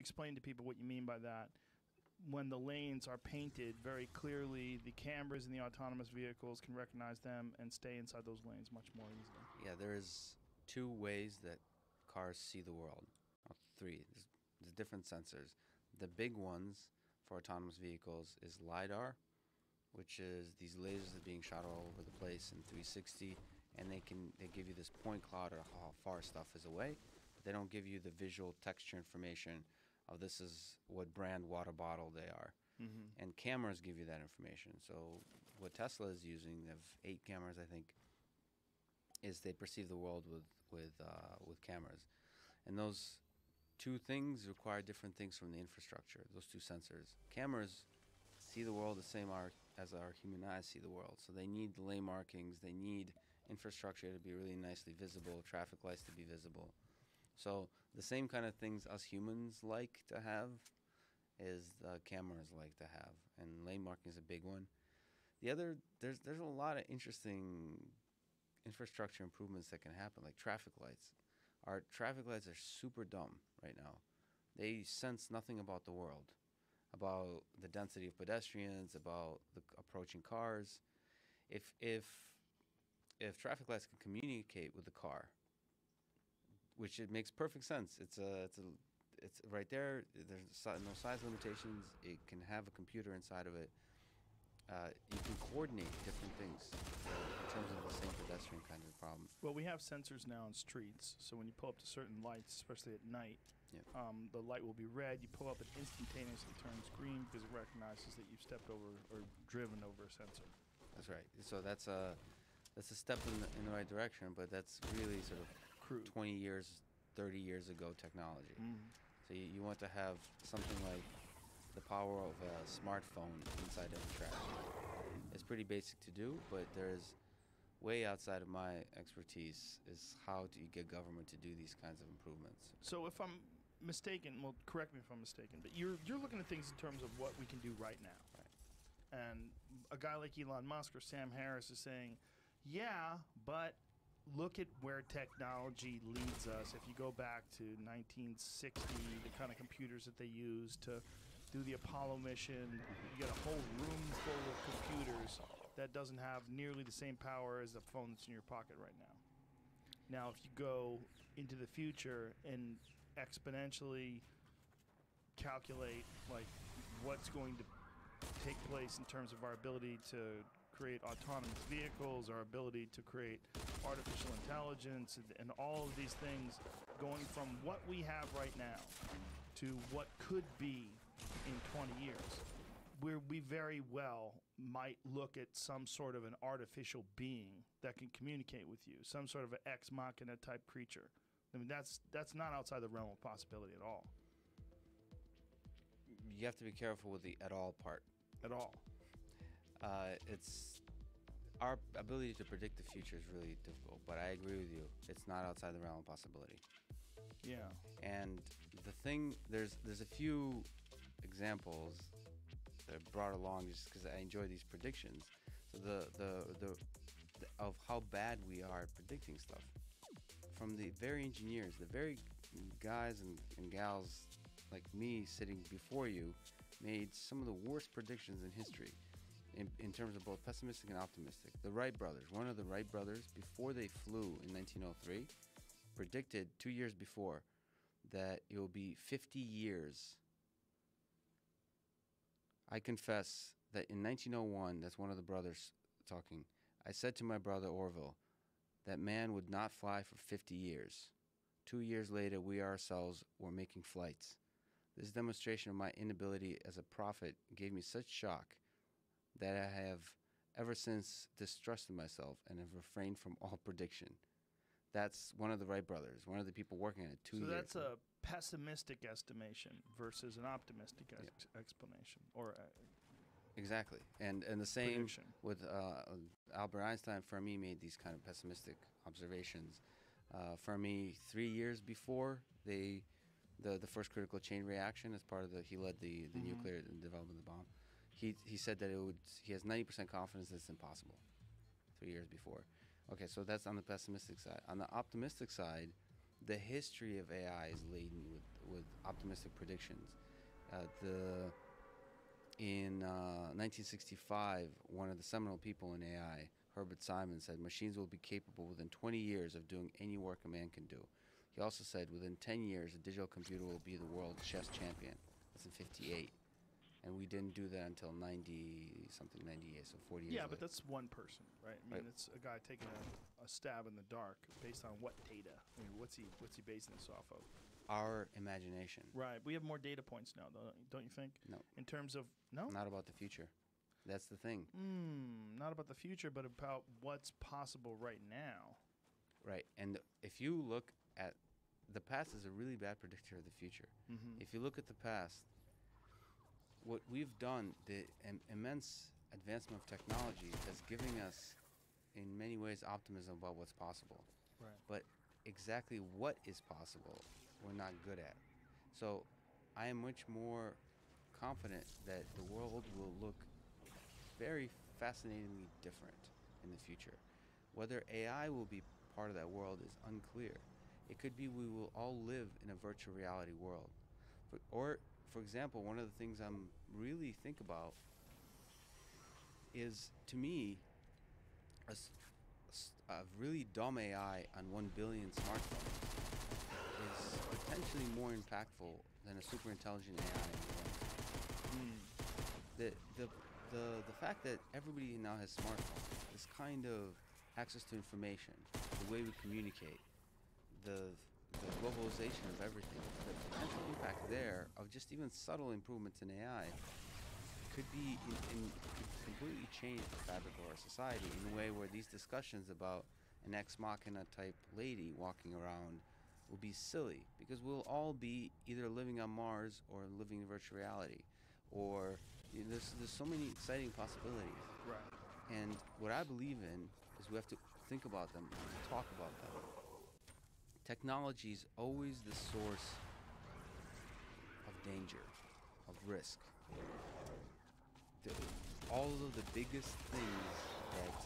explain to people what you mean by that. When the lanes are painted very clearly, the cameras in the autonomous vehicles can recognize them and stay inside those lanes much more easily. Yeah, there's two ways that cars see the world. Three. There's different sensors. The big ones for autonomous vehicles is LiDAR, which is these lasers that are being shot all over the place in 360, and they give you this point cloud of how far stuff is away, but they don't give you the visual texture information of this is what brand water bottle they are. Mm-hmm. And cameras give you that information. So what Tesla is using, they have 8 cameras, I think, is they perceive the world with cameras. And those two things require different things from the infrastructure, those two sensors. Cameras see the world the same as our human eyes see the world. So they need lane markings, they need infrastructure to be really nicely visible, traffic lights to be visible. So the same kind of things us humans like to have is the cameras like to have. And lane marking is a big one. The other, there's a lot of interesting infrastructure improvements that can happen, like traffic lights. Our traffic lights are super dumb right now. They sense nothing about the world, about the density of pedestrians, about the approaching cars. If traffic lights can communicate with the car, which it makes perfect sense. It's right there. There's no size limitations. It can have a computer inside of it. You can coordinate different things in terms of the same pedestrian kind of problem. Well, we have sensors now in streets, so when you pull up to certain lights, especially at night, the light will be red. You pull up, it instantaneously turns green because it recognizes that you've stepped over or driven over a sensor. That's right. So that's a step in the right direction, but that's really sort of crude. 20 years, 30 years ago technology. Mm-hmm. So you want to have something like the power of a smartphone inside of a track. It's pretty basic to do, but there's way outside of my expertise is how do you get government to do these kinds of improvements. So if I'm mistaken, well, correct me if I'm mistaken, but you're looking at things in terms of what we can do right now. Right. And a guy like Elon Musk or Sam Harris is saying, yeah, but look at where technology leads us. If you go back to 1960, the kind of computers that they used to do the Apollo mission, you get a whole room full of computers that doesn't have nearly the same power as the phone that's in your pocket right now. Now, if you go into the future and exponentially calculate like what's going to take place in terms of our ability to create autonomous vehicles, our ability to create artificial intelligence, and all of these things going from what we have right now to what could be in 20 years, where we very well might look at some sort of an artificial being that can communicate with you, some sort of an ex machina type creature. I mean, that's not outside the realm of possibility at all. You have to be careful with the at all part. At all. It's our ability to predict the future is really difficult, but I agree with you. It's not outside the realm of possibility. Yeah. And the thing, there's a few examples that are brought along just because I enjoy these predictions. So the of how bad we are at predicting stuff. From the very engineers, the very guys and gals like me sitting before you made some of the worst predictions in history in terms of both pessimistic and optimistic. The Wright brothers, one of the Wright brothers, before they flew in 1903, predicted 2 years before that it will be 50 years. I confess that in 1901, that's one of the brothers talking, I said to my brother Orville that man would not fly for 50 years. 2 years later, we ourselves were making flights. This demonstration of my inability as a prophet gave me such shock that I have ever since distrusted myself and have refrained from all prediction. That's one of the Wright brothers, one of the people working on it 2 years. So that's a pessimistic estimation versus an optimistic explanation, or exactly. And the same prediction. With Albert Einstein. Fermi made these kind of pessimistic observations. Fermi, 3 years before the first critical chain reaction, as part of he led the nuclear development of the bomb. He said that he has 90% confidence that it's impossible. 3 years before. Okay, so that's on the pessimistic side. On the optimistic side, the history of AI is laden with optimistic predictions. In 1965, one of the seminal people in AI, Herbert Simon, said machines will be capable within 20 years of doing any work a man can do. He also said within 10 years, a digital computer will be the world chess champion. That's in 58. And we didn't do that until 90-something, 98, so 40 years Yeah, later. but that's one person, right? I mean, Right. it's a guy taking a stab in the dark based on what data? I mean, what's he basing this off of? Our imagination. Right. We have more data points now, don't you think? No. In terms of no. Not about the future. That's the thing. Not about the future, but about what's possible right now. Right. And if you look at the past is a really bad predictor of the future. Mm-hmm. If you look at the past, what we've done, the immense advancement of technology has given us, in many ways, optimism about what's possible. Right. But exactly what is possible, we're not good at. So I am much more confident that the world will look very fascinatingly different in the future. Whether AI will be part of that world is unclear. It could be we will all live in a virtual reality world. For example, one of the things I'm really think about is, to me, a really dumb AI on 1 billion smartphones is potentially more impactful than a super intelligent AI in the world. The fact that everybody now has smartphones, this kind of access to information, the way we communicate, the globalization of everything, the potential impact there of just even subtle improvements in AI could be could completely change the fabric of our society in a way where these discussions about an ex machina type lady walking around will be silly, because we'll all be either living on Mars or living in virtual reality, or there's so many exciting possibilities. Right. And what I believe in is we have to think about them, talk about them. Technology is always the source of danger, of risk. All of the biggest things that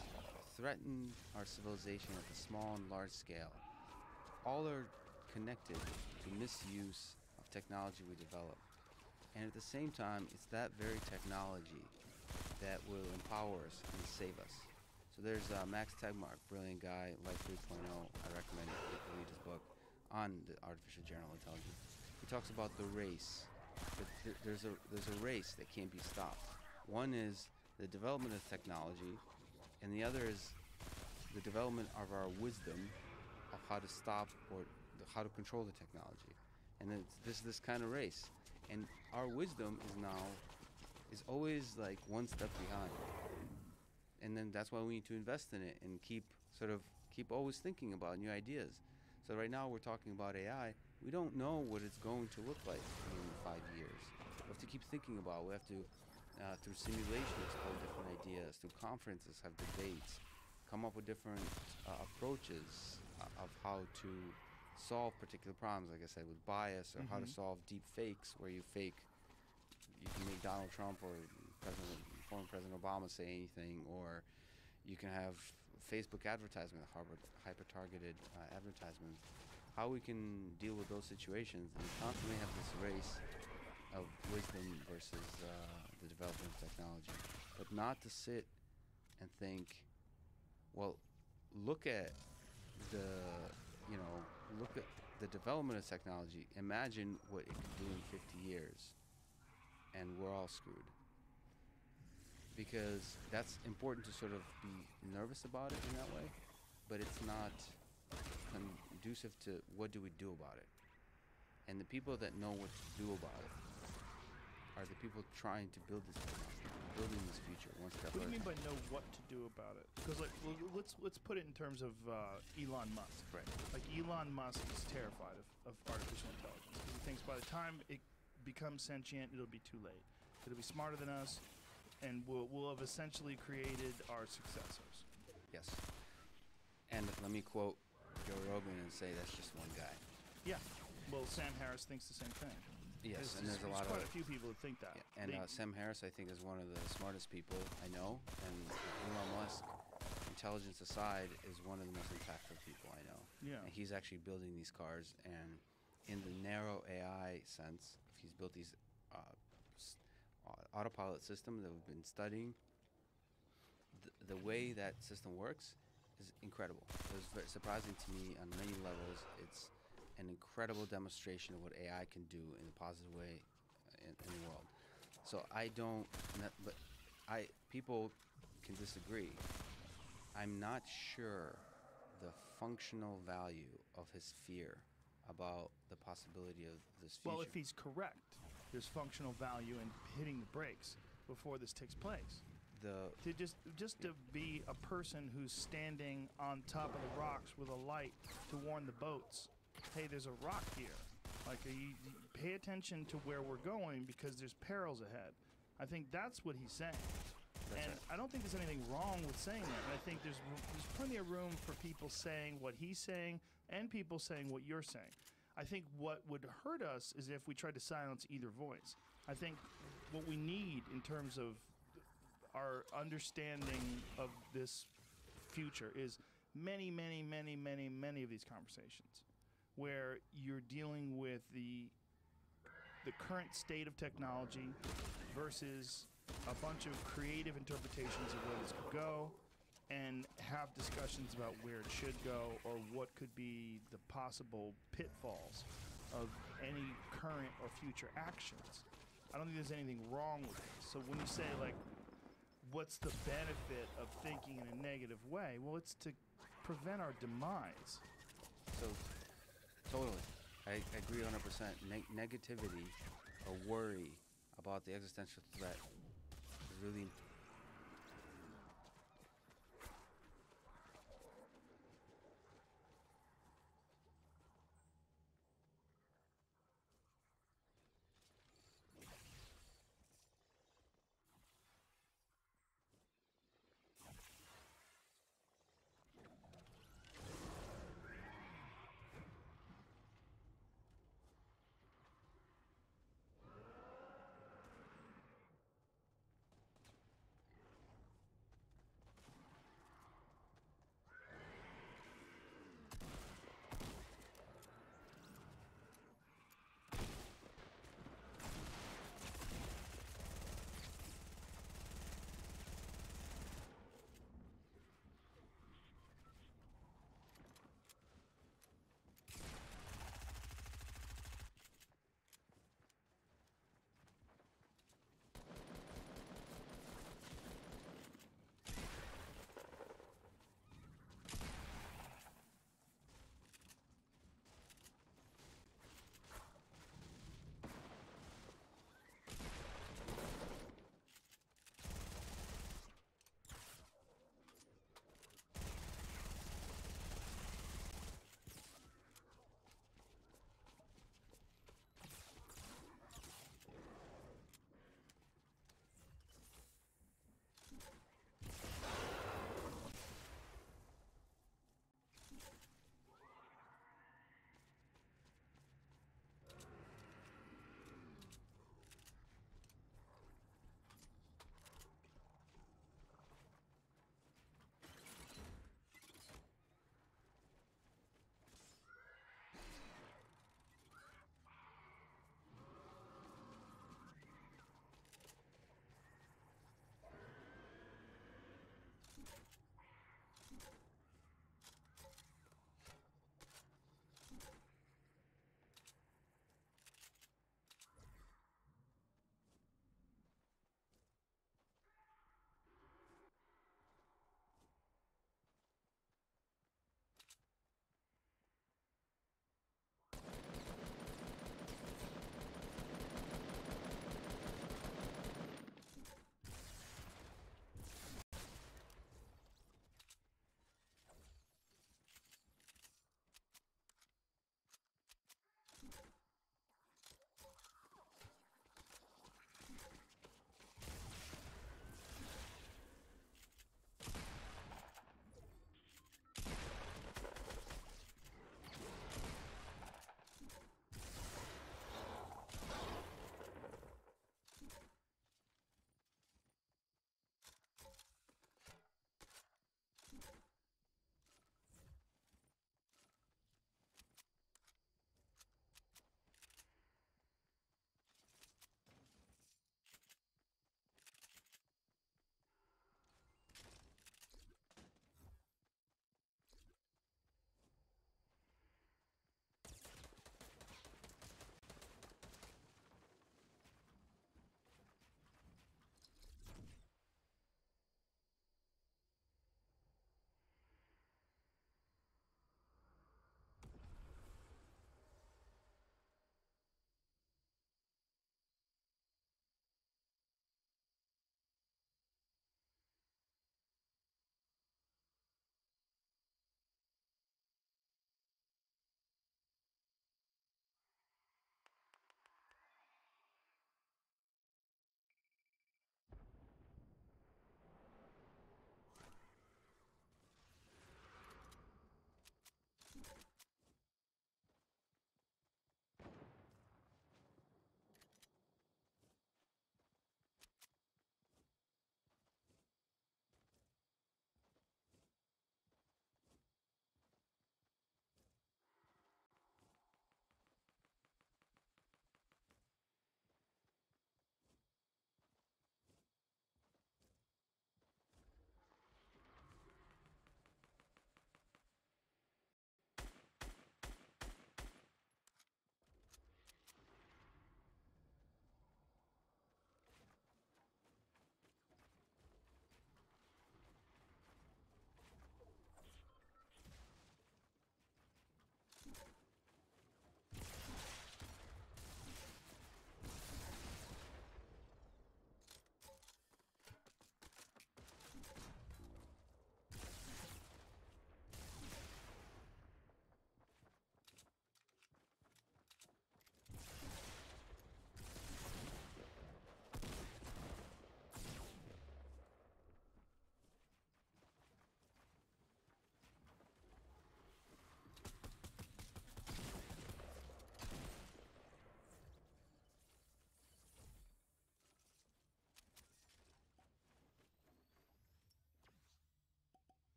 threaten our civilization at the small and large scale, all are connected to misuse of technology we develop. And at the same time, it's that very technology that will empower us and save us. So there's Max Tegmark, brilliant guy, Life 3.0. I recommend you read his book on the artificial general intelligence. He talks about the race. There's a race that can't be stopped. One is the development of technology, and the other is the development of our wisdom of how to stop or how to control the technology. And it's this kind of race. And our wisdom is always like one step behind. And then that's why we need to invest in it and keep always thinking about new ideas. So right now we're talking about AI. We don't know what it's going to look like in 5 years. We have to keep thinking about it. We have to, through simulation, explore different ideas, through conferences, have debates, come up with different approaches of how to solve particular problems, like I said, with bias, or how to solve deep fakes, where you can make Donald Trump or former President Obama say anything, or you can have Facebook advertisement, hyper-targeted advertisements. How we can deal with those situations, and we constantly have this race of wisdom versus the development of technology, but not to sit and think, well, look at the development of technology. Imagine what it could do in 50 years, and we're all screwed. Because that's important to sort of be nervous about it in that way, but it's not conducive to what do we do about it. And the people that know what to do about it are the people trying to build this technology, building this future one step at a time. What do you mean by know what to do about it? Because let's put it in terms of Elon Musk. Right. Like Elon Musk is terrified of artificial intelligence, because he thinks by the time it becomes sentient, it'll be too late. It'll be smarter than us, and we'll have essentially created our successors. Yes. And let me quote Joe Rogan and say that's just one guy. Yeah. Well, Sam Harris thinks the same thing. Yes, and there's quite a few people who think that. Yeah, and Sam Harris, I think, is one of the smartest people I know, and Elon Musk, intelligence aside, is one of the most impactful people I know. Yeah. And he's actually building these cars, and in the narrow AI sense, if he's built these autopilot system that we've been studying, the way that system works is incredible. It was very surprising to me on many levels. It's an incredible demonstration of what AI can do in a positive way in the world. So I don't, but people can disagree. I'm not sure the functional value of his fear about the possibility of this future. Well, if he's correct, there's functional value in hitting the brakes before this takes place. To just to be a person who's standing on top of the rocks with a light to warn the boats, hey, there's a rock here. Like, you pay attention to where we're going because there's perils ahead. I think that's what he's saying. And I don't think there's anything wrong with saying that. And I think there's plenty of room for people saying what he's saying and people saying what you're saying. I think what would hurt us is if we tried to silence either voice. I think what we need in terms of our understanding of this future is many, many, many, many, many of these conversations where you're dealing with the current state of technology versus a bunch of creative interpretations of where this could go, and have discussions about where it should go or what could be the possible pitfalls of any current or future actions. I don't think there's anything wrong with this. So when you say, like, what's the benefit of thinking in a negative way? Well, it's to prevent our demise. So, totally. I agree 100%. Negativity or worry about the existential threat is really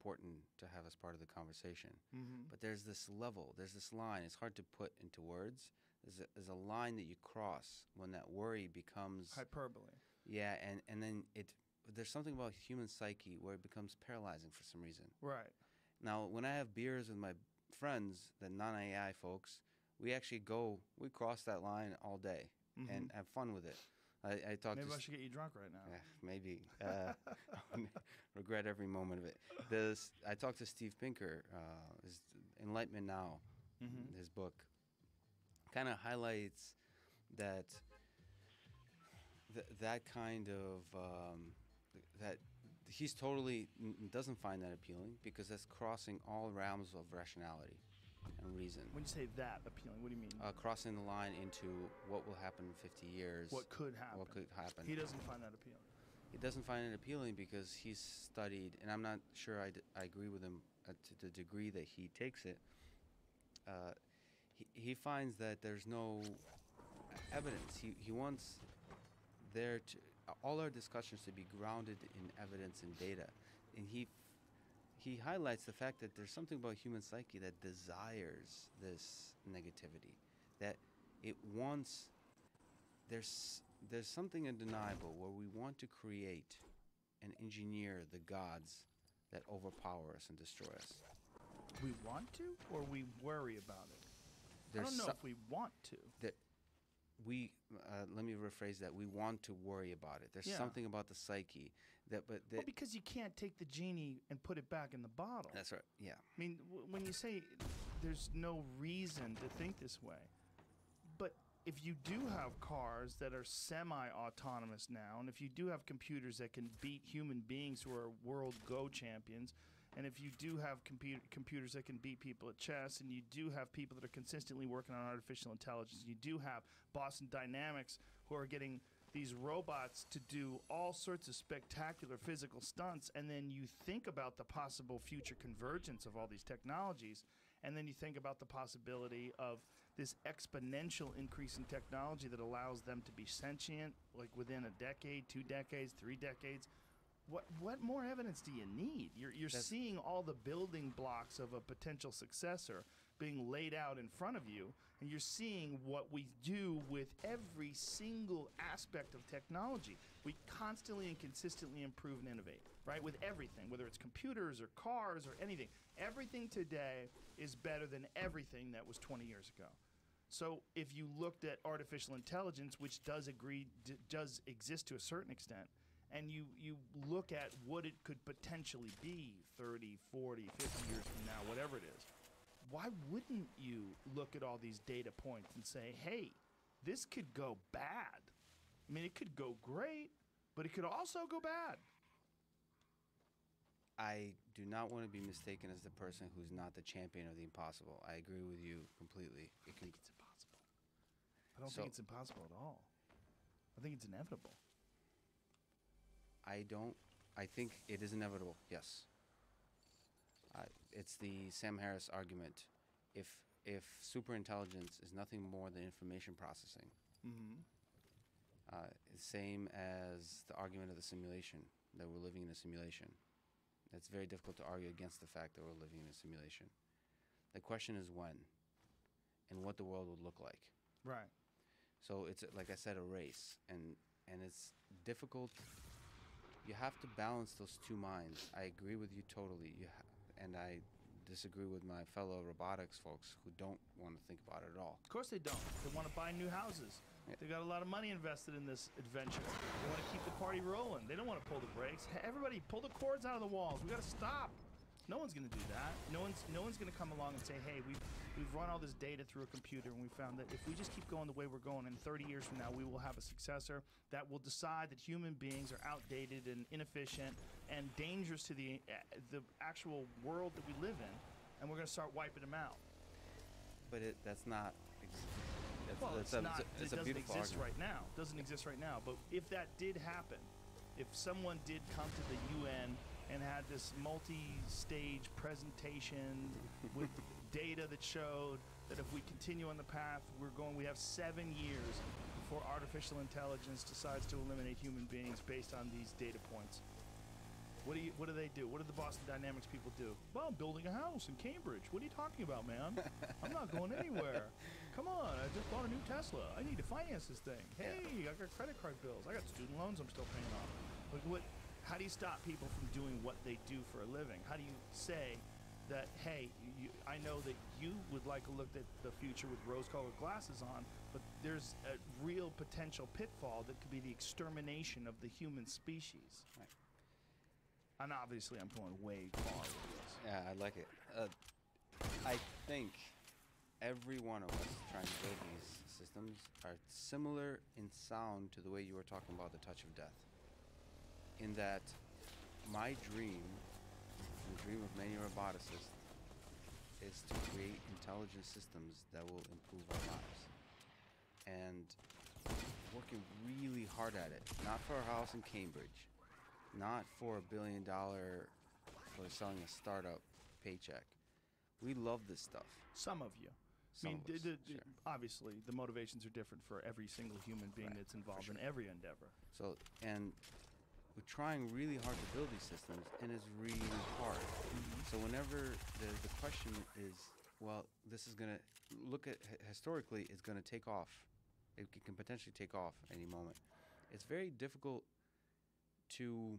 important to have as part of the conversation. Mm-hmm. But there's this level, there's this line. It's hard to put into words. There's a line that you cross when that worry becomes hyperbole. Yeah, and then there's something about human psyche where it becomes paralyzing for some reason. Right. Now, when I have beers with my friends, the non-AI folks, we cross that line all day and have fun with it. I talk Maybe to I should get you drunk right now. Yeah, maybe. Regret every moment of it. I talked to Steve Pinker, his Enlightenment Now, his book, kind of highlights that that kind of that he's totally doesn't find that appealing because that's crossing all realms of rationality and reason. When you say that appealing, what do you mean? Crossing the line into what will happen in 50 years. What could happen. What could happen. He doesn't find that appealing. He doesn't find it appealing because he's studied, and I'm not sure I agree with him to the degree that he takes it. He finds that there's no evidence. He wants all our discussions to be grounded in evidence and data. And he highlights the fact that there's something about human psyche that desires this negativity, that it wants, there's something undeniable where we want to create and engineer the gods that overpower us and destroy us. We want to, or we worry about it? I don't know if we want to. Let me rephrase that. We want to worry about it. There's something about the psyche well, because you can't take the genie and put it back in the bottle. That's right. Yeah. I mean, when you say there's no reason to think this way, but if you do have cars that are semi-autonomous now, and if you do have computers that can beat human beings who are world Go champions, and if you do have computers that can beat people at chess, and you do have people that are consistently working on artificial intelligence, you do have Boston Dynamics who are getting these robots to do all sorts of spectacular physical stunts, and then you think about the possible future convergence of all these technologies, and then you think about the possibility of this exponential increase in technology that allows them to be sentient, like within a decade, 2 decades, 3 decades. What more evidence do you need? You're seeing all the building blocks of a potential successor being laid out in front of you, and you're seeing what we do with every single aspect of technology. We constantly and consistently improve and innovate, right? With everything, whether it's computers or cars or anything. Everything today is better than everything that was 20 years ago. So if you looked at artificial intelligence, which does exist to a certain extent, and you look at what it could potentially be 30, 40, 50 years from now, whatever it is, why wouldn't you look at all these data points and say, hey, this could go bad? I mean, it could go great, but it could also go bad. I do not want to be mistaken as the person who's not the champion of the impossible. I agree with you completely. I think it's impossible. I don't think it's impossible at all. I think it's inevitable. I think it is inevitable, yes. It's the Sam Harris argument. If superintelligence is nothing more than information processing, same as the argument of the simulation, that we're living in a simulation. It's very difficult to argue against the fact that we're living in a simulation. The question is when and what the world would look like. Right. So it's, like I said, a race, and it's difficult. You have to balance those two minds. I agree with you totally. And I disagree with my fellow robotics folks who don't want to think about it at all. Of course they don't. They want to buy new houses. Yeah. They got a lot of money invested in this adventure. They want to keep the party rolling. They don't want to pull the brakes. Hey, everybody, pull the cords out of the walls. We got to stop. No one's going to do that. No one's going to come along and say, hey, we've run all this data through a computer, and we found that if we just keep going the way we're going, in 30 years from now, we will have a successor that will decide that human beings are outdated and inefficient and dangerous to the actual world that we live in, and we're going to start wiping them out. But that's not. It doesn't exist right now. It doesn't exist right now. But if that did happen, if someone did come to the UN and had this multi-stage presentation with data that showed that if we continue on the path we have 7 years before artificial intelligence decides to eliminate human beings based on these data points. What do they do? What do the Boston Dynamics people do? Well, I'm building a house in Cambridge. What are you talking about, man? I'm not going anywhere. Come on, I just bought a new Tesla. I need to finance this thing. Hey, I got credit card bills. I got student loans I'm still paying off. Like, how do you stop people from doing what they do for a living? How do you say that, hey, I know that you would like to look at the future with rose-colored glasses on, but there's a real potential pitfall that could be the extermination of the human species. Right. And obviously I'm going way far with this. Yeah, I like it. I think every one of us trying to build these systems are similar in sound to the way you were talking about the touch of death. In that my dream, the dream of many roboticists, is to create intelligent systems that will improve our lives. And working really hard at it, not for a house in Cambridge, not for $1 billion for selling a startup paycheck. We love this stuff. Some of you. Some of us, sure. Obviously, the motivations are different for every single human being that's involved in every endeavor. So, and we're trying really hard to build these systems, and it's really hard. So whenever the question is, well, this is going to, look at, historically, it's going to take off. It can potentially take off any moment. It's very difficult to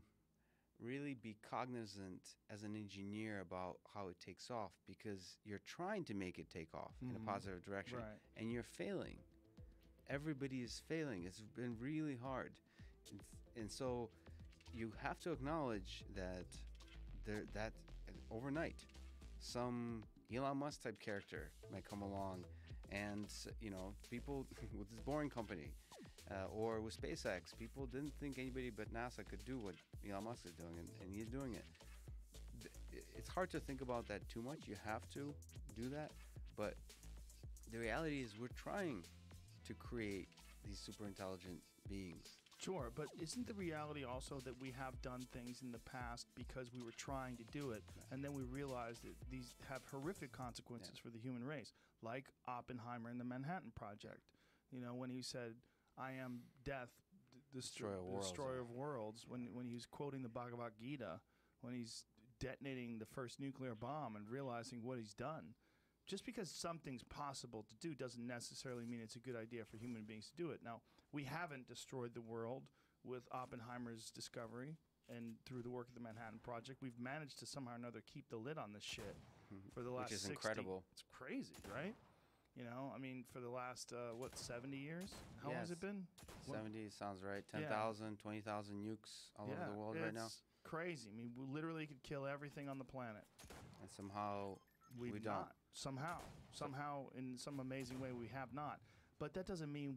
really be cognizant as an engineer about how it takes off, because you're trying to make it take off in a positive direction, and you're failing. Everybody is failing. It's been really hard. And so you have to acknowledge that that overnight some Elon Musk type character might come along, and people with this boring company or with SpaceX, people didn't think anybody but NASA could do what Elon Musk is doing, and he's doing it. It's hard to think about that too much. You have to do that, but the reality is we're trying to create these super intelligent beings. Sure, but isn't the reality also that we have done things in the past because we were trying to do it, and then we realized that these have horrific consequences for the human race, like Oppenheimer and the Manhattan Project. When he said, "I am death, destroyer of worlds," when he's quoting the Bhagavad Gita, when he's detonating the first nuclear bomb and realizing what he's done. Just because something's possible to do doesn't necessarily mean it's a good idea for human beings to do it. Now, we haven't destroyed the world with Oppenheimer's discovery, and through the work of the Manhattan Project, we've managed to somehow or another keep the lid on this shit for the last 60. Which is incredible. It's crazy, right? For the last, 70 years? How long has it been? 70 sounds right. 10,000, 20,000 nukes all over the world right now. It's crazy. I mean, we literally could kill everything on the planet. And somehow we don't. Not. Somehow, in some amazing way, we have not. But that doesn't mean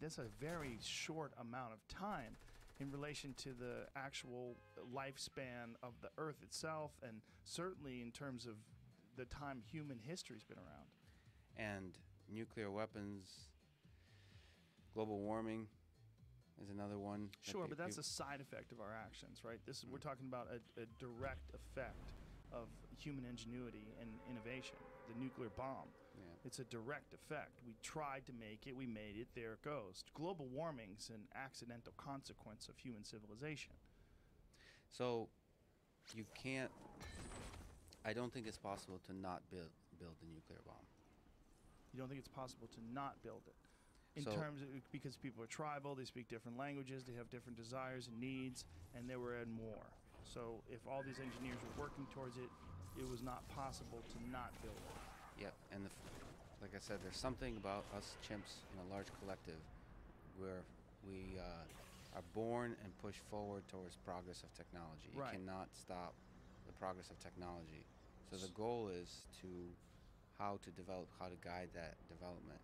that's a very short amount of time in relation to the actual lifespan of the Earth itself, and certainly in terms of the time human history's been around. And nuclear weapons, global warming is another one. Sure, but that's a side effect of our actions, right? We're talking about a direct effect of human ingenuity and innovation, the nuclear bomb. It's a direct effect. We tried to make it, we made it, there it goes. Global warming's an accidental consequence of human civilization. So you can't, I don't think it's possible to not build the nuclear bomb. You don't think it's possible to not build it? Because people are tribal, they speak different languages, they have different desires and needs, and they were in war. So if all these engineers were working towards it, it was not possible to not build it. Yeah, and like I said, there's something about us chimps in a large collective where we are born and push forward towards progress of technology. You cannot stop the progress of technology. So the goal is how to guide that development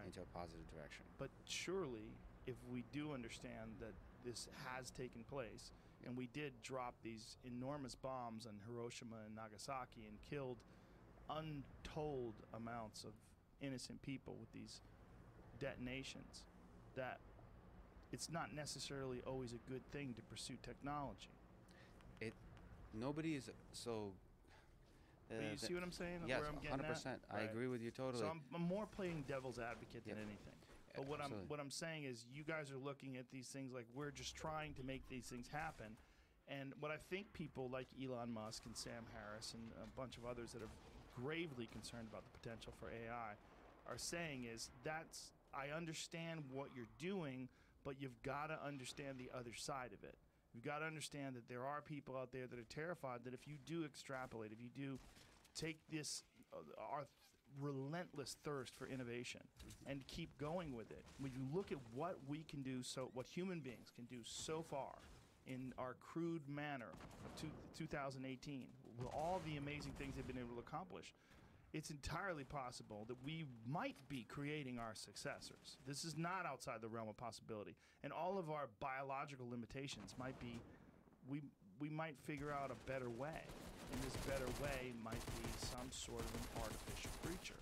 into a positive direction. But surely, if we do understand that this has taken place, and we did drop these enormous bombs on Hiroshima and Nagasaki and killed untold amounts of innocent people with these detonations, that it's not necessarily always a good thing to pursue technology. Nobody is so... you see what I'm saying? Yes, where I'm getting 100%. at? I agree with you totally. So I'm more playing devil's advocate than anything. But what I'm saying is, you guys are looking at these things like we're just trying to make these things happen, And what I think people like Elon Musk and Sam Harris and a bunch of others that are gravely concerned about the potential for AI are saying is I understand what you're doing, but you've got to understand the other side of it. You've got to understand that there are people out there that are terrified that if you do extrapolate, if you do take this, our relentless thirst for innovation and keep going with it, when you look at what we can do, what human beings can do so far in our crude manner of 2018, with all the amazing things they've been able to accomplish, it's entirely possible that we might be creating our successors. This is not outside the realm of possibility. And all of our biological limitations might be, we might figure out a better way. And this better way might be some sort of an artificial creature.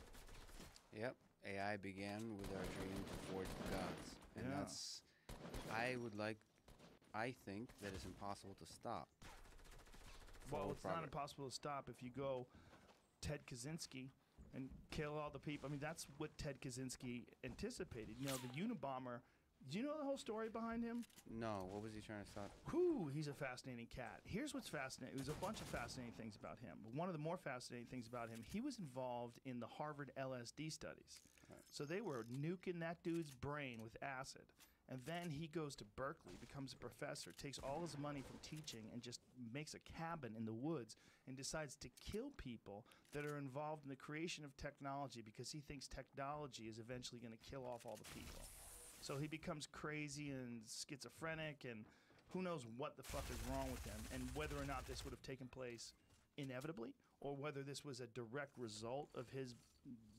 Yep. AI began with our dream to forge the gods. And that's, I think that it's impossible to stop. Well, it's not impossible to stop if you go Ted Kaczynski and kill all the people. I mean, that's what Ted Kaczynski anticipated. You know, the Unabomber. Do you know the whole story behind him? No. What was he trying to stop? Whew, he's a fascinating cat. Here's what's fascinating. There's a bunch of fascinating things about him. But one of the more fascinating things about him, he was involved in the Harvard LSD studies. Right. So they were nuking that dude's brain with acid. And then he goes to Berkeley, becomes a professor, takes all his money from teaching and just makes a cabin in the woods and decides to kill people that are involved in the creation of technology because he thinks technology is eventually going to kill off all the people. So he becomes crazy and schizophrenic, and who knows what the fuck is wrong with him, and whether or not this would have taken place inevitably or whether this was a direct result of his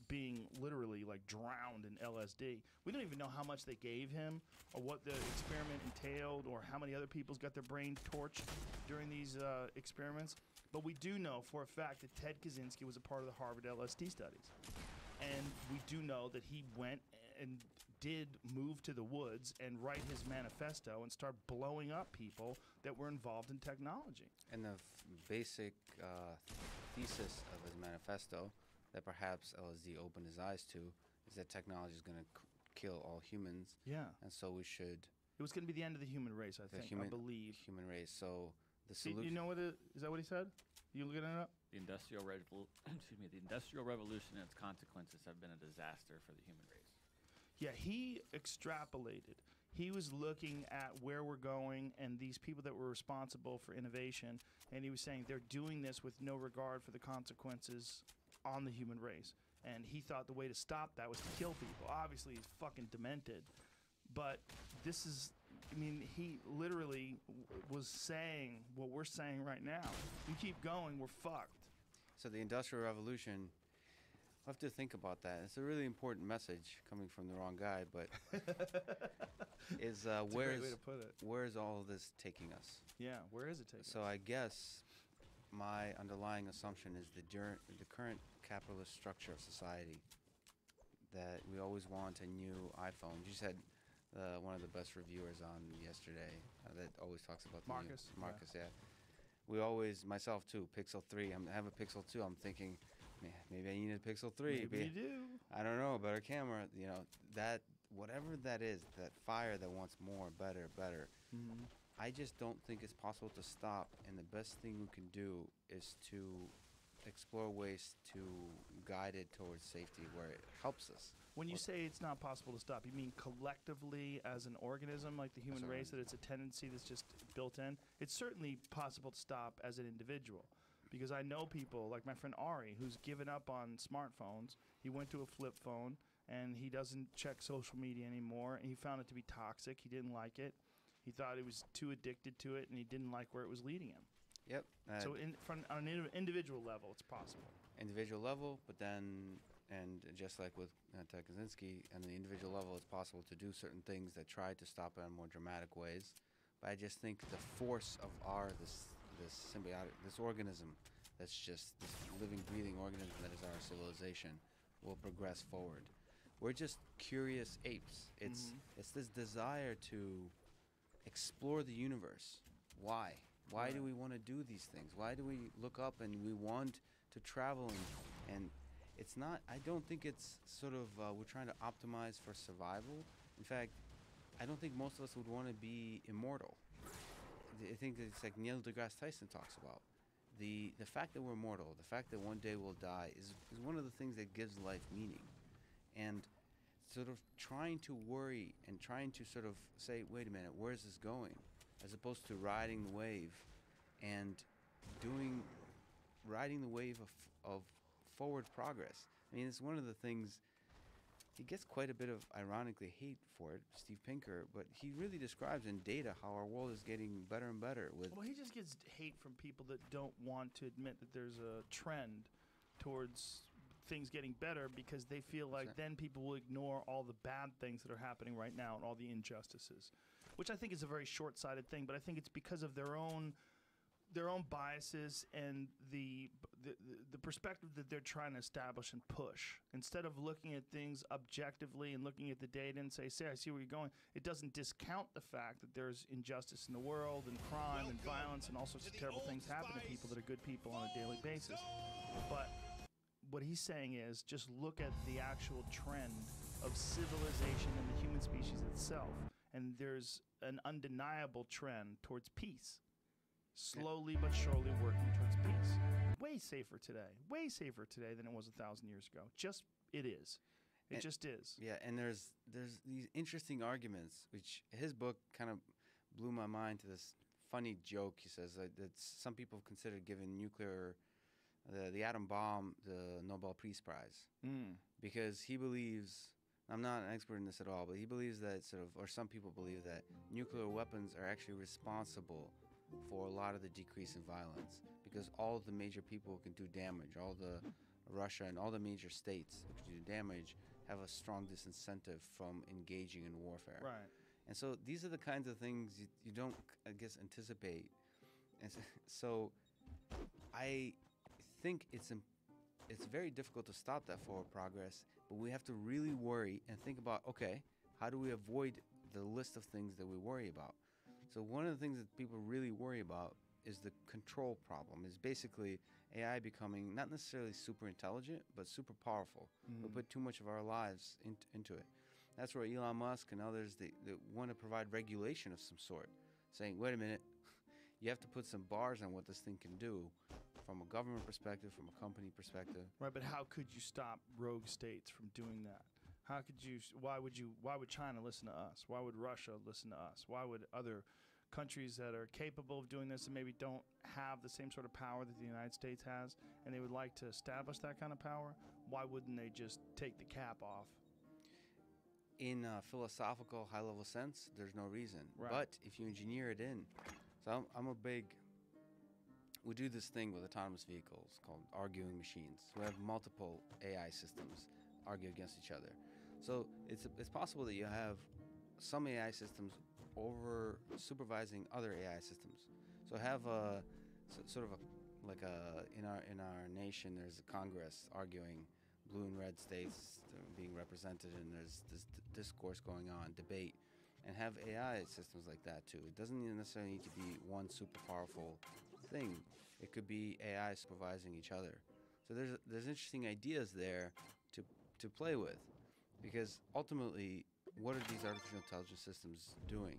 being literally like drowned in LSD. We don't even know how much they gave him or what the experiment entailed or how many other people's got their brain torched during these experiments. But we do know for a fact that Ted Kaczynski was a part of the Harvard LSD studies. And we do know that he went and did move to the woods and write his manifesto and start blowing up people that were involved in technology. And the basic thesis of his manifesto that perhaps LSD opened his eyes to is that technology is going to kill all humans. Yeah. And so we should... It was going to be the end of the human race, I believe. Human race. So the solution... You know what is that what he said? You looking it up? The Industrial Revolution and its consequences have been a disaster for the human race. Yeah, he extrapolated. He was looking at where we're going and these people that were responsible for innovation, and he was saying they're doing this with no regard for the consequences on the human race. And he thought the way to stop that was to kill people. Obviously, he's fucking demented. But this is, I mean, he literally was saying what we're saying right now. You keep going, we're fucked. So the Industrial Revolution, I'll have to think about that. It's a really important message coming from the wrong guy, but where's all this taking us? Yeah, where is it taking us? So I guess my underlying assumption is the current capitalist structure of society, that we always want a new iPhone. You said one of the best reviewers on yesterday that always talks about the Marcus, yeah. We always, myself too, Pixel 3. I have a Pixel 2. I'm thinking, man, maybe I need a Pixel 3. Maybe you do. I don't know, a better camera. You know, that whatever that is, that fire that wants more, better. Mm-hmm. I just don't think it's possible to stop, and the best thing we can do is to explore ways to guide it towards safety where it helps us. When you say it's not possible to stop, you mean collectively as an organism, like the human race, that it's a tendency that's just built in? It's certainly possible to stop as an individual, because I know people, like my friend Ari, who's given up on smartphones. He went to a flip phone, and he doesn't check social media anymore, and he found it to be toxic. He didn't like it. He thought he was too addicted to it, and he didn't like where it was leading him. Yep. So on an individual level, it's possible. Individual level, but then, and just like with Ted Kaczynski, on the individual level, it's possible to do certain things that try to stop it in more dramatic ways. But I just think the force of this symbiotic, this organism, that's just this living, breathing organism that is our civilization, will progress forward. We're just curious apes. It's this desire to explore the universe. Why? Why do we want to do these things? Why do we look up and we want to travel? And it's not, I don't think it's sort of, we're trying to optimize for survival. In fact, I don't think most of us would want to be immortal. I think that it's like Neil deGrasse Tyson talks about. The fact that we're mortal, the fact that one day we'll die is one of the things that gives life meaning. And sort of trying to worry and trying to sort of say, wait a minute, where is this going? As opposed to riding the wave and riding the wave of forward progress. I mean, it's one of the things, he gets quite a bit of, ironically, hate for it, Steve Pinker, but he really describes in data how our world is getting better and better. Well, he just gets hate from people that don't want to admit that there's a trend towards things getting better, because they feel like then people will ignore all the bad things that are happening right now and all the injustices, which I think is a very short-sighted thing, but I think it's because of their own biases and the perspective that they're trying to establish and push. Instead of looking at things objectively and looking at the data and say, I see where you're going, it doesn't discount the fact that there's injustice in the world and crime and violence and all sorts of terrible things happen to people that are good people on a daily basis. But what he's saying is just look at the actual trend of civilization in the human species itself, and there's an undeniable trend towards peace. Slowly but surely working towards peace. Way safer today than it was 1,000 years ago. It is. It just is. Yeah, and there's these interesting arguments, which his book kind of blew my mind to this funny joke. He says that some people consider giving the atom bomb the Nobel Peace Prize because he believes, I'm not an expert in this at all, but he believes that or some people believe that nuclear weapons are actually responsible for a lot of the decrease in violence, because all of the major people who can do damage, all the Russia and all the major states who can do damage, have a strong disincentive from engaging in warfare. Right. And so these are the kinds of things you don't, I guess, anticipate. And so I think it's very difficult to stop that forward progress, but we have to really worry and think about, okay, how do we avoid the list of things that we worry about? So one of the things that people really worry about is the control problem, is basically AI becoming not necessarily super intelligent, but super powerful. We put too much of our lives into it. That's where Elon Musk and others, they want to provide regulation of some sort, saying, wait a minute, you have to put some bars on what this thing can do from a government perspective, from a company perspective. Right, but how could you stop rogue states from doing that? How could you? Why would China listen to us? Why would Russia listen to us? Why would other countries that are capable of doing this and maybe don't have the same sort of power that the United States has, and they would like to establish that kind of power, why wouldn't they just take the cap off? In a philosophical, high-level sense, there's no reason. Right. But if you engineer it in, so we do this thing with autonomous vehicles called arguing machines. We have multiple AI systems argue against each other. So it's possible that you have some AI systems over supervising other AI systems. So have in our nation, there's a Congress arguing blue and red states being represented, and there's this discourse going on, debate, and have AI systems like that too. It doesn't necessarily need to be one super powerful thing. It could be AI supervising each other. So there's interesting ideas there to play with, because ultimately, what are these artificial intelligence systems doing?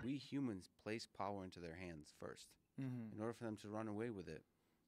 We humans place power into their hands first. In order for them to run away with it,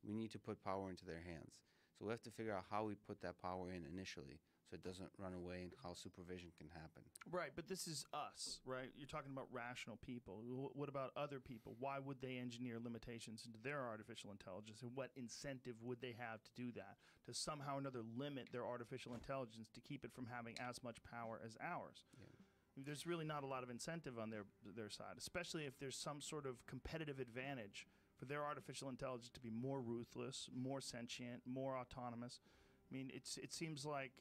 we need to put power into their hands. So we have to figure out how we put that power in initially so it doesn't run away, and how supervision can happen. Right, but this is us, right? You're talking about rational people. What about other people? Why would they engineer limitations into their artificial intelligence, and what incentive would they have to do that, to somehow or another limit their artificial intelligence to keep it from having as much power as ours? Yeah. There's really not a lot of incentive on their side, especially if there's some sort of competitive advantage for their artificial intelligence to be more ruthless, more sentient, more autonomous. I mean, it seems like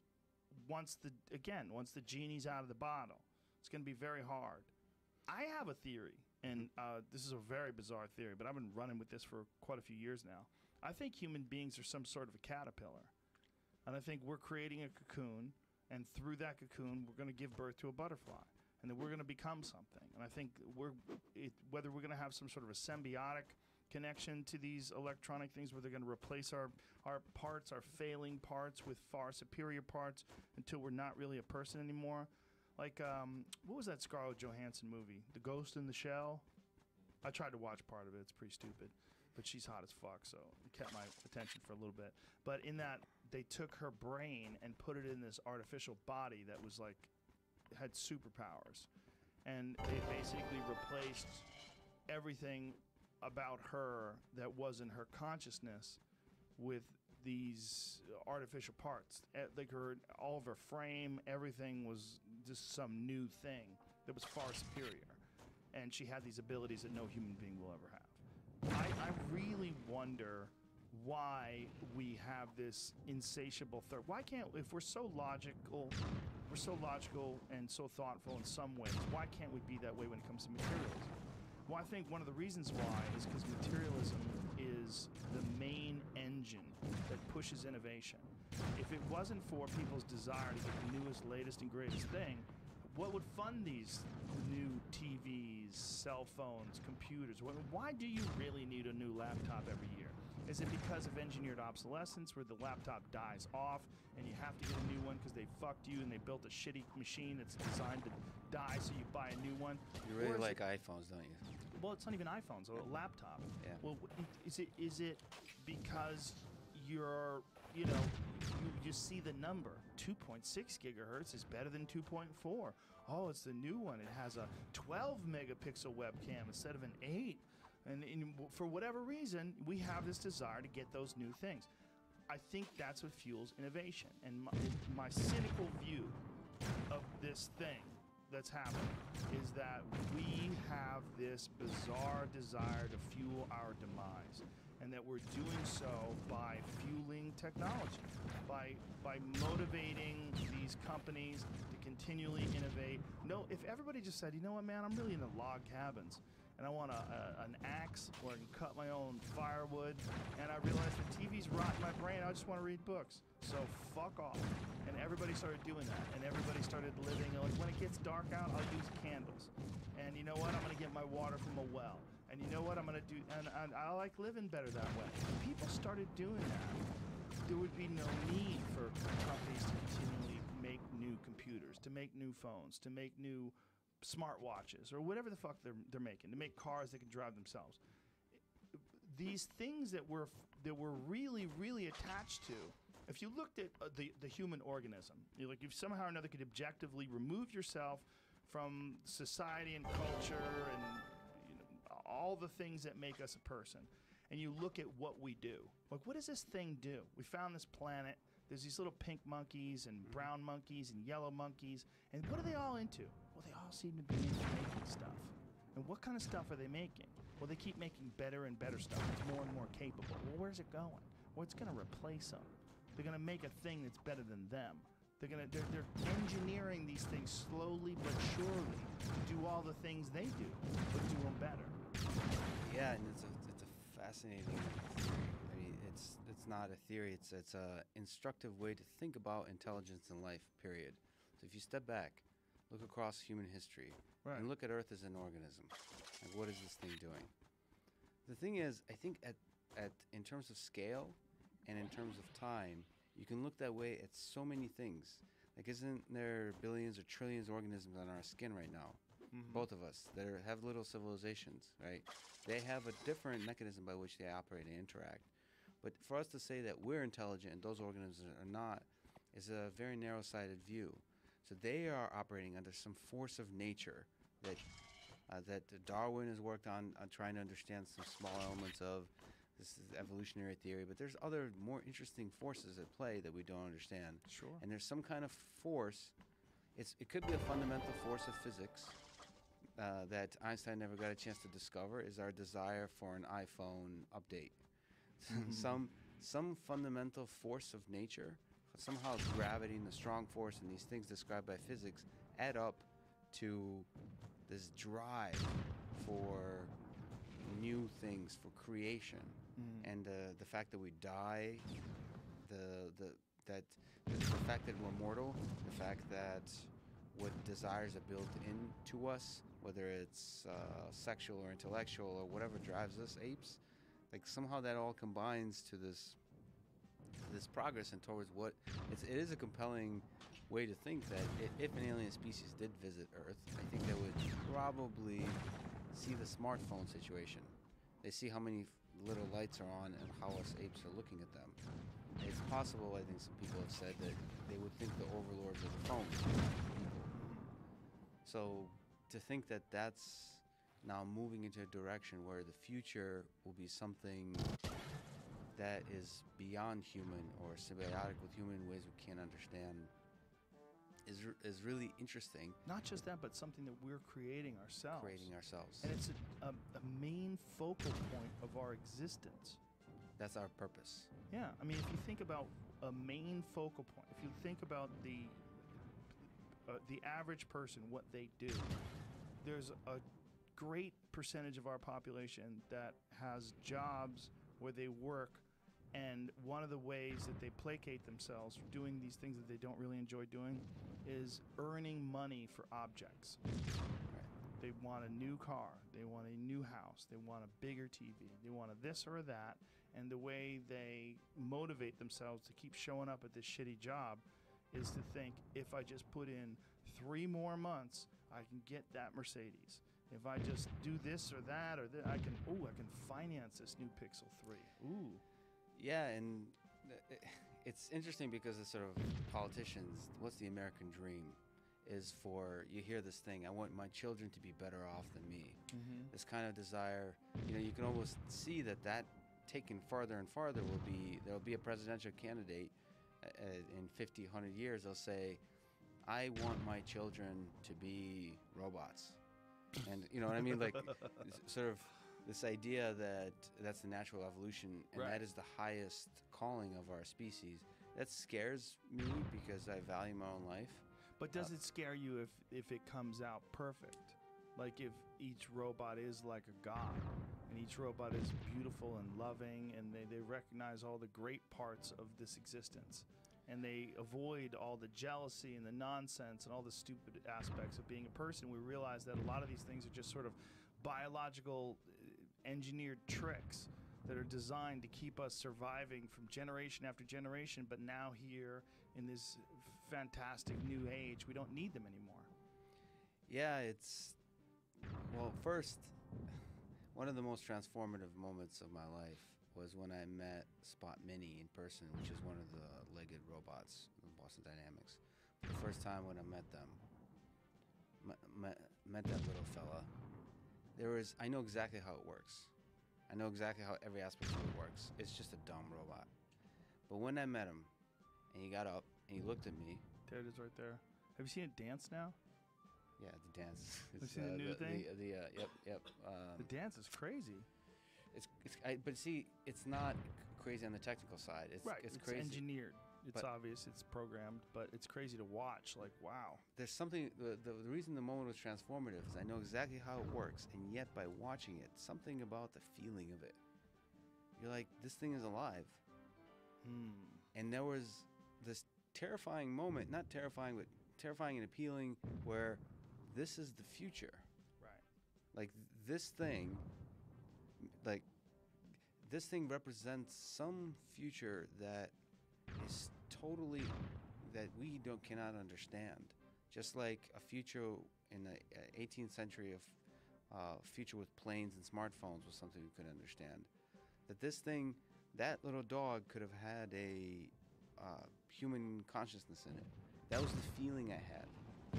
once the genie's out of the bottle, it's going to be very hard. I have a theory, and this is a very bizarre theory, but I've been running with this for quite a few years now. I think human beings are some sort of a caterpillar, and I think we're creating a cocoon, and through that cocoon, we're going to give birth to a butterfly, and then we're going to become something. And I think whether we're going to have some sort of a symbiotic connection to these electronic things where they're going to replace our parts, our failing parts, with far superior parts until we're not really a person anymore. Like, what was that Scarlett Johansson movie? The Ghost in the Shell? I tried to watch part of it. It's pretty stupid, but she's hot as fuck, so it kept my attention for a little bit. But in that, they took her brain and put it in this artificial body that was like had superpowers, and they basically replaced everything about her that wasn't her consciousness with these artificial parts. Like all of her frame, everything was just some new thing that was far superior. And she had these abilities that no human being will ever have. I really wonder why we have this insatiable thirst. Why can't, if we're so logical and so thoughtful in some ways, why can't we be that way when it comes to materialism? Well, I think one of the reasons why is because materialism is the main engine that pushes innovation. If it wasn't for people's desire to get the newest, latest, and greatest thing, what would fund these new TVs, cell phones, computers? Why do you really need a new laptop every year? Is it because of engineered obsolescence where the laptop dies off and you have to get a new one because they fucked you and they built a shitty machine that's designed to die so you buy a new one? You really like iPhones, don't you? Well, it's not even iPhones, a laptop. Yeah. Well, is it because you're, you just see the number. 2.6 gigahertz is better than 2.4. Oh, it's the new one. It has a 12 megapixel webcam instead of an 8. And for whatever reason, we have this desire to get those new things. I think that's what fuels innovation. And my cynical view of this thing that's happening is that we have this bizarre desire to fuel our demise, and that we're doing so by fueling technology, by motivating these companies to continually innovate. No, if everybody just said, you know what, man, I'm really into log cabins, and I want an axe where I can cut my own firewood, and I realized the TV's rotting my brain, I just want to read books. So fuck off. And everybody started doing that, and everybody started living, like, when it gets dark out, I'll use candles. And you know what, I'm going to get my water from a well. And you know what I'm going to do, and I like living better that way. If people started doing that, there would be no need for companies to continually make new computers, to make new phones, to make new smartwatches, or whatever the fuck they're making, to make cars that can drive themselves. These things that we're really, really attached to, if you looked at the human organism, like if somehow or another could objectively remove yourself from society and culture and all the things that make us a person, and you look at what we do, like, what does this thing do? We found this planet. There's these little pink monkeys and brown monkeys and yellow monkeys, and what are they all into? Well, they all seem to be into making stuff. And what kind of stuff are they making? Well, they keep making better and better stuff. It's more and more capable. Well, where's it going? Well, it's going to replace them. They're going to make a thing that's better than them. They're engineering these things slowly but surely to do all the things they do, but do them better. Yeah, and it's a fascinating theory. I mean, it's not a theory. It's a instructive way to think about intelligence in life. Period. So if you step back, look across human history, right, and look at Earth as an organism, like, what is this thing doing? The thing is, I think in terms of scale and in terms of time, you can look that way at so many things. Like, isn't there billions or trillions of organisms on our skin right now? Mm-hmm. Both of us that have little civilizations, right? They have a different mechanism by which they operate and interact. But for us to say that we're intelligent and those organisms are not is a very narrow-sighted view. So they are operating under some force of nature that Darwin has worked on trying to understand some small elements of. This is evolutionary theory, but there's other more interesting forces at play that we don't understand. Sure. And there's some kind of force. It could be a fundamental force of physics that Einstein never got a chance to discover, is our desire for an iPhone update. Some fundamental force of nature, somehow gravity and the strong force and these things described by physics add up to this drive for new things, for creation. And the fact that we die, the fact that we're mortal, the fact that what desires are built into us, whether it's sexual or intellectual or whatever drives us apes, like somehow that all combines to this progress and towards what it is a compelling way to think that if an alien species did visit Earth, I think that would probably see the smartphone situation. They see how many little lights are on and how us apes are looking at them. It's possible, I think some people have said, that they would think the overlords of the phone people. So to think that that's now moving into a direction where the future will be something that is beyond human or symbiotic with human in ways we can't understand is really interesting. Not just that, but something that we're creating ourselves. And it's a main focal point of our existence. That's our purpose. Yeah, I mean, if you think about a main focal point, if you think about the average person, what they do, there's a great percentage of our population that has jobs where they work, and one of the ways that they placate themselves doing these things that they don't really enjoy doing is earning money for objects. Right. They want a new car, they want a new house, they want a bigger TV, they want a this or a that, and the way they motivate themselves to keep showing up at this shitty job is to think, if I just put in 3 more months, I can get that Mercedes. If I just do this or that or that, I can finance this new Pixel 3. Ooh. Yeah, and it's interesting because it's sort of politicians, what's the American dream? Is for, you hear this thing, I want my children to be better off than me. Mm-hmm. This kind of desire, you can almost see that taken farther and farther there'll be a presidential candidate in 50, 100 years, they'll say, I want my children to be robots. And you know what I mean? Like, sort of this idea that that's the natural evolution, and right. that is the highest calling of our species. That scares me because I value my own life. But does it scare you if it comes out perfect? Like if each robot is like a god, and each robot is beautiful and loving, and they recognize all the great parts of this existence, and they avoid all the jealousy and the nonsense and all the stupid aspects of being a person. We realize that a lot of these things are just sort of biological engineered tricks that are designed to keep us surviving from generation after generation, but now here in this fantastic new age, we don't need them anymore. Yeah, well, first, one of the most transformative moments of my life was when I met Spot Mini in person, which is one of the legged robots in Boston Dynamics. The first time when I met them, met that little fella, I know exactly how it works. I know exactly how every aspect of it works. It's just a dumb robot. But when I met him, and he got up, and he looked at me. There it is right there. Have you seen it dance now? Yeah, the dance. Have you seen the new thing? Yep. The dance is crazy. But see, it's not crazy on the technical side. It's crazy. It's engineered. It's obvious. It's programmed, but it's crazy to watch. Like, wow. There's something. The reason the moment was transformative is I know exactly how it works, and yet by watching it, something about the feeling of it. You're like, this thing is alive. And there was this terrifying moment, not terrifying, but terrifying and appealing, where this is the future. Right. Like this thing represents some future that is totally, that we cannot understand. Just like a future in the 18th century of future with planes and smartphones was something we could understand. That this thing, that little dog could have had a human consciousness in it. That was the feeling I had.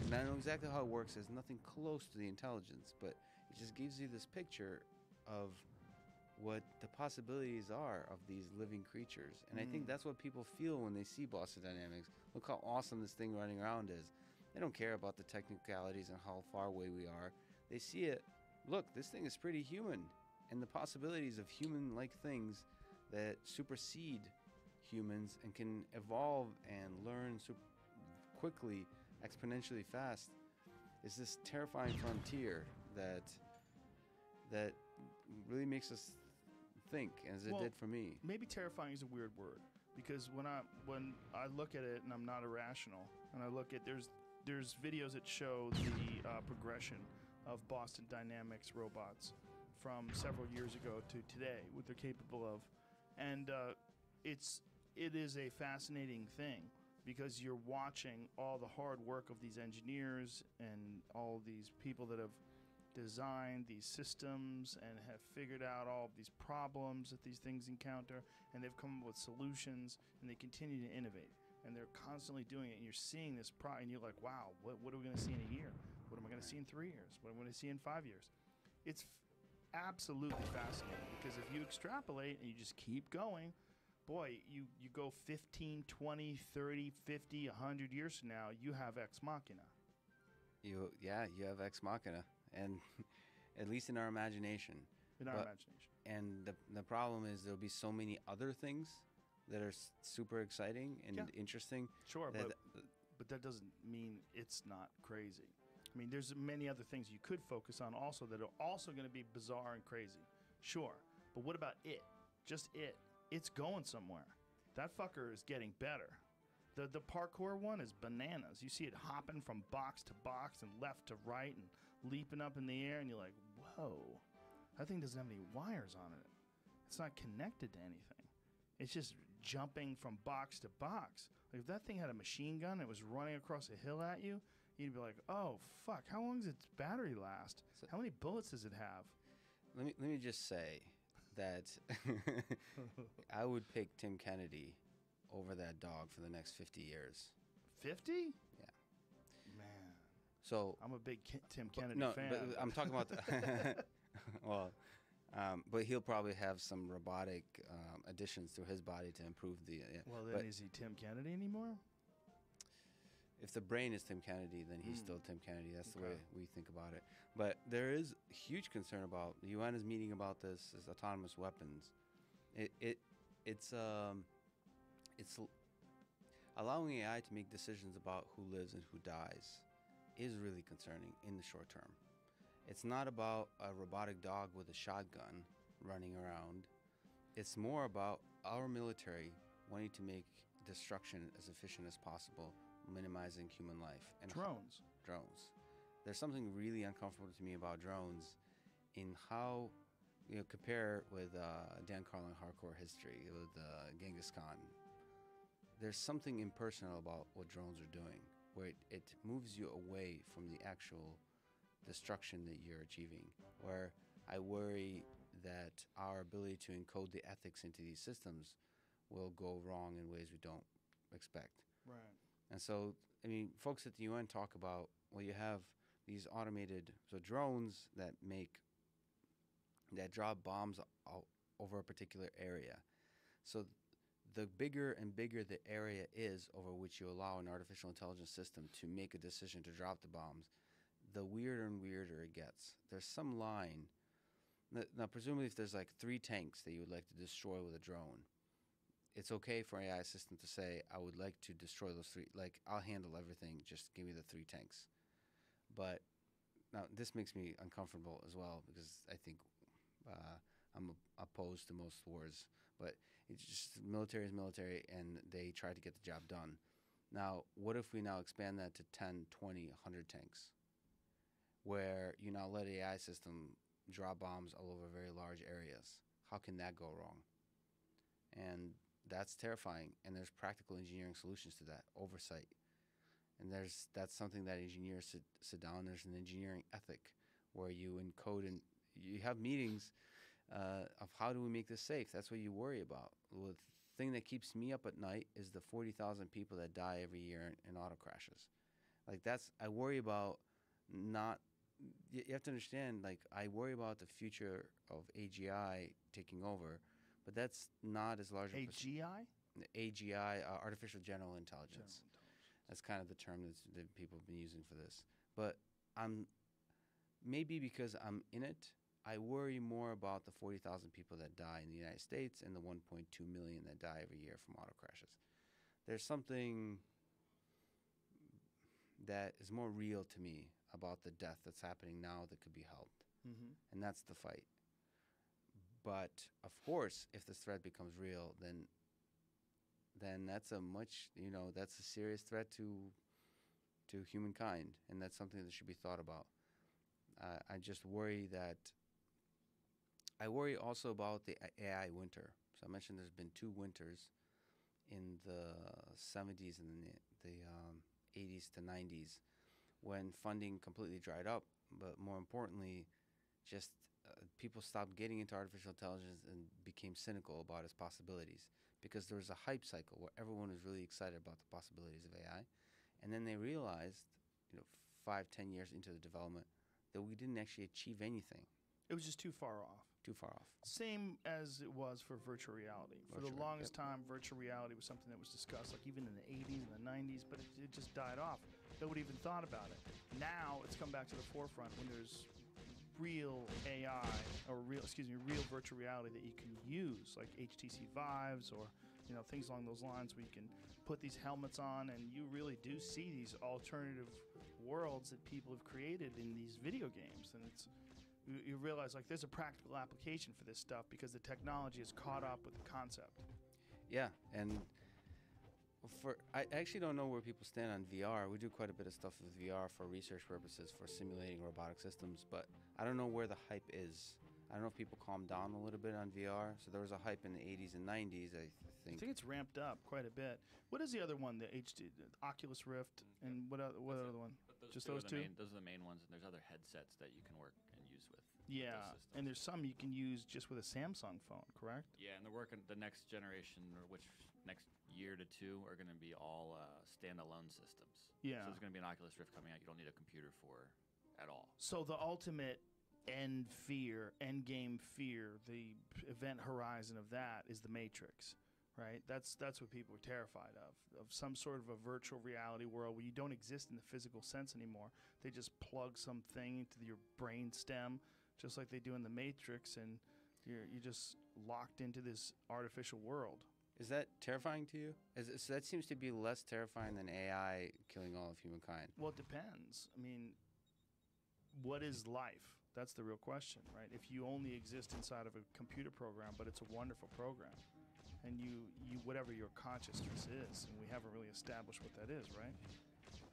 And I know exactly how it works. There's nothing close to the intelligence, but it just gives you this picture of what the possibilities are of these living creatures. And I think that's what people feel when they see Boston Dynamics. Look how awesome this thing running around is. They don't care about the technicalities and how far away we are. They see it. Look, this thing is pretty human. And the possibilities of human-like things that supersede humans and can evolve and learn quickly, exponentially fast, is this terrifying frontier that really makes us think, as it did for me. Maybe terrifying is a weird word, because when I look at it and I'm not irrational, and I look at there's videos that show the progression of Boston Dynamics robots from several years ago to today, what they're capable of, and it is a fascinating thing, because you're watching all the hard work of these engineers and all these people that have designed these systems and have figured out all of these problems that these things encounter, and they've come up with solutions, and they continue to innovate, and they're constantly doing it, and you're seeing this and you're like, wow, what are we going to see in a year? What am I going to see in 3 years? What am I going to see in 5 years? It's absolutely fascinating, because if you extrapolate and you just keep going, boy, you go 15, 20, 30, 50, 100 years from now, you have ex machina. You have ex machina, and at least in our imagination. In our imagination. And the problem is there'll be so many other things that are super exciting and interesting. Sure, but that doesn't mean it's not crazy. I mean, there's many other things you could focus on also that are also going to be bizarre and crazy. Sure, but what about it? Just it. It's going somewhere. That fucker is getting better. The parkour one is bananas. You see it hopping from box to box and left to right and leaping up in the air, and you're like, whoa, that thing doesn't have any wires on it. It's not connected to anything. It's just jumping from box to box. Like, if that thing had a machine gun and it was running across a hill at you, you'd be like, oh, fuck, how long does its battery last? How many bullets does it have? Let me just say that I would pick Tim Kennedy over that dog for the next 50 years. 50? Yeah. Man. So I'm a big Tim Kennedy fan. But I'm talking about but he'll probably have some robotic additions to his body to improve the. Well, then is he Tim Kennedy anymore? If the brain is Tim Kennedy, then he's still Tim Kennedy. That's the way we think about it. But there is huge concern about the UN is meeting about this is autonomous weapons. It's allowing AI to make decisions about who lives and who dies is really concerning in the short term. It's not about a robotic dog with a shotgun running around. It's more about our military wanting to make destruction as efficient as possible, minimizing human life. And drones. There's something really uncomfortable to me about drones in how, compare with Dan Carlin hardcore history with Genghis Khan. There's something impersonal about what drones are doing, where it moves you away from the actual destruction that you're achieving, where I worry that our ability to encode the ethics into these systems will go wrong in ways we don't expect. Right. And so, I mean, folks at the UN talk about, well, you have these automated, drones that drop bombs over a particular area. So the bigger and bigger the area is over which you allow an artificial intelligence system to make a decision to drop the bombs, the weirder and weirder it gets. There's some line. Now, presumably if there's like 3 tanks that you would like to destroy with a drone, it's okay for an AI system to say, I would like to destroy those 3. Like, I'll handle everything. Just give me the 3 tanks. But now this makes me uncomfortable as well, because I think I'm opposed to most wars. But it's just military is military, and they try to get the job done. Now, what if we now expand that to 10, 20, 100 tanks, where you now let AI system drop bombs all over very large areas? How can that go wrong? And that's terrifying, and there's practical engineering solutions to that, oversight. And that's something that engineers sit down. There's an engineering ethic where you encode and you have meetings of how do we make this safe. That's what you worry about. The thing that keeps me up at night is the 40,000 people that die every year in auto crashes. Like, I worry about not, you have to understand, like, I worry about the future of AGI taking over, but that's not as large AGI? AGI, artificial general intelligence. That's kind of the term that people have been using for this. But maybe because I'm in it, I worry more about the 40,000 people that die in the United States and the 1.2 million that die every year from auto crashes. There's something that is more real to me about the death that's happening now that could be helped. Mm-hmm. And that's the fight. But, of course, if this threat becomes real, then that's that's a serious threat to humankind, and that's something that should be thought about. I just worry I worry also about the AI winter. So I mentioned there's been 2 winters in the 70s and the 80s to 90s when funding completely dried up, but more importantly, just people stopped getting into artificial intelligence and became cynical about its possibilities, because there was a hype cycle where everyone was really excited about the possibilities of AI. And then they realized, 5-10 years into the development, that we didn't actually achieve anything. It was just too far off. Too far off. Same as it was for virtual reality. For the longest time, virtual reality was something that was discussed, like even in the 80s and the 90s, but it just died off. Nobody even thought about it. Now it's come back to the forefront when there's real AI, or real virtual reality that you can use, like HTC Vives or things along those lines, where you can put these helmets on and you really do see these alternative worlds that people have created in these video games. And you realize, like, there's a practical application for this stuff because the technology has caught up with the concept. Yeah, and I actually don't know where people stand on VR. We do quite a bit of stuff with VR for research purposes, for simulating robotic systems, but I don't know where the hype is. I don't know if people calmed down a little bit on VR. So there was a hype in the 80s and 90s, I think. I think it's ramped up quite a bit. What is the other one? The Oculus Rift, and what other one? Just those two? Those are the main ones, and there's other headsets that you can work and use with. Yeah, and there's some you can use just with a Samsung phone, correct? Yeah, and they're working the next generation, or which next year to two, are going to be all standalone systems. Yeah. So there's going to be an Oculus Rift coming out you don't need a computer for at all. So the ultimate end game fear, the event horizon of that is the Matrix, right? That's what people are terrified of some sort of a virtual reality world where you don't exist in the physical sense anymore. They just plug something into your brain stem, just like they do in the Matrix, and you're just locked into this artificial world. Is that terrifying to you? So that seems to be less terrifying than AI killing all of humankind. Well, it depends. I mean, what is life? That's the real question, right? If you only exist inside of a computer program, but it's a wonderful program, and you whatever your consciousness is, and we haven't really established what that is, right?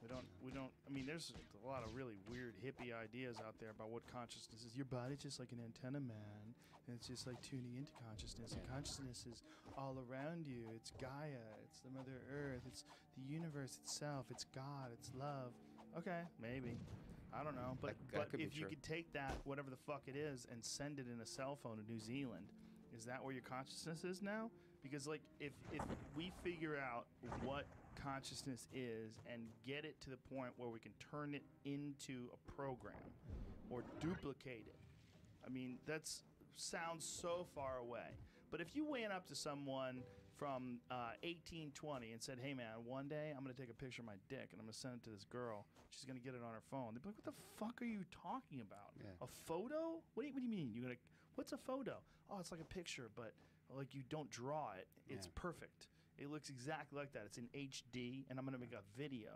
We don't. I mean, there's a lot of really weird hippie ideas out there about what consciousness is. Your body's just like an antenna, man, and it's just like tuning into consciousness. And consciousness is all around you. It's Gaia. It's the Mother Earth. It's the universe itself. It's God. It's love. Okay, maybe. I don't know. But if you could take that, whatever the fuck it is, and send it in a cell phone to New Zealand, is that where your consciousness is now? Because, like, if we figure out what consciousness is and get it to the point where we can turn it into a program or duplicate it, I mean, that sounds so far away. But if you went up to someone from 1820 and said, hey, man, one day I'm going to take a picture of my dick and I'm going to send it to this girl. She's going to get it on her phone. They'd be like, what the fuck are you talking about? Yeah. A photo? What do you mean? What's a photo? Oh, it's like a picture, but like you don't draw it. It's perfect. It looks exactly like that. It's in HD, and I'm going to make a video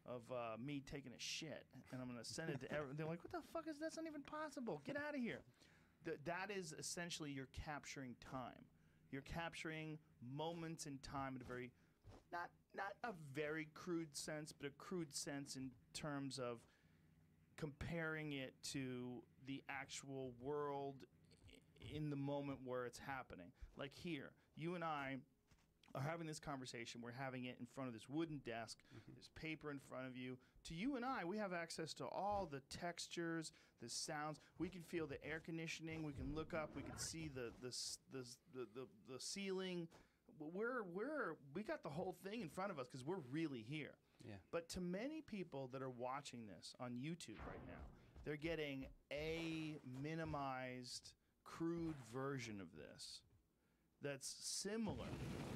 of me taking a shit, and I'm going to send it to everyone. They're like, what the fuck is that? That's not even possible. Get out of here. That is essentially you're capturing time. You're capturing moments in time at a very, not a very crude sense, but a crude sense in terms of comparing it to the actual world in the moment where it's happening. Like here, you and I are having this conversation. We're having it in front of this wooden desk. There's paper in front of you. To you and I, we have access to all the textures, the sounds. We can feel the air conditioning. We can look up. We can see the ceiling. We got the whole thing in front of us because we're really here. Yeah. But to many people that are watching this on YouTube right now, they're getting a minimized, crude version of this that's similar.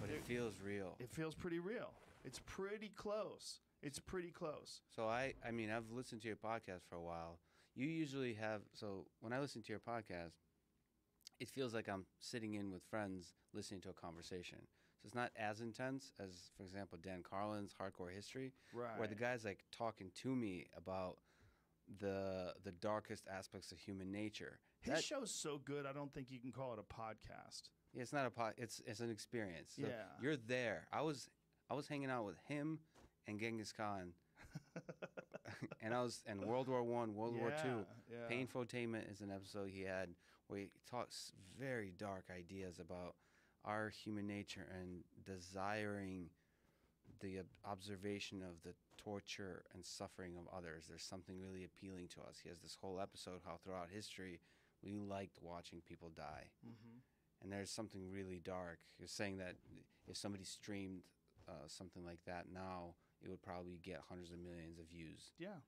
But it feels real. It feels pretty real. It's pretty close. It's pretty close. So I mean, I've listened to your podcast for a while. You usually have, so when I listen to your podcast, it feels like I'm sitting in with friends listening to a conversation. So it's not as intense as, for example, Dan Carlin's Hardcore History, Right. where the guy's like talking to me about the darkest aspects of human nature. His show's so good, I don't think you can call it a podcast. Yeah, it's not a it's an experience. So Yeah. You're there. I was hanging out with him and Genghis Khan. and World War I, World War II. Yeah. Painfotainment is an episode he had where he talks very dark ideas about our human nature and desiring observation of the torture and suffering of others. There's something really appealing to us. He has this whole episode how throughout history we liked watching people die. Mm-hmm. And there's something really dark. He was saying that if somebody streamed something like that now, it would probably get hundreds of millions of views. Yeah,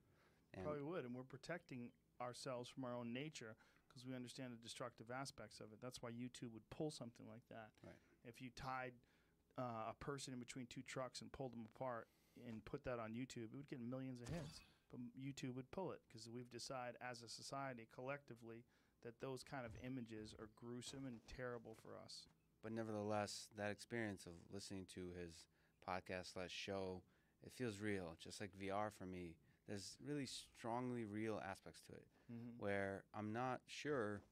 And probably would. And we're protecting ourselves from our own nature because we understand the destructive aspects of it. That's why YouTube would pull something like that. Right. If you tied a person in between two trucks and pulled them apart and put that on YouTube, it would get millions of hits. But YouTube would pull it because we've decided as a society collectively that those kind of images are gruesome and terrible for us. But nevertheless, that experience of listening to his podcast/show, it feels real. Just like VR for me, there's really strongly real aspects to it, where I'm not sure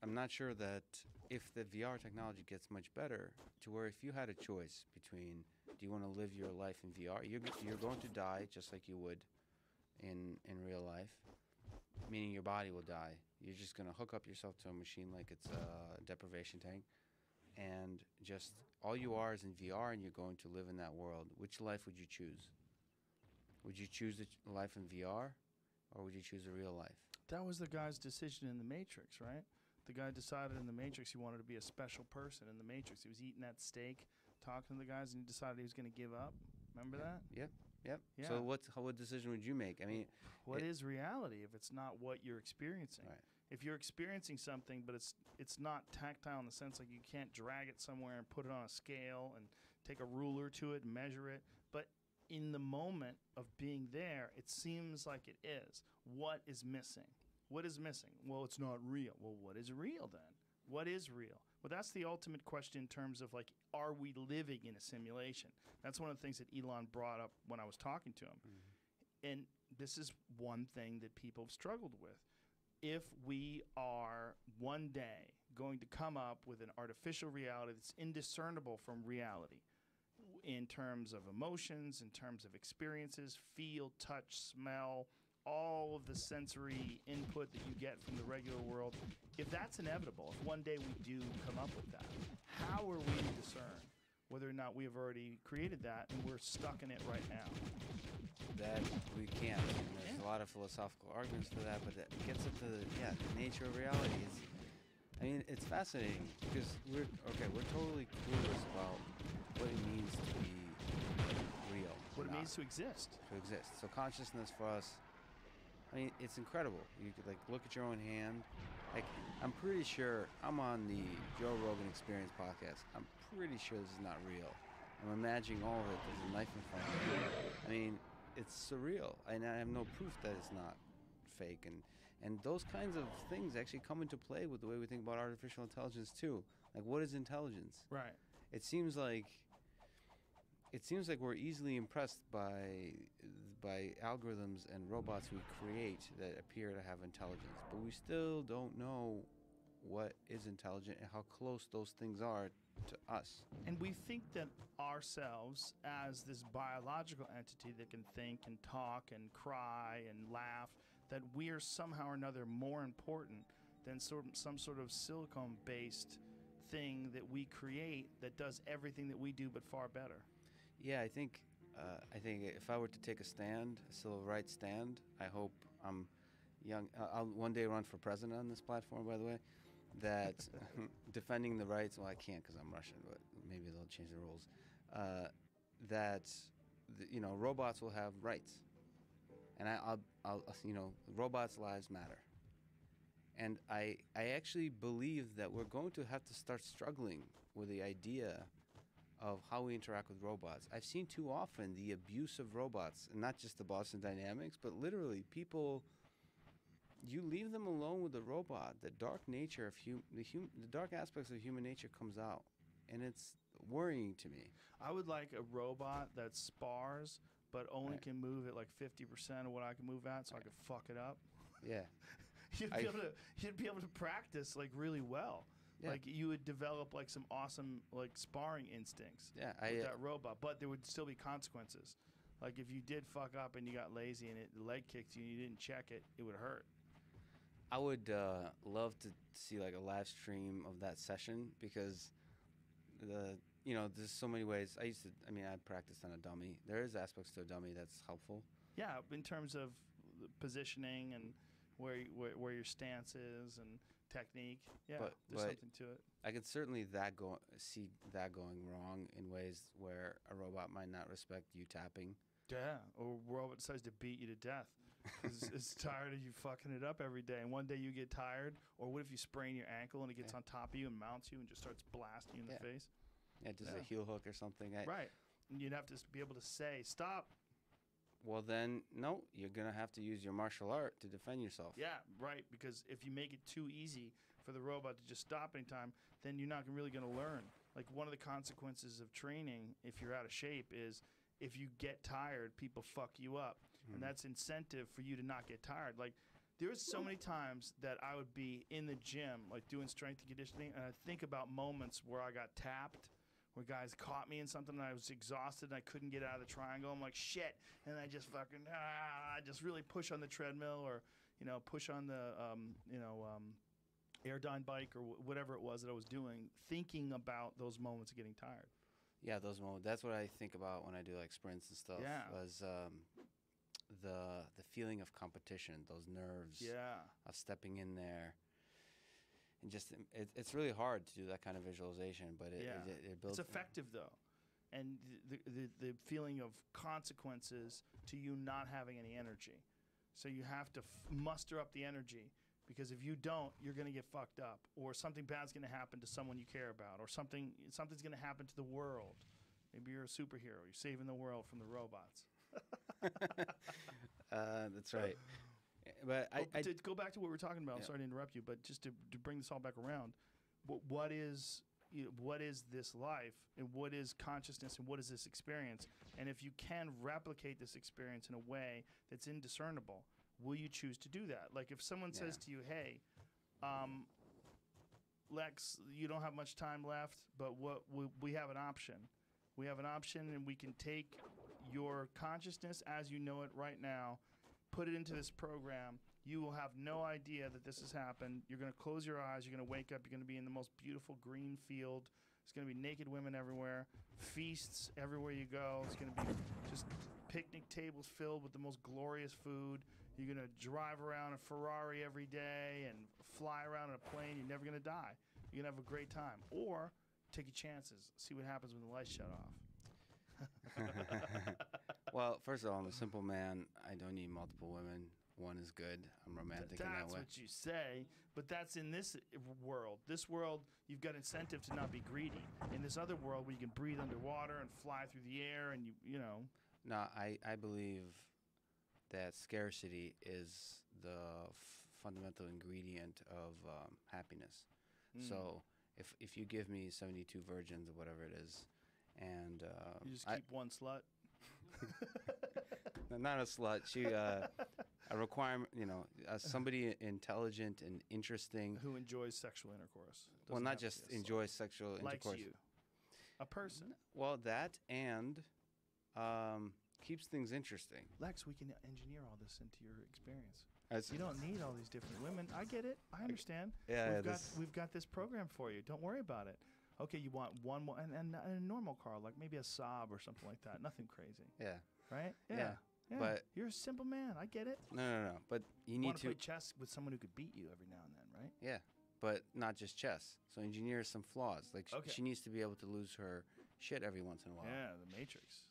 that if the VR technology gets much better, to where if you had a choice between, do you want to live your life in VR? You're going to die just like you would in real life, meaning your body will die. You're just going to hook up yourself to a machine like it's a deprivation tank, and just all you are is in VR, and you're going to live in that world. Which life would you choose? Would you choose the life in VR, or would you choose a real life? That was the guy's decision in The Matrix, right? The guy decided in The Matrix he wanted to be a special person in The Matrix. He was eating that steak, talking to the guys, and he decided he was going to give up. Remember that? Yep. Yeah. So what decision would you make? I mean, what is reality if it's not what you're experiencing? Right. If you're experiencing something, but it's not tactile in the sense like you can't drag it somewhere and put it on a scale and take a ruler to it and measure it, but in the moment of being there, it seems like it is. What is missing? What is missing? Well, it's not real. Well, what is real then? What is real? Well, that's the ultimate question in terms of, like, are we living in a simulation? That's one of the things that Elon brought up when I was talking to him. Mm-hmm. And this is one thing that people have struggled with. If we are one day going to come up with an artificial reality that's indiscernible from reality in terms of emotions, in terms of experiences, feel, touch, smell, all of the sensory input that you get from the regular world, if that's inevitable, if one day we do come up with that, how are we to discern whether or not we have already created that and we're stuck in it right now? That we can't. And there's a lot of philosophical arguments for that, but that gets into the nature of reality. It's fascinating because we're totally clueless about what it means to be real. What it means to exist. So consciousness for us, it's incredible. You could look at your own hand. I'm pretty sure I'm on the Joe Rogan Experience podcast. I'm pretty sure this is not real. I'm imagining all of it. There's a knife in front of me. It's surreal, and I have no proof that it's not fake. And those kinds of things actually come into play with the way we think about artificial intelligence too. Like, what is intelligence? Right. It seems like we're easily impressed by algorithms and robots we create that appear to have intelligence, but we still don't know what is intelligent and how close those things are to us. And we think that ourselves as this biological entity that can think and talk and cry and laugh, that we are somehow or another more important than some sort of silicone-based thing that we create that does everything that we do but far better. Yeah, I think if I were to take a stand, a civil rights stand, I hope I'm young. I'll one day run for president on this platform, by the way, that defending the rights, well, I can't because I'm Russian, but maybe they'll change the rules, robots will have rights. And I'll robots' lives matter. And I actually believe that we're going to have to start struggling with the idea of how we interact with robots. I've seen too often the abuse of robots, and not just the Boston Dynamics, but literally people, you leave them alone with the robot, the dark nature of the dark aspects of human nature comes out, and it's worrying to me. I would like a robot that spars, but only can move at like 50% of what I can move at, so I can fuck it up. Yeah. You'd be able to practice like really well. Yeah. Like you would develop like some awesome like sparring instincts with that robot, but there would still be consequences. Like if you did fuck up and you got lazy and the leg kicked you and you didn't check it, it would hurt. I would love to see like a live stream of that session, because there's so many ways. I practiced on a dummy. There is aspects to a dummy that's helpful. Yeah, in terms of the positioning and where your stance is and technique. Yeah, there's something to it. I could certainly see that going wrong in ways where a robot might not respect you tapping. Yeah, or a robot decides to beat you to death. It's tired of you fucking it up every day. And one day you get tired, or what if you sprain your ankle and it gets on top of you and mounts you and just starts blasting you in the face? Yeah, just a heel hook or something. Right. And you'd have to be able to say, stop. Well, then, no, you're going to have to use your martial art to defend yourself. Yeah, right, because if you make it too easy for the robot to just stop anytime, then you're not really going to learn. Like, one of the consequences of training, if you're out of shape, is if you get tired, people fuck you up. And that's incentive for you to not get tired. Like, there was so many times that I would be in the gym, like doing strength and conditioning, and I'd think about moments where I got tapped, where guys caught me in something and I was exhausted and I couldn't get out of the triangle. I'm like, shit. And I just fucking, I just really push on the treadmill or, push on the, Airdyne bike or whatever it was that I was doing, thinking about those moments of getting tired. Yeah, those moments. That's what I think about when I do like sprints and stuff. Yeah. Was the feeling of competition, those nerves. Yeah. Of stepping in there. And just it's really hard to do that kind of visualization, but it builds. It's effective though, and the feeling of consequences to you not having any energy, so you have to muster up the energy, because if you don't, you're going to get fucked up, or something bad's going to happen to someone you care about, or something's going to happen to the world. Maybe you're a superhero. You're saving the world from the robots. That's right. But to go back to what we were talking about, I'm sorry to interrupt you, but just to bring this all back around, what is this life, and what is consciousness, and what is this experience? And if you can replicate this experience in a way that's indiscernible, will you choose to do that? Like if someone says to you, hey, Lex, you don't have much time left, but we have an option. We have an option, and we can take your consciousness as you know it right now, put it into this program. You will have no idea that this has happened. You're going to close your eyes. You're going to wake up. You're going to be in the most beautiful green field. There's going to be naked women everywhere, feasts everywhere you go. It's going to be just picnic tables filled with the most glorious food. You're going to drive around a Ferrari every day and fly around in a plane. You're never going to die. You're going to have a great time. Or take your chances. See what happens when the lights shut off. Well, first of all, I'm a simple man. I don't need multiple women. One is good. I'm romantic in that way. That's what you say, but that's in this world. This world, you've got incentive to not be greedy. In this other world where you can breathe underwater and fly through the air and you know. No, I believe that scarcity is the fundamental ingredient of happiness. So if you give me 72 virgins or whatever it is, and you just keep one slut. Not a slut. She a requirement. Somebody intelligent and interesting who enjoys sexual intercourse. Well, not just enjoys sexual intercourse. Likes you. A person. Well, that and keeps things interesting. Lex, we can engineer all this into your experience. You don't need all these different women. I get it. I understand. Yeah, we've got this program for you. Don't worry about it. Okay, you want one more and a normal car, like maybe a Saab or something like that. Nothing crazy. Yeah. Right? Yeah. But you're a simple man. I get it. No. But you need to play chess with someone who could beat you every now and then, right? Yeah. But not just chess. So engineer some flaws. Like she needs to be able to lose her shit every once in a while. Yeah, the Matrix.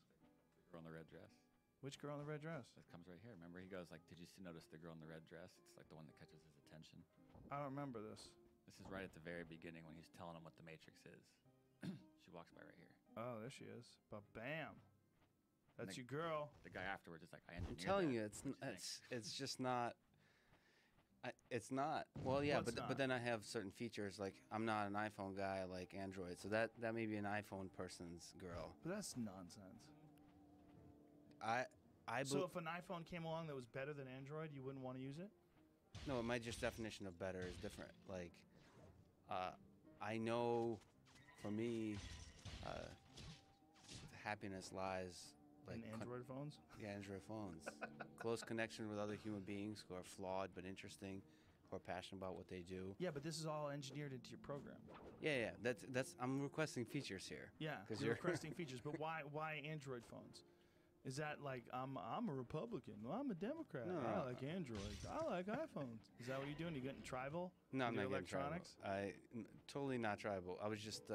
The girl in the red dress. Which girl in the red dress? That comes right here. Remember, he goes like, "Did you notice the girl in the red dress? It's like the one that catches his attention." I don't remember this. This is right at the very beginning when he's telling him what the Matrix is. She walks by right here. Oh, there she is. But bam, that's your girl. The guy afterwards is like, "I engineered." I'm telling that. you, it's just not. It's not. Well, yeah, but then I have certain features like I'm not an iPhone guy. I like Android, so that may be an iPhone person's girl. But that's nonsense. So if an iPhone came along that was better than Android, you wouldn't want to use it? No, my just definition of better is different. Like, I know, for me, happiness lies like in Android phones. Yeah, Android phones. Close connection with other human beings who are flawed but interesting, who are passionate about what they do. Yeah, but this is all engineered into your program. Yeah. That's I'm requesting features here. Yeah, 'Cause you're you're requesting features, but why Android phones? Is that like I'm a Republican? Well, I'm a Democrat. No. I like Androids. I like iPhones. Is that what you're doing? You getting tribal? No, I'm with not your getting tribal. electronics? Totally not tribal. I was just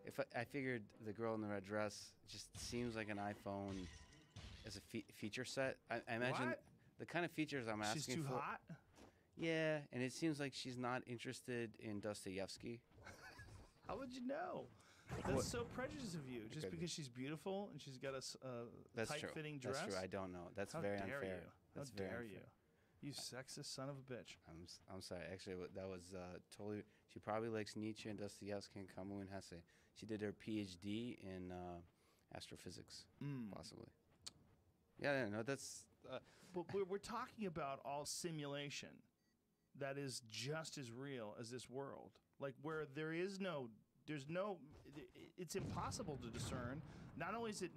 If I figured the girl in the red dress just seems like an iPhone as a feature set. I imagine What? the kind of features I'm asking for. She's too hot. Yeah, and it seems like she's not interested in Dostoevsky. How would you know? That's so prejudiced of you. Just be. because she's beautiful and she's got a That's tight-fitting dress. That's true. I don't know. That's How very dare unfair. you? That's How very dare unfair. you? You sexist son of a bitch. I'm sorry. Actually, that was totally. She probably likes Nietzsche and Dostoevsky and Camus and Hesse. She did her PhD in astrophysics, possibly. Yeah, no, that's. But we're talking about all simulation that is just as real as this world. Like where there's no, it's impossible to discern. Not only is it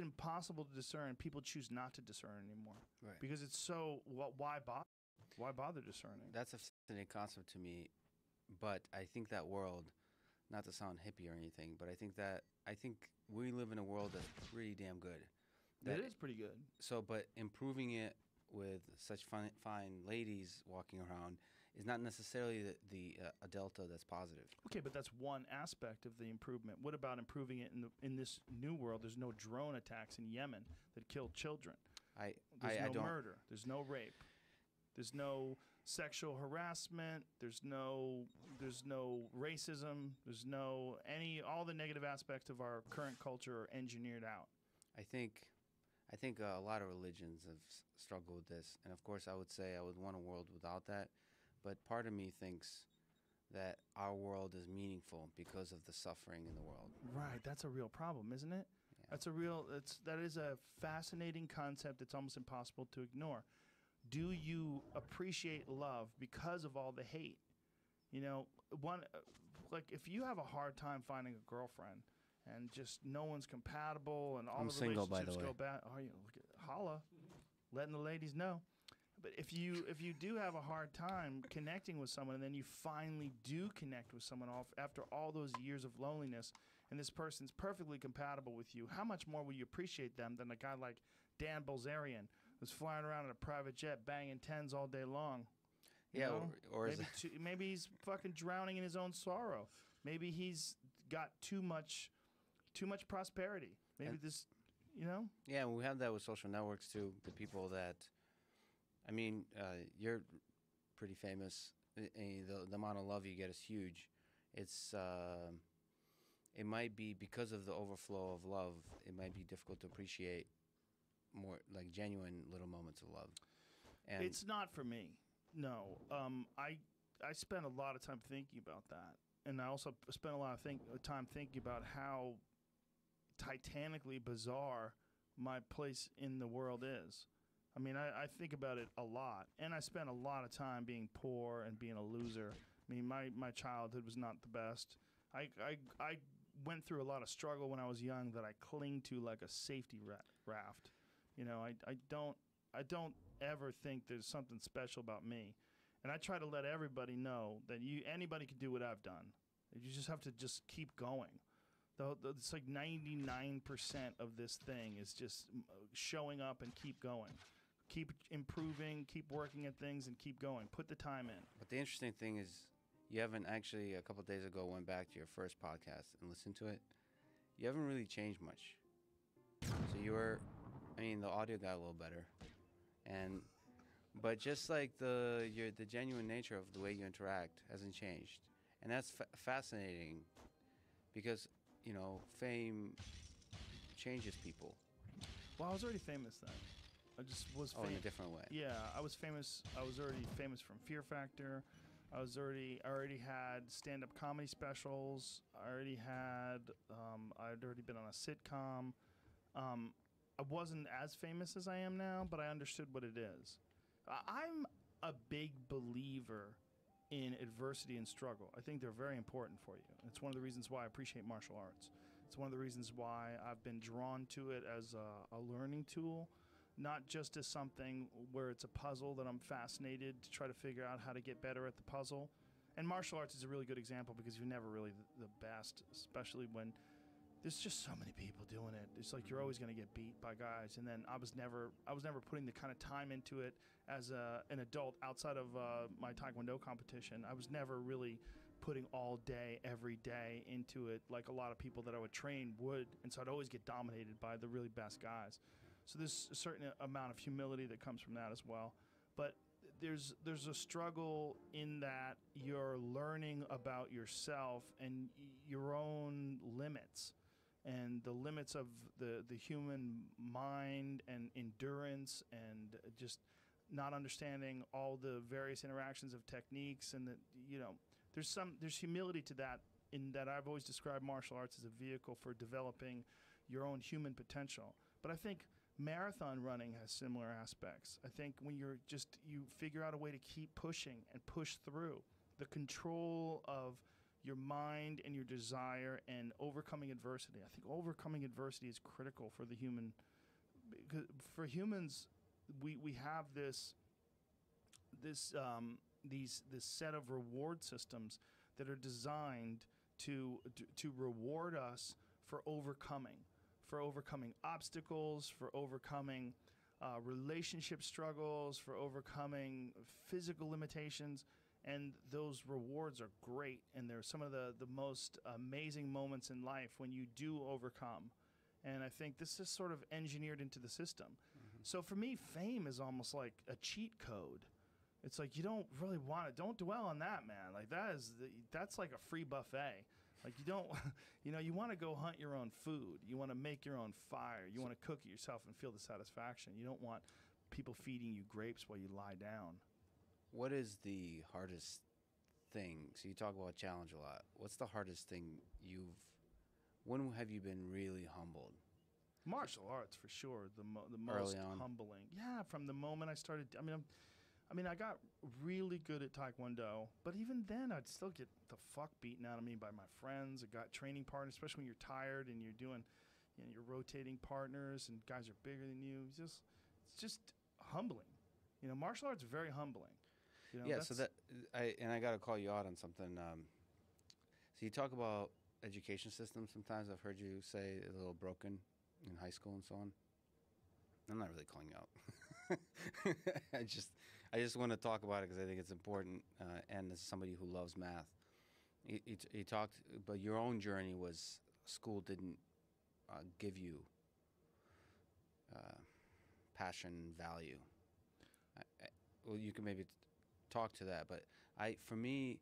impossible to discern, people choose not to discern anymore. Right. Because it's so, why bother? Why bother discerning? That's a fascinating concept to me, but I think that world, not to sound hippie or anything, but I think we live in a world that's pretty damn good. It is pretty good. So, but improving it with such fine ladies walking around is not necessarily a delta that's positive. Okay, but that's one aspect of the improvement. What about improving it in this new world? There's no drone attacks in Yemen that kill children. There's no murder. There's no rape. There's no sexual harassment. There's no racism. There's no all the negative aspects of our current culture are engineered out. I think a lot of religions have struggled with this, and of course I would say I would want a world without that, but part of me thinks that our world is meaningful because of the suffering in the world. Right, that's a real problem, isn't it? Yeah. That is a fascinating concept that's almost impossible to ignore. Do you appreciate love because of all the hate? You know, like if you have a hard time finding a girlfriend and just no one's compatible and all I'm the single, by relationships the way. go bad. Oh, you look at holla, letting the ladies know. But if you do have a hard time connecting with someone and then you finally do connect with someone after all those years of loneliness and this person's perfectly compatible with you, how much more will you appreciate them than a guy like Dan Bilzerian who's flying around in a private jet banging tens all day long? You Yeah, know? or maybe he's fucking drowning in his own sorrow. Maybe he's got too much prosperity. Maybe Yeah, and we have that with social networks too. The people that, I mean, you're pretty famous. The amount of love you get is huge. It might be because of the overflow of love. It might be difficult to appreciate more like genuine little moments of love. And it's not for me. No, I spent a lot of time thinking about that, and I also spent a lot of time thinking about how titanically bizarre my place in the world is. I mean, I think about it a lot, and I spent a lot of time being poor and being a loser. I mean, my childhood was not the best. I went through a lot of struggle when I was young that I cling to like a safety raft. You know, I don't ever think there's something special about me, and I try to let everybody know that anybody can do what I've done. You just have to just keep going. It's like 99% of this thing is just showing up and keep going. Keep improving, keep working at things, and keep going. Put the time in. But the interesting thing is, you haven't actually, a couple of days ago, went back to your first podcast and listened to it. You haven't really changed much. So the audio got a little better. But just like the genuine nature of the way you interact hasn't changed. And that's fascinating because, you know, fame changes people. Well, I was already famous then. I just was famous. In a different way. Yeah, I was famous. I was already famous from Fear Factor. I already had stand-up comedy specials. I'd already been on a sitcom. I wasn't as famous as I am now, but I understood what it is. I'm a big believer in adversity and struggle. I think they're very important for you. It's one of the reasons why I appreciate martial arts. It's one of the reasons why I've been drawn to it as a learning tool. not just as something where it's a puzzle that I'm fascinated to try to figure out how to get better at the puzzle. And martial arts is a really good example because you're never really the best, especially when there's just so many people doing it. It's like you're always going to get beat by guys. And then I was never putting the kind of time into it as an adult outside of my Taekwondo competition. I was never really putting all day, every day into it like a lot of people that I would train would. And so I'd always get dominated by the really best guys. So there's a certain amount of humility that comes from that as well. But there's a struggle in that you're learning about yourself and your own limits and the limits of the human mind and endurance and just not understanding all the various interactions of techniques, and that, you know, there's humility to that, in that I've always described martial arts as a vehicle for developing your own human potential. But I think marathon running has similar aspects. I think when you figure out a way to keep pushing and push through, the control of your mind and your desire and overcoming adversity. I think overcoming adversity is critical for the human. Because for humans, we have this set of reward systems that are designed to reward us for overcoming obstacles, for overcoming relationship struggles, for overcoming physical limitations. And those rewards are great, and they're some of the most amazing moments in life when you do overcome. And I think this is sort of engineered into the system. Mm-hmm. So for me, fame is almost like a cheat code. It's like you don't really want it. Don't dwell on that, man. Like that's like a free buffet. Like you don't, you want to go hunt your own food. You want to make your own fire. You want to cook it yourself and feel the satisfaction. You don't want people feeding you grapes while you lie down. What is the hardest thing? So you talk about challenge a lot. What's the hardest thing when have you been really humbled? Martial arts, for sure. The most humbling. Yeah, from the moment I started. I mean, I got really good at Taekwondo, but even then, I'd still get the fuck beaten out of me by my friends. I got training partners, especially when you're tired and you're doing, you're rotating partners and guys are bigger than you. It's just humbling. Martial arts are very humbling. Yeah, so I got to call you out on something. So you talk about education systems. Sometimes I've heard you say a little broken in high school and so on. I'm not really calling you out. I just want to talk about it because I think it's important. And as somebody who loves math, you talked, but your own journey was school didn't give you passion, value. Well, you can maybe talk to that, but for me,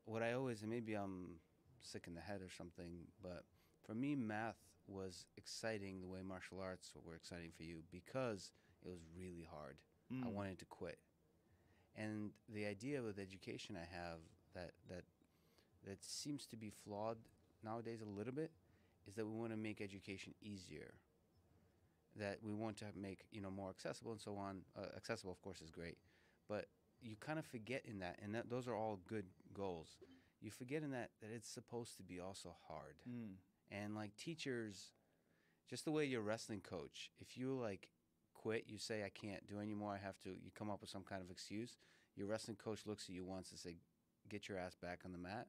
what I always, and maybe I'm sick in the head or something, but for me, math was exciting the way martial arts were exciting for you because it was really hard. I wanted to quit. And the idea with education I have that seems to be flawed nowadays a little bit is that we want to make education easier, that we want to make more accessible and so on. Accessible, of course, is great, but you kind of forget in that, and those are all good goals. You forget in that it's supposed to be also hard. And like teachers, just the way your wrestling coach, if you like quit, you say, I can't do anymore, I have to, you come up with some kind of excuse, your wrestling coach looks at you once and say, get your ass back on the mat.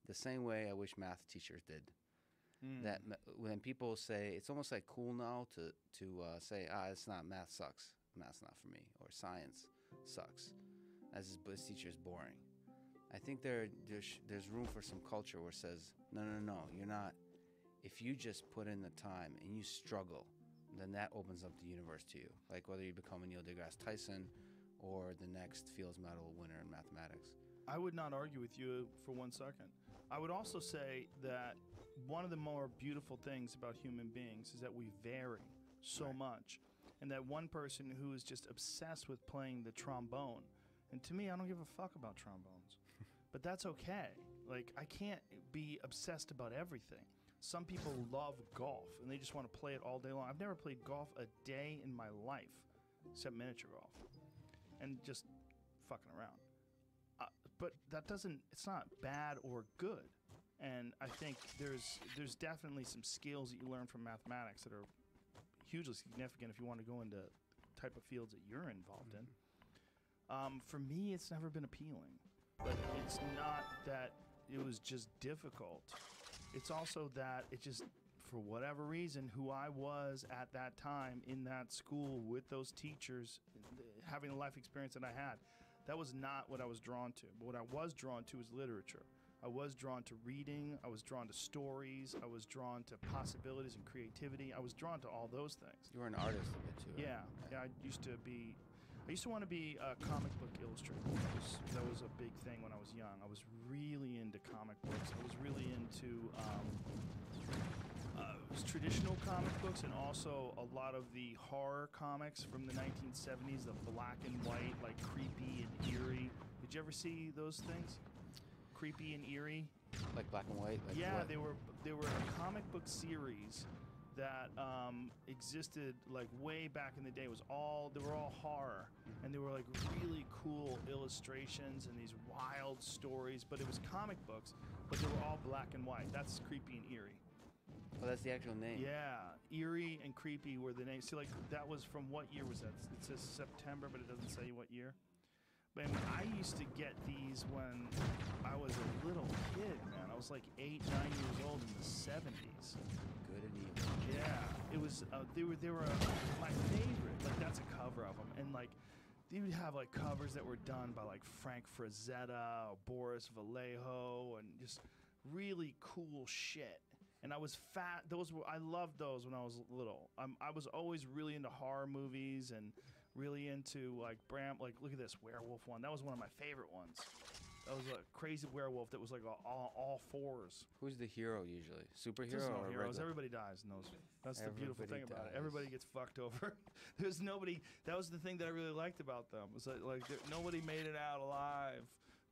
The same way I wish math teachers did. That when people say, it's almost like cool now to say, it's not, math sucks, math's not for me, or science sucks, this teacher is boring. I think there's room for some culture where it says, no, you're not. If you just put in the time and you struggle, then that opens up the universe to you. Like whether you become a Neil deGrasse Tyson or the next Fields Medal winner in mathematics. I would not argue with you for 1 second. I would also say that one of the more beautiful things about human beings is that we vary so much. And that one person who is just obsessed with playing the trombone, and to me, I don't give a fuck about trombones. But that's okay. Like, I can't be obsessed about everything. Some people love golf, and they just want to play it all day long. I've never played golf a day in my life, except miniature golf, and just fucking around. But that doesn't, it's not bad or good. And I think there's definitely some skills that you learn from mathematics that are hugely significant if you want to go into type of fields that you're involved in. For me, it's never been appealing. But it's not that it was just difficult. It's also that it just, for whatever reason, who I was at that time in that school with those teachers, having the life experience that I had, that was not what I was drawn to. But what I was drawn to was literature. I was drawn to reading. I was drawn to stories. I was drawn to possibilities and creativity. I was drawn to all those things. You were an artist a bit too, right? Yeah. I used to want to be a comic book illustrator. That was a big thing when I was young. I was really into comic books. I was really into traditional comic books, and also a lot of the horror comics from the 1970s, the black and white, like creepy and eerie. Did you ever see those things? Creepy and eerie? Like black and white? Like yeah, what? they were a comic book series that existed like way back in the day. They were all horror, and they were like really cool illustrations and these wild stories, but it was comic books, but they were all black and white. That's creepy and eerie. Oh, that's the actual name. Yeah, eerie and creepy were the names. See, like that was from what year was that? It says September, but it doesn't say what year. But I used to get these when I was a little kid, man. I was like 8, 9 years old in the 70s. Good and evil. Yeah, it was. They were my favorite. Like that's a cover of them, and like they would have like covers that were done by like Frank Frazetta or Boris Vallejo, and just really cool shit. And I was fat. I loved those when I was little. I was always really into horror movies and really into like Bram. Like look at this werewolf one. That was one of my favorite ones. That was a crazy werewolf that was like all fours. Who's the hero usually? Superhero There's no or heroes. regular? Everybody dies in those. That's the beautiful thing about it. dies. Everybody gets fucked over. There's nobody. That was the thing that I really liked about them. Was that like nobody made it out alive.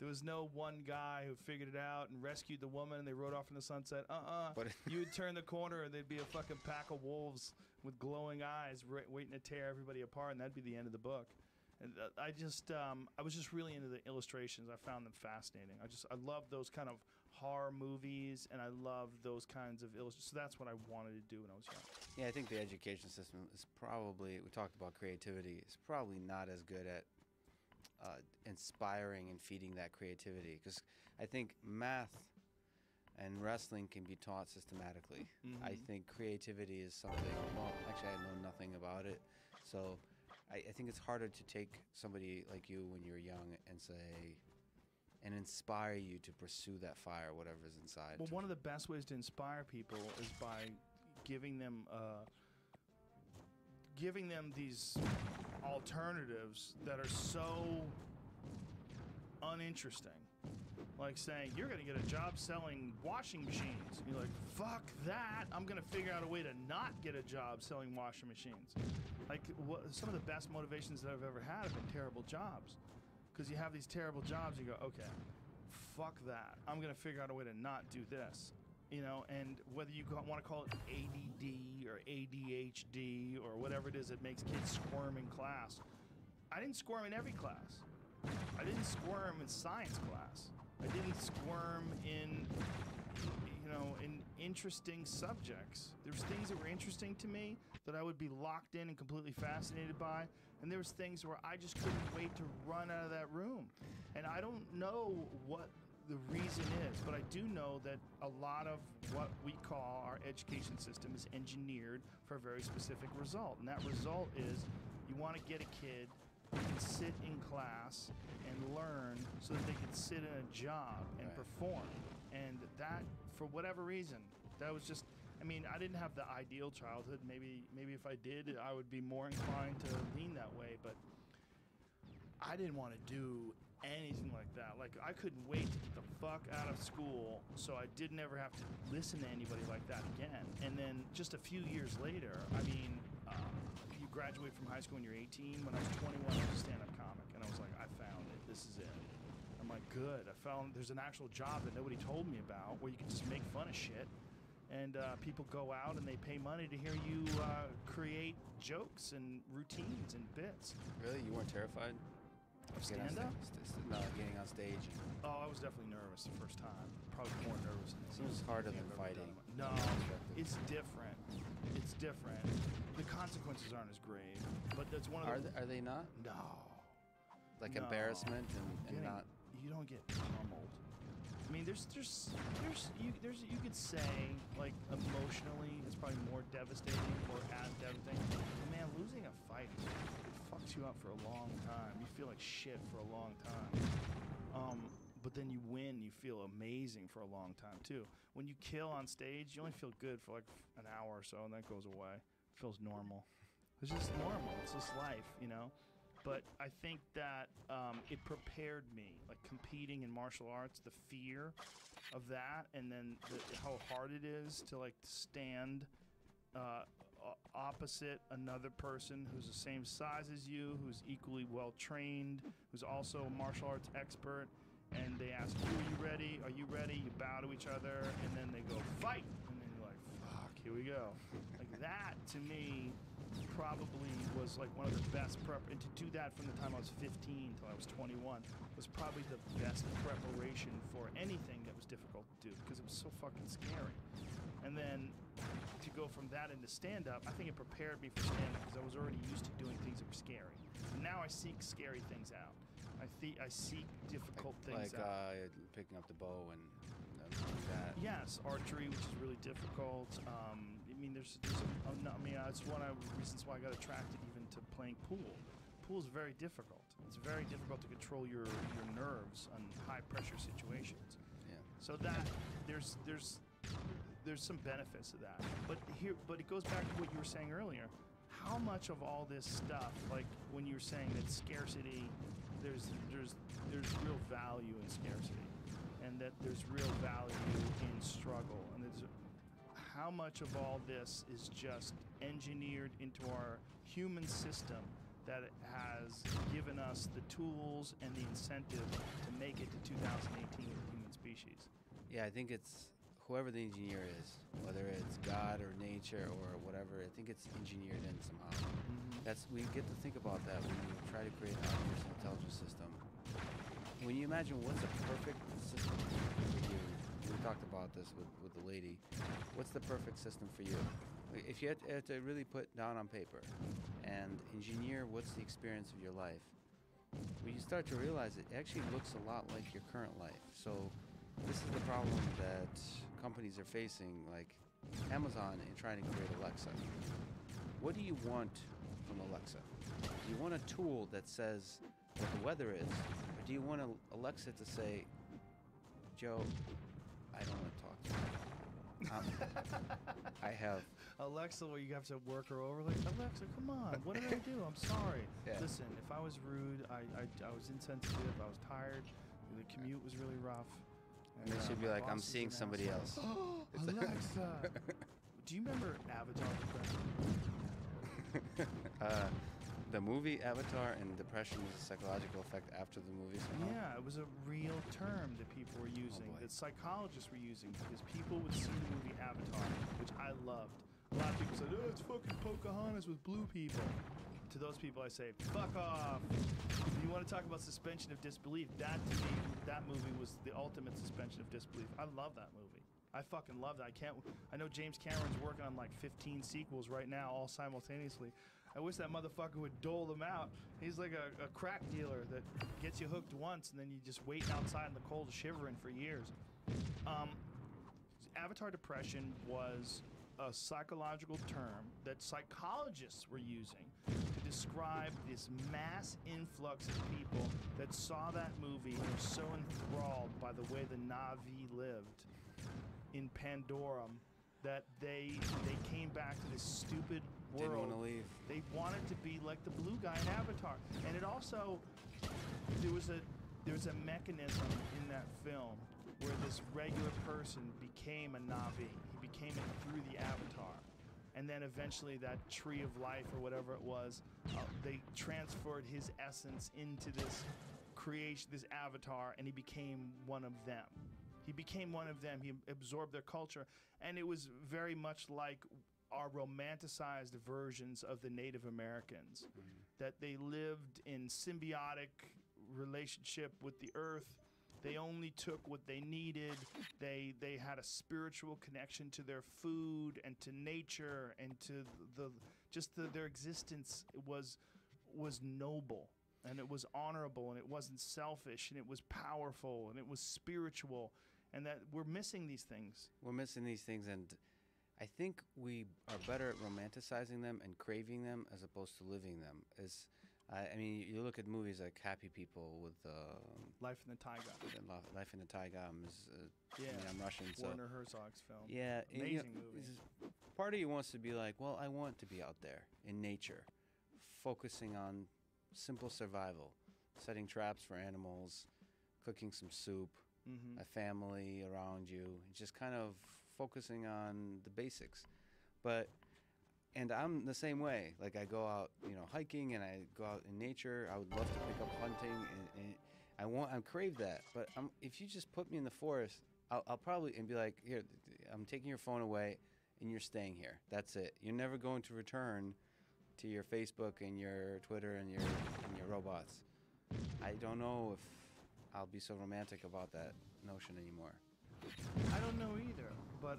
There was no one guy who figured it out and rescued the woman and they rode off in the sunset. But You would turn the corner and there'd be a fucking pack of wolves with glowing eyes waiting to tear everybody apart, and that'd be the end of the book. And I was just really into the illustrations. I found them fascinating. I love those kind of horror movies, and I love those kinds of illustrations. So that's what I wanted to do when I was young. Yeah, I think the education system is probably, we talked about creativity, it's probably not as good at inspiring and feeding that creativity, because I think math and wrestling can be taught systematically. Mm-hmm. I think creativity is something, well, actually I know nothing about it, so I think it's harder to take somebody like you when you're young and say, and inspire you to pursue that fire, whatever's inside. Well, one of the best ways to inspire people is by giving them these alternatives that are so uninteresting. Like saying, you're going to get a job selling washing machines. You're like, fuck that. I'm going to figure out a way to not get a job selling washing machines. Like, some of the best motivations that I've ever had have been terrible jobs. Because you have these terrible jobs, you go, okay, fuck that. I'm going to figure out a way to not do this. You know, and whether you want to call it ADD or ADHD or whatever it is that makes kids squirm in class. I didn't squirm in every class. I didn't squirm in science class. I didn't squirm in interesting subjects. There's things that were interesting to me that I would be locked in and completely fascinated by, and there was things where I just couldn't wait to run out of that room. And I don't know what the reason is, but I do know that a lot of what we call our education system is engineered for a very specific result. And that result is you want to get a kid who can sit in class and learn so that they can sit in a job and perform. And that, for whatever reason, that was just, I mean, I didn't have the ideal childhood. Maybe if I did, I would be more inclined to lean that way, but I didn't want to do anything like that. Like, I couldn't wait to get the fuck out of school so I didn't ever have to listen to anybody like that again. And then just a few years later, I mean, you graduate from high school when you're 18. When I was 21, I was a stand-up comic, and I was like, I found it. This is it. I'm like, good. I found there's an actual job that nobody told me about where you can just make fun of shit. And people go out and they pay money to hear you create jokes and routines and bits. Really? You weren't terrified? Stand up? No, getting on stage. Oh, I was definitely nervous the first time. Probably more nervous. Seems harder than fighting. No, it's different. It's different. The consequences aren't as grave, but that's one of the. Are they not? No. Like No. embarrassment and Getting- not. You don't get pummeled. I mean, there's you could say like emotionally it's probably more devastating or as devastating. But man, losing a fight, it fucks you up for a long time. You feel like shit for a long time. But then you win, you feel amazing for a long time too. When you kill on stage, you only feel good for like an hour or so, and that goes away. It feels normal. It's just normal. It's just life, you know. But I think that it prepared me, like competing in martial arts, the fear of that, and then how hard it is to like stand opposite another person who's the same size as you, who's equally well trained, who's also a martial arts expert, and they ask you, "Are you ready? Are you ready?" You bow to each other, and then they go, "Fight!" And then you're like, "Fuck, here we go." Like that to me probably was like one of the best and to do that from the time I was 15 till I was 21 was probably the best preparation for anything that was difficult to do because it was so fucking scary. And then to go from that into stand-up, I think it prepared me for stand-up because I was already used to doing things that were scary. And now I seek scary things out. I seek difficult things out. Like picking up the bow and that. Yes, archery, which is really difficult. I mean, there's it's one of the reasons why I got attracted even to playing pool. Pool is very difficult. It's very difficult to control your nerves on high pressure situations. Yeah. So that there's some benefits to that. But it goes back to what you were saying earlier. How much of all this stuff, like when you were saying that scarcity, there's real value in scarcity, and that there's real value in struggle, and there's how much of all this is just engineered into our human system that has given us the tools and the incentive to make it to 2018 as a human species. Yeah, I think it's whoever the engineer is, whether it's God or nature or whatever. I think it's engineered in somehow. We get to think about that when you try to create an artificial intelligence system. When you imagine what's a perfect system for you, we talked about this with the lady. What's the perfect system for you? If you had to really put down on paper and engineer what's the experience of your life, when you start to realize it actually looks a lot like your current life. So this is the problem that companies are facing, like Amazon, in trying to create Alexa. What do you want from Alexa? Do you want a tool that says what the weather is? Or do you want Alexa to say, "Joe, I don't want to talk to you. I have..." Alexa, where you have to work her over, like, Alexa, come on, what did I do? I'm sorry. Yeah. Listen, if I was rude, I was insensitive, I was tired, the commute was really rough. And they should be my like, "I'm boss is seeing an somebody asshole." else. Alexa! Do you remember Avatar depression? The movie Avatar and depression was a psychological effect after the movie somehow? Yeah, it was a real term that people were using, boy. that psychologists were using, because people would see the movie Avatar, which I loved. A lot of people said, "Oh, it's fucking Pocahontas with blue people." To those people I say, fuck off. If you want to talk about suspension of disbelief, that to me, that movie was the ultimate suspension of disbelief. I love that movie. I fucking love that. I know James Cameron's working on like 15 sequels right now, all simultaneously. I wish that motherfucker would dole them out. He's like a crack dealer that gets you hooked once and then you just wait outside in the cold shivering for years. Avatar depression was a psychological term that psychologists were using to describe this mass influx of people that saw that movie and were so enthralled by the way the Na'vi lived in Pandorum that they came back to this stupid world. Didn't want to leave. They wanted to be like the blue guy in Avatar. And it also, there was a mechanism in that film where this regular person became a Na'vi. He became it through the Avatar. And then eventually that tree of life or whatever it was, they transferred his essence into this creation, this Avatar, and he became one of them. He became one of them. He absorbed their culture. And it was very much like our romanticized versions of the Native Americans, that they lived in symbiotic relationship with the earth. They only took what they needed. They had a spiritual connection to their food and to nature and to their existence was noble, and it was honorable, and it wasn't selfish, and it was powerful, and it was spiritual, and that we're missing these things. We're missing these things, and I think we are better at romanticizing them and craving them as opposed to living them. I mean, you look at movies like Happy People with Life in the Taiga. Life in the Taiga is I mean, I'm Russian, so Werner Herzog's film. yeah, Amazing movie. Part of you wants to be like, well, I want to be out there in nature, focusing on simple survival, setting traps for animals, cooking some soup, a family around you, just kind of focusing on the basics. And I'm the same way. Like, I go out, hiking, and I go out in nature. I would love to pick up hunting, and I crave that. But if you just put me in the forest, I'll probably be like, here, I'm taking your phone away, and you're staying here. That's it. You're never going to return to your Facebook and your Twitter and your robots. I don't know if I'll be so romantic about that notion anymore. I don't know either, but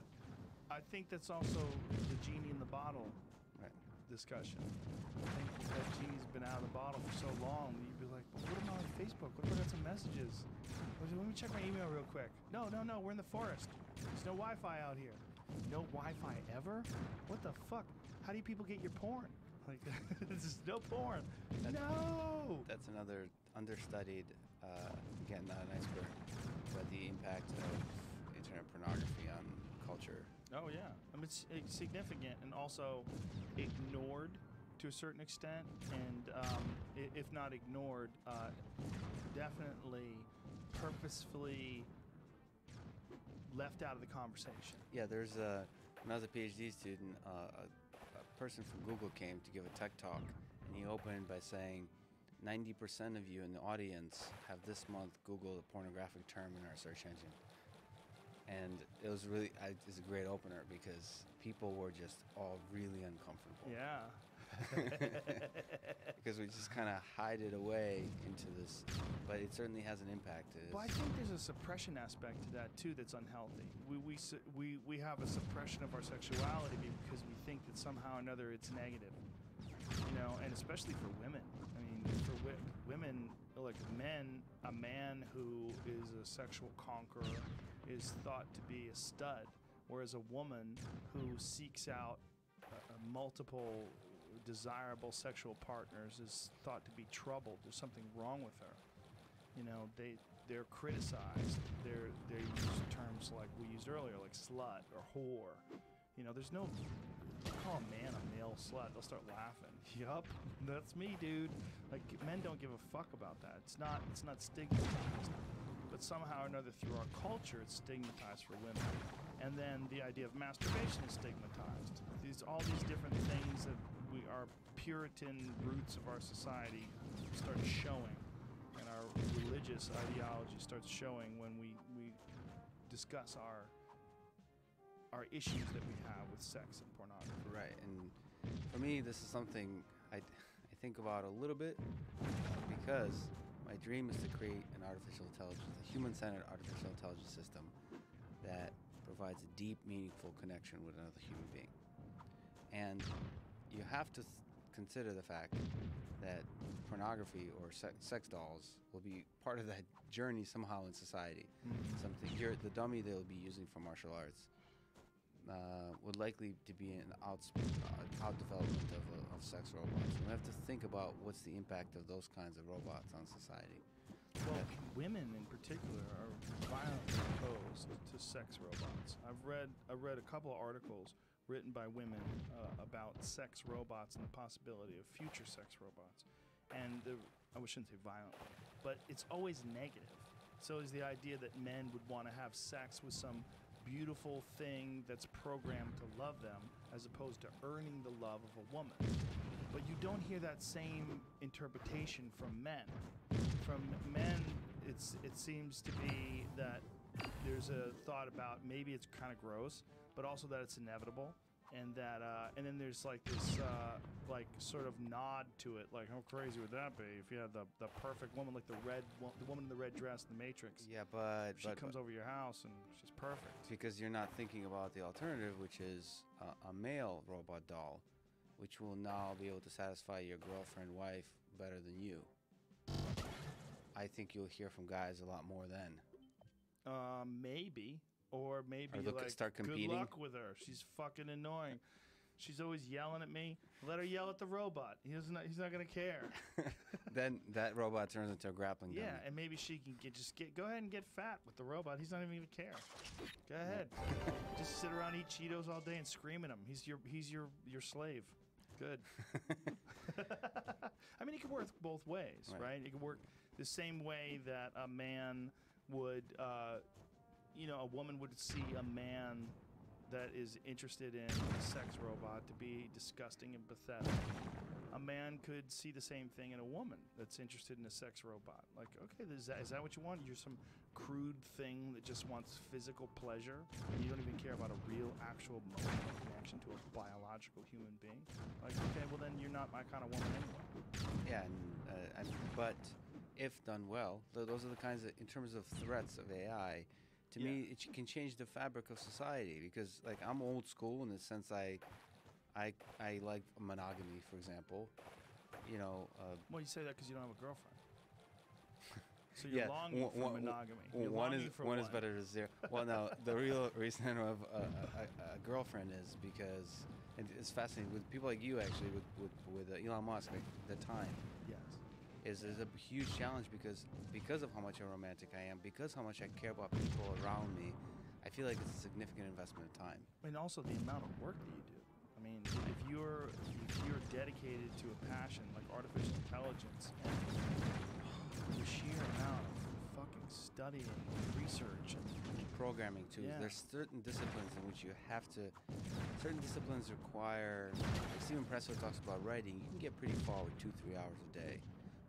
I think that's also the genie in the bottle discussion. I think that genie's been out of the bottle for so long that you'd be like, well, what about on Facebook? What if I got some messages? Let me check my email real quick. No, we're in the forest. There's no Wi-Fi out here. No Wi-Fi ever? What the fuck? How do people get your porn? Like, there's no porn. No! That's another understudied, again, not an expert, but the impact of internet pornography on culture. Oh, yeah. I mean, it's significant and also ignored to a certain extent. And if not ignored, definitely purposefully left out of the conversation. Yeah, when I was a PhD student, a person from Google came to give a tech talk, and he opened by saying, 90% of you in the audience have this month Googled a pornographic term in our search engine. And it was really, it's a great opener because people were just all really uncomfortable. Yeah. Because we just kind of hide it away into this, but it certainly has an impact. But I think there's a suppression aspect to that too that's unhealthy. We have a suppression of our sexuality because we think that somehow or another it's negative, and especially for women. I mean, for women, like men, a man who is a sexual conqueror is thought to be a stud, whereas a woman who seeks out multiple desirable sexual partners is thought to be troubled. There's something wrong with her. They're criticized. They use terms like we used earlier, like slut or whore. There's no call a man a male slut. They'll start laughing. Yup, that's me, dude. Like, men don't give a fuck about that. It's not stigmatized. But somehow or another, through our culture, it's stigmatized for women. And then the idea of masturbation is stigmatized. All these different things that our Puritan roots of our society start showing, and our religious ideology starts showing when we discuss our issues that we have with sex and pornography. Right, and for me, this is something I think about a little bit because my dream is to create an artificial intelligence, a human-centered artificial intelligence system that provides a deep, meaningful connection with another human being. And you have to consider the fact that pornography or sex dolls will be part of that journey somehow in society. The dummy they'll be using for martial arts would likely to be an out development of sex robots. And we have to think about what's the impact of those kinds of robots on society. Well, women in particular are violently opposed to sex robots. I've read a couple of articles written by women about sex robots and the possibility of future sex robots. And I shouldn't say violently, but it's always negative. So is the idea that men would want to have sex with some beautiful thing that's programmed to love them as opposed to earning the love of a woman. But you don't hear that same interpretation from men. From men, it seems to be that there's a thought about maybe it's kind of gross, but also that it's inevitable. and that and then there's like this like sort of nod to it, like how crazy would that be if you had the perfect woman, like the woman in the red dress in the Matrix. Yeah, but She comes over your house and she's perfect. because you're not thinking about the alternative, which is a male robot doll, which will now be able to satisfy your girlfriend, wife better than you. I think you'll hear from guys a lot more then. Maybe. Or maybe Or like, start competing. good luck with her. She's fucking annoying. She's always yelling at me. Let her yell at the robot. He's not gonna care. Then that robot turns into a grappling dummy. Yeah, and maybe she can go ahead and get fat with the robot. He's not even gonna care. Go ahead. Just sit around, eat Cheetos all day, and scream at him. He's your slave. Good. I mean, it could work both ways, right? It could work the same way that a man would, a woman would see a man that is interested in a sex robot to be disgusting and pathetic. A man could see the same thing in a woman that's interested in a sex robot. Like, okay, is that what you want? You're some crude thing that just wants physical pleasure, and you don't even care about a real, actual emotional connection to a biological human being? Like, okay, well then you're not my kind of woman anyway. Yeah, but if done well, those are the kinds of, in terms of threats of AI, to me, it can change the fabric of society, because like I'm old school in the sense I like monogamy, for example. Well, you say that because you don't have a girlfriend. So you're longing for monogamy. One is better than zero. Well, no, the real reason I don't have a girlfriend is because, and it's fascinating with people like you actually, with Elon Musk, like the time. Yes. Is a huge challenge because of how much a romantic I am, because how much I care about people around me. I feel like it's a significant investment of time. And also the amount of work that you do. I mean, if you're dedicated to a passion like artificial intelligence, and the sheer amount of fucking studying, research, and programming too. Yeah. There's certain disciplines in which you have to. Certain disciplines require. Like Stephen Presso talks about writing. You can get pretty far with 2-3 hours a day.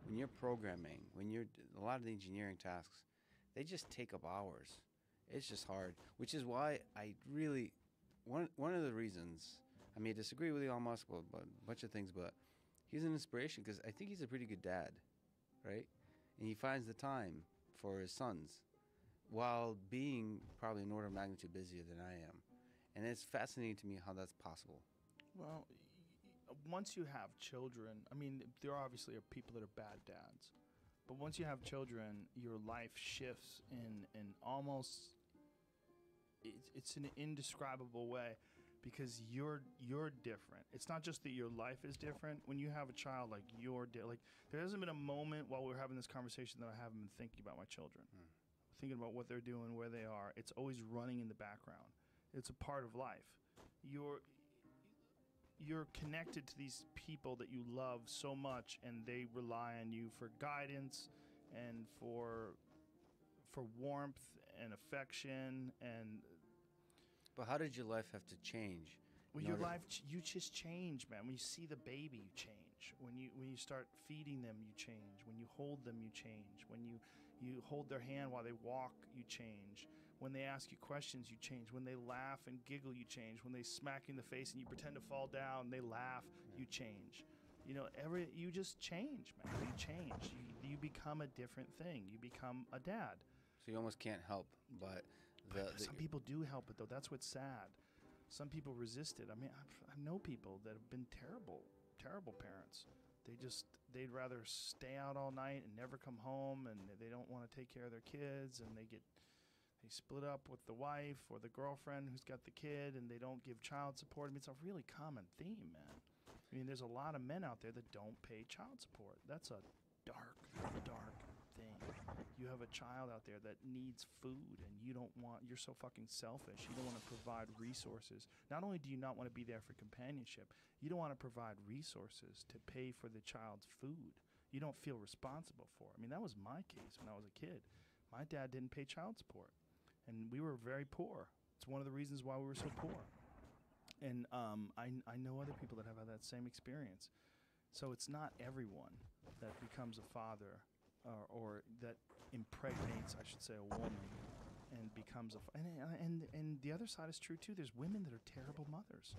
When you're programming, a lot of the engineering tasks, they just take up hours. It's just hard, which is why I really, one of the reasons, I may disagree with Elon Musk about a bunch of things, but he's an inspiration because I think he's a pretty good dad, right? And he finds the time for his sons while being probably an order of magnitude busier than I am. And it's fascinating to me how that's possible. Well, once you have children, I mean, there obviously are people that are bad dads, but once you have children, your life shifts in almost, it's an indescribable way, because you're different. It's not just that your life is different. When you have a child, like like there hasn't been a moment while we're having this conversation that I haven't been thinking about my children, thinking about what they're doing, where they are. It's always running in the background. It's a part of life. You're connected to these people that you love so much, and they rely on you for guidance and for warmth and affection. And but how did your life have to change? Well, your life, you just change, man. When you see the baby, you change. When you start feeding them, you change. When you hold them, you change. When you hold their hand while they walk, you change. When they ask you questions, you change. When they laugh and giggle, you change. When they smack you in the face and you pretend to fall down, they laugh, you change. You just change, man. You change. You become a different thing. You become a dad. So you almost can't help but some people do help it, though. That's what's sad. Some people resist it. I mean, I know people that have been terrible parents. They'd rather stay out all night and never come home, and they don't want to take care of their kids, and they split up with the wife or the girlfriend who's got the kid, and they don't give child support. I mean, it's a really common theme, man. I mean, there's a lot of men out there that don't pay child support. That's a dark thing. You have a child out there that needs food, and you're so fucking selfish. You don't want to provide resources. Not only do you not want to be there for companionship, you don't want to provide resources to pay for the child's food. You don't feel responsible for it. I mean, that was my case when I was a kid. My dad didn't pay child support, and we were very poor. It's one of the reasons why we were so poor. And I know other people that have had that same experience. So it's not everyone that becomes a father or that impregnates, I should say, a woman and becomes and the other side is true too. There's women that are terrible mothers.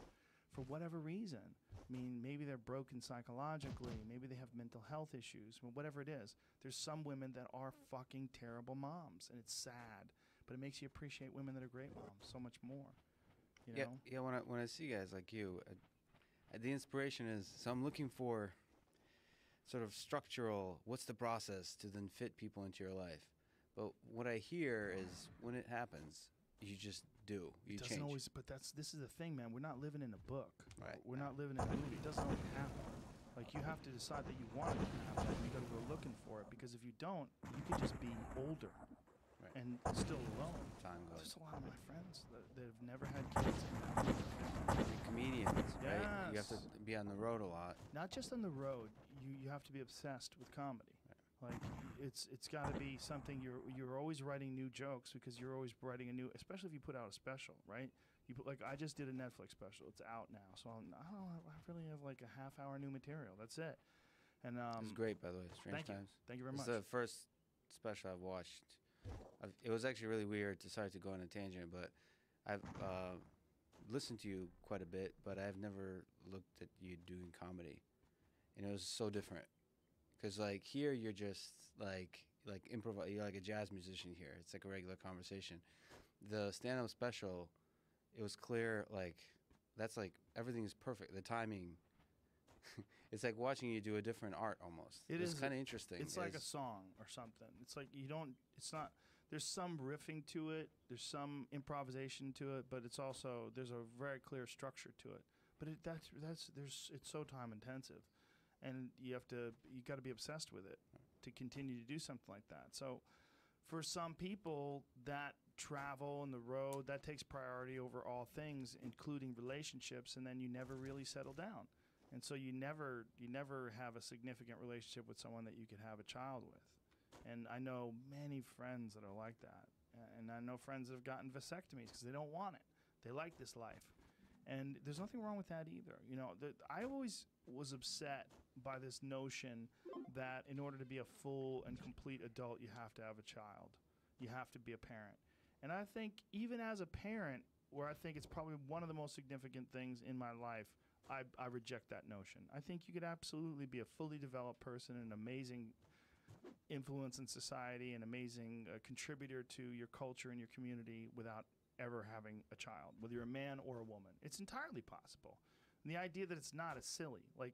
for whatever reason. I mean, maybe they're broken psychologically, maybe they have mental health issues, whatever it is. There's some women that are fucking terrible moms, and it's sad, but it makes you appreciate women that are great moms so much more. You know? Yeah. When I see guys like you, the inspiration is, so I'm looking for sort of structural, what's the process to then fit people into your life? But what I hear is, when it happens, you just do. You It doesn't change. always, but this is the thing, man. We're not living in a book. Right. We're not living in a movie. It doesn't always happen. Like, you have to decide that you want it to happen. You got to go looking for it, because if you don't, you could just be older and still alone. Time goes. There's a lot of my friends that have never had kids. And Comedians, right? You have to Yes. be on the road a lot. not just on the road, you have to be obsessed with comedy. Like, it's got to be something you're always writing new jokes, because you're always writing a new, especially if you put out a special, right? You put, like, I just did a Netflix special. It's out now, so I really have like a half-hour new material. That's it. And It's great, by the way. Strange thank you. Times. Thank you very It's much. the first special I've watched. It was actually really weird to start to go on a tangent, but I've listened to you quite a bit, but I've never looked at you doing comedy, and it was so different. Because like here, you're just like improv. You're like a jazz musician here. It's like a regular conversation. The stand-up special, it was clear. Like that's like everything is perfect. The timing. It's like watching you do a different art almost. It's kind of interesting. It's like a song or something. It's like you don't. It's not. There's some riffing to it. There's some improvisation to it, but it's also there's a very clear structure to it. But it's so time intensive, and you got to be obsessed with it to continue to do something like that. So, for some people that travel and the road, that takes priority over all things, including relationships, and then you never really settle down. And so you never have a significant relationship with someone that you could have a child with. And I know many friends that are like that. And I know friends that have gotten vasectomies because they don't want it. They like this life. And there's nothing wrong with that either. You know, I always was upset by this notion that in order to be a full and complete adult, you have to have a child. You have to be a parent. And I think even as a parent, where I think it's probably one of the most significant things in my life, I reject that notion. I think you could absolutely be a fully developed person, an amazing influence in society, an amazing contributor to your culture and your community without ever having a child, whether you're a man or a woman. It's entirely possible. And the idea that it's not is silly. Like,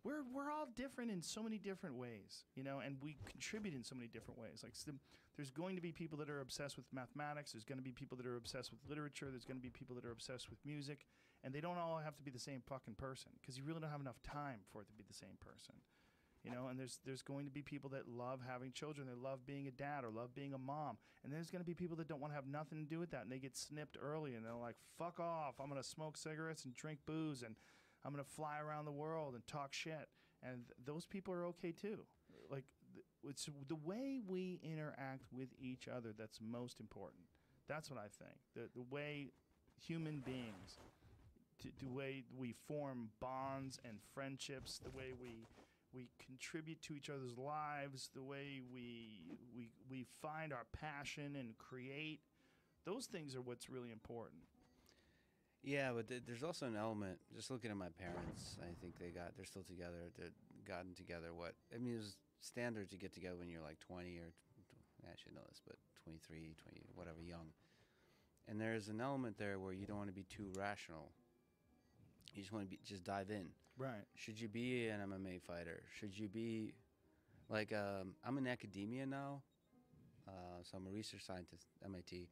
we're all different in so many different ways, you know, and we contribute in so many different ways. Like, there's going to be people that are obsessed with mathematics. There's going to be people that are obsessed with literature. There's going to be people that are obsessed with music. And they don't all have to be the same fucking person, because you really don't have enough time for it to be the same person. You know, and there's going to be people that love having children. They love being a dad or love being a mom. And there's going to be people that don't want to have nothing to do with that, and they get snipped early, and they're like, fuck off. I'm going to smoke cigarettes and drink booze, and I'm going to fly around the world and talk shit. And those people are okay too. Like, it's the way we interact with each other that's most important. That's what I think. The way human beings, the way we form bonds and friendships, the way we contribute to each other's lives, the way we find our passion and create, those things are what's really important. Yeah, but there's also an element. Just looking at my parents, I think they're still together. They've gotten together. It was standard to get together when you're like 20 or I should know this, but 23, 20, whatever, young. And there's an element there where you don't want to be too rational. You just want to just dive in. Right. Should you be an MMA fighter? Should you be like I'm in academia now, so I'm a research scientist at MIT.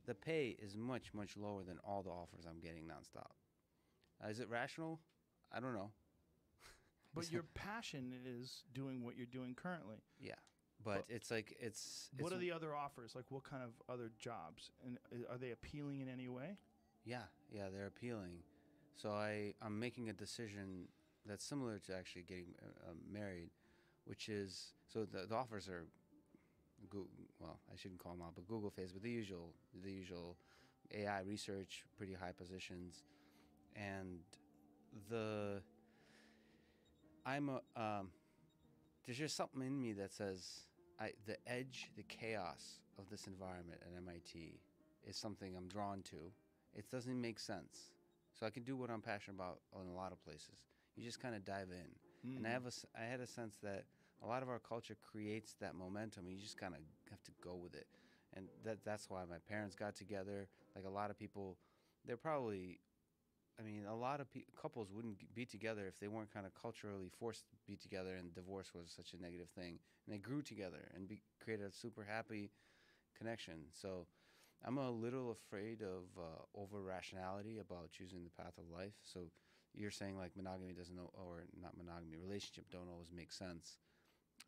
The pay is much, much lower than all the offers I'm getting nonstop. Is it rational? I don't know. But your passion is doing what you're doing currently. Yeah, but it's like it's. What are the other offers? Like, what kind of other jobs? And are they appealing in any way? Yeah, they're appealing. So I'm making a decision that's similar to actually getting married, which is, so the offers are, well, I shouldn't call them out, but Google, Facebook, the usual AI research, pretty high positions, and there's just something in me that says the edge, the chaos of this environment at MIT is something I'm drawn to. It doesn't make sense. So I can do what I'm passionate about in a lot of places. You just kind of dive in. And I had a sense that a lot of our culture creates that momentum, and you just kind of have to go with it. And that's why my parents got together. Like a lot of people, they're probably, I mean, a lot of couples wouldn't be together if they weren't kind of culturally forced to be together, and divorce was such a negative thing. And they grew together and created a super happy connection. So I'm a little afraid of over-rationality about choosing the path of life. So you're saying like monogamy doesn't know, or not monogamy, relationship don't always make sense.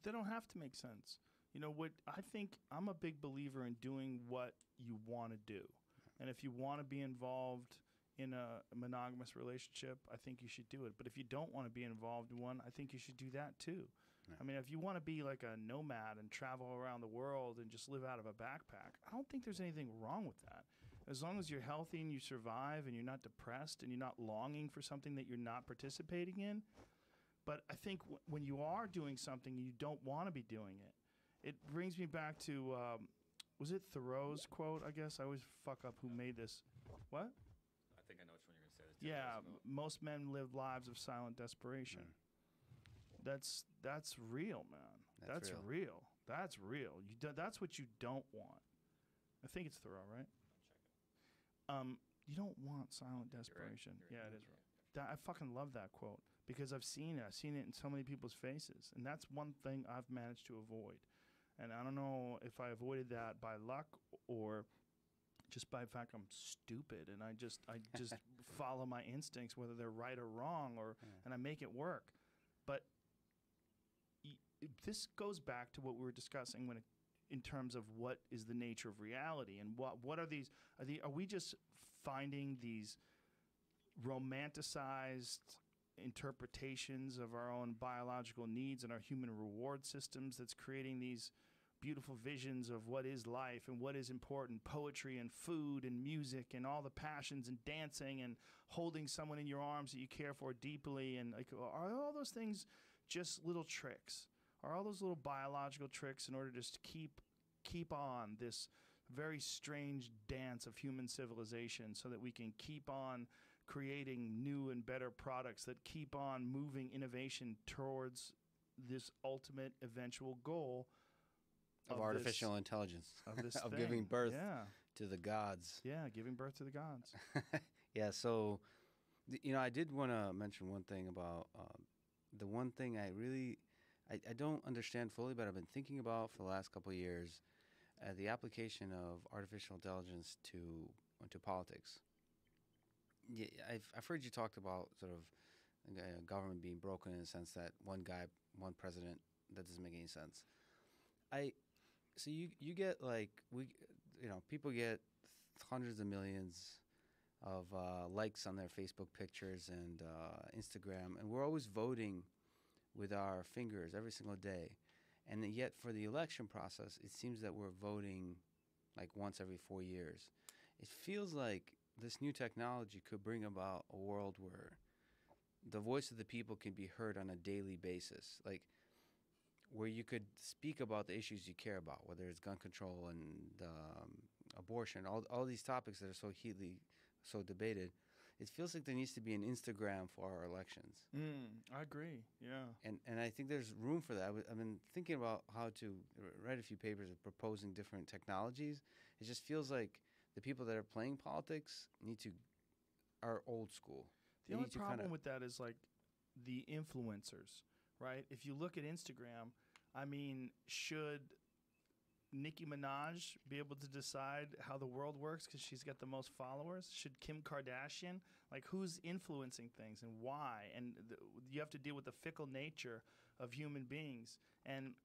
They don't have to make sense. You know what? I think I'm a big believer in doing what you want to do. And if you want to be involved in a monogamous relationship, I think you should do it. But if you don't want to be involved in one, I think you should do that too. Yeah. I mean, if you want to be like a nomad and travel around the world and just live out of a backpack, I don't think there's anything wrong with that. As long as you're healthy and you survive and you're not depressed and you're not longing for something that you're not participating in. But I think when you are doing something and you don't want to be doing it, it brings me back to, was it Thoreau's quote, I guess? I always fuck up who made this. What? I think I know which one you're going to say. Yeah, most men live lives of silent desperation. That's real, man. That's real. That's real. That's what you don't want. I think it's Thoreau, right? You don't want silent desperation. You're right. Yeah, it is right. I fucking love that quote because I've seen it. I've seen it in so many people's faces, and that's one thing I've managed to avoid. And I don't know if I avoided that by luck or just by the fact I'm stupid and I just follow my instincts, whether they're right or wrong, and I make it work. But this goes back to what we were discussing in terms of what is the nature of reality and what are these? Are we just finding these romanticized interpretations of our own biological needs and our human reward systems that's creating these beautiful visions of what is life and what is important, poetry and food and music and all the passions and dancing and holding someone in your arms that you care for deeply, and like, are all those things just little tricks? Are all those little biological tricks in order to just keep on this very strange dance of human civilization so that we can keep on creating new and better products that keep on moving innovation towards this ultimate eventual goal of artificial intelligence, of giving birth to the gods. Yeah, giving birth to the gods. Yeah, so, I did want to mention one thing about the one thing I don't understand fully, but I've been thinking about for the last couple of years, the application of artificial intelligence to politics. Yeah, I've heard you talked about sort of government being broken in the sense that one president, that doesn't make any sense. So you get people get hundreds of millions of likes on their Facebook pictures and Instagram, and we're always voting with our fingers every single day. And yet for the election process, it seems that we're voting like once every 4 years. It feels like this new technology could bring about a world where the voice of the people can be heard on a daily basis, like where you could speak about the issues you care about, whether it's gun control and abortion, all these topics that are so heatedly, so debated. It feels like there needs to be an Instagram for our elections. I agree, yeah. And I think there's room for that. I've been thinking about how to write a few papers proposing different technologies. It just feels like the people that are playing politics are old school. The only problem with that is like the influencers, right? If you look at Instagram, I mean, should Nicki Minaj be able to decide how the world works because she's got the most followers? Should Kim Kardashian? Like, who's influencing things and why? And you have to deal with the fickle nature of human beings. And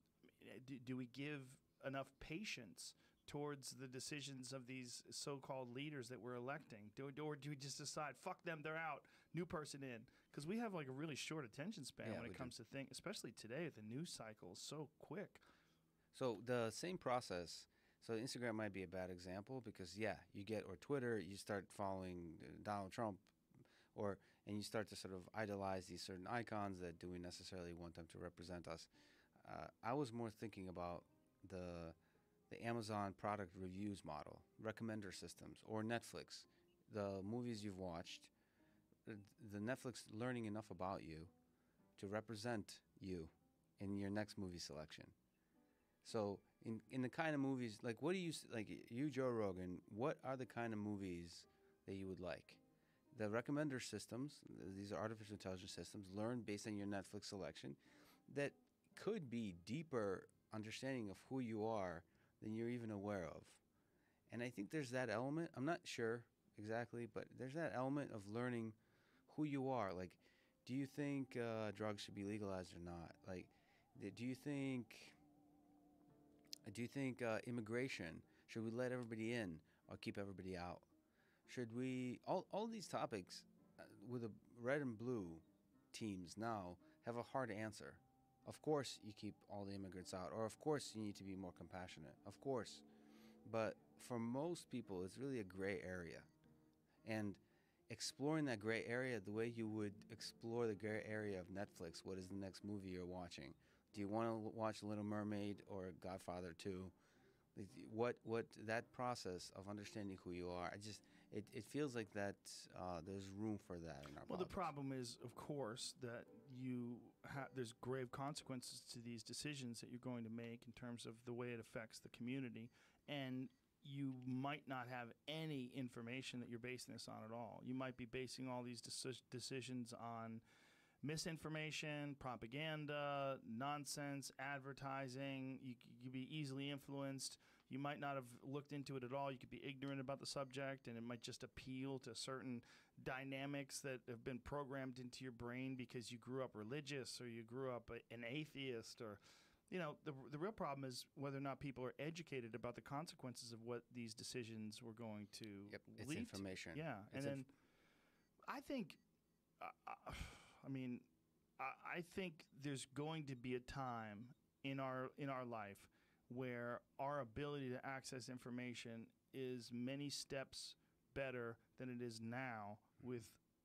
do we give enough patience towards the decisions of these so-called leaders that we're electing? Or do we just decide, fuck them, they're out, new person in? Because we have like a really short attention span when it comes to things, especially today. The news cycle is so quick. So the same process, so Instagram might be a bad example because, you get, or Twitter, you start following Donald Trump, and you start to sort of idolize these certain icons that do we necessarily want them to represent us. I was more thinking about the Amazon product reviews model, recommender systems, or Netflix, the movies you've watched, the Netflix learning enough about you to represent you in your next movie selection. So in the kind of movies, like what do you like? You, Joe Rogan, what are the kind of movies that you would like? The recommender systems, these are artificial intelligence systems, learn based on your Netflix selection, that could be deeper understanding of who you are than you're even aware of. And I think there's that element. I'm not sure exactly, but there's that element of learning who you are. Like, do you think drugs should be legalized or not? Like, do you think immigration, should we let everybody in or keep everybody out? Should we, all these topics with the red and blue teams now have a hard answer. Of course you keep all the immigrants out, or of course you need to be more compassionate, of course. But for most people, it's really a gray area. And exploring that gray area the way you would explore the gray area of Netflix, what is the next movie you're watching? Do you want to watch Little Mermaid or Godfather 2? What that process of understanding who you are, it feels like that there's room for that in our Well, politics. the problem is, of course, that there's grave consequences to these decisions that you're going to make in terms of the way it affects the community, and you might not have any information that you're basing this on at all. You might be basing all these decisions on misinformation, propaganda, nonsense, advertising. You could be easily influenced. You might not have looked into it at all. You could be ignorant about the subject, and it might just appeal to certain dynamics that have been programmed into your brain because you grew up religious or you grew up an atheist. Or, the real problem is whether or not people are educated about the consequences of what these decisions were going to It's lead information. to. Yeah, and then I think, I think there's going to be a time in our life where our ability to access information is many steps better than it is now with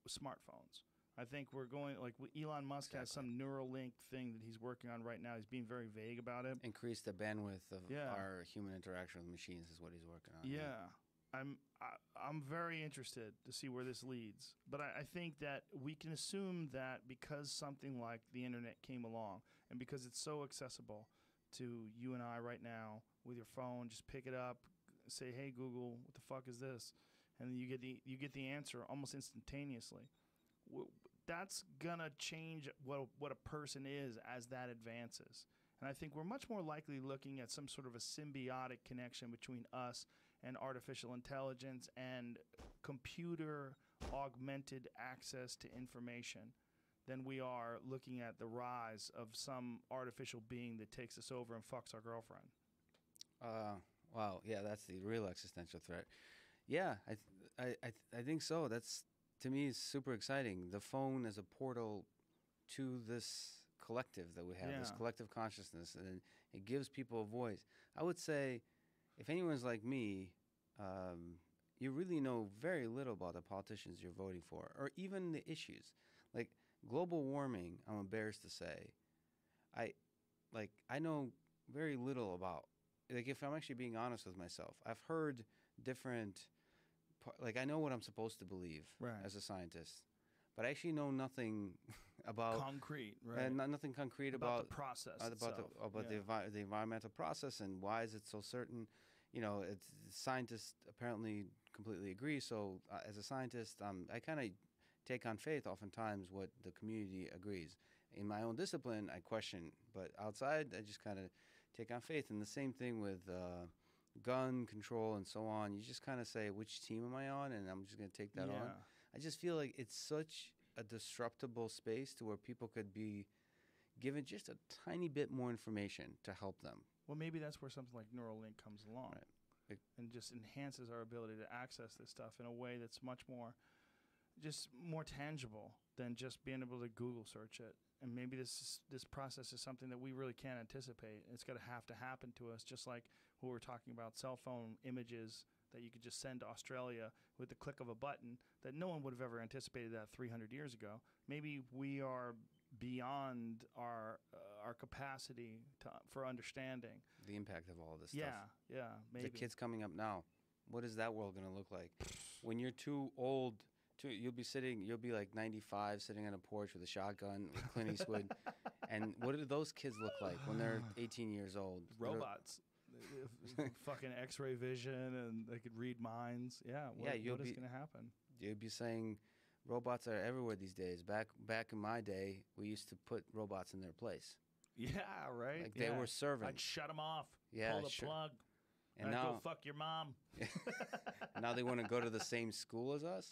smartphones. I think we're going, like Elon Musk has some Neuralink thing that he's working on right now. He's being very vague about it. Increase the bandwidth of our human interaction with machines is what he's working on. Yeah. I'm very interested to see where this leads. But I think that we can assume that because something like the internet came along and because it's so accessible to you and I right now with your phone, just pick it up, say, "Hey Google, what the fuck is this?" And then you get the answer almost instantaneously. That's gonna change what a person is as that advances. And I think we're much more likely looking at some sort of a symbiotic connection between us and artificial intelligence and computer augmented access to information than we are looking at the rise of some artificial being that takes us over and fucks our girlfriend. Wow, yeah, that's the real existential threat. Yeah, I think so. That's, to me, is super exciting. The phone as a portal to this collective that we have, this collective consciousness, and it gives people a voice. I would say, if anyone's like me, you really know very little about the politicians you're voting for, or even the issues. Like global warming, I'm embarrassed to say, I know very little about. Like, if I'm actually being honest with myself, I've heard different, like, I know what I'm supposed to believe as a scientist, but I actually know nothing about concrete, right? Nothing concrete about the process, the environmental process, and why is it so certain. Scientists apparently completely agree. So as a scientist, I kind of take on faith oftentimes what the community agrees. In my own discipline, I question, but outside, I just kind of take on faith. And the same thing with gun control and so on. You just kind of say, which team am I on? And I'm just going to take that on. I just feel like it's such a disruptible space to where people could be given just a tiny bit more information to help them. Well, maybe that's where something like Neuralink comes along and just enhances our ability to access this stuff in a way that's much more tangible than just being able to Google search it. And maybe this process is something that we really can't anticipate. It's going to have to happen to us, just like what we're talking about, cell phone images that you could just send to Australia with the click of a button, that no one would have ever anticipated that 300 years ago. Maybe we are beyond our capacity for understanding the impact of all this stuff. Yeah, maybe. The kids coming up now, what is that world going to look like? When you're too old You'll be like 95, sitting on a porch with a shotgun with Clint Eastwood. And what do those kids look like when they're 18 years old? Robots. Fucking X-ray vision, and they could read minds. Yeah, what is going to happen? You'd be saying robots are everywhere these days. Back in my day, we used to put robots in their place. Yeah, right. Like they were servants. I'd shut them off. Yeah, pull the plug. And now, go fuck your mom. Now they want to go to the same school as us.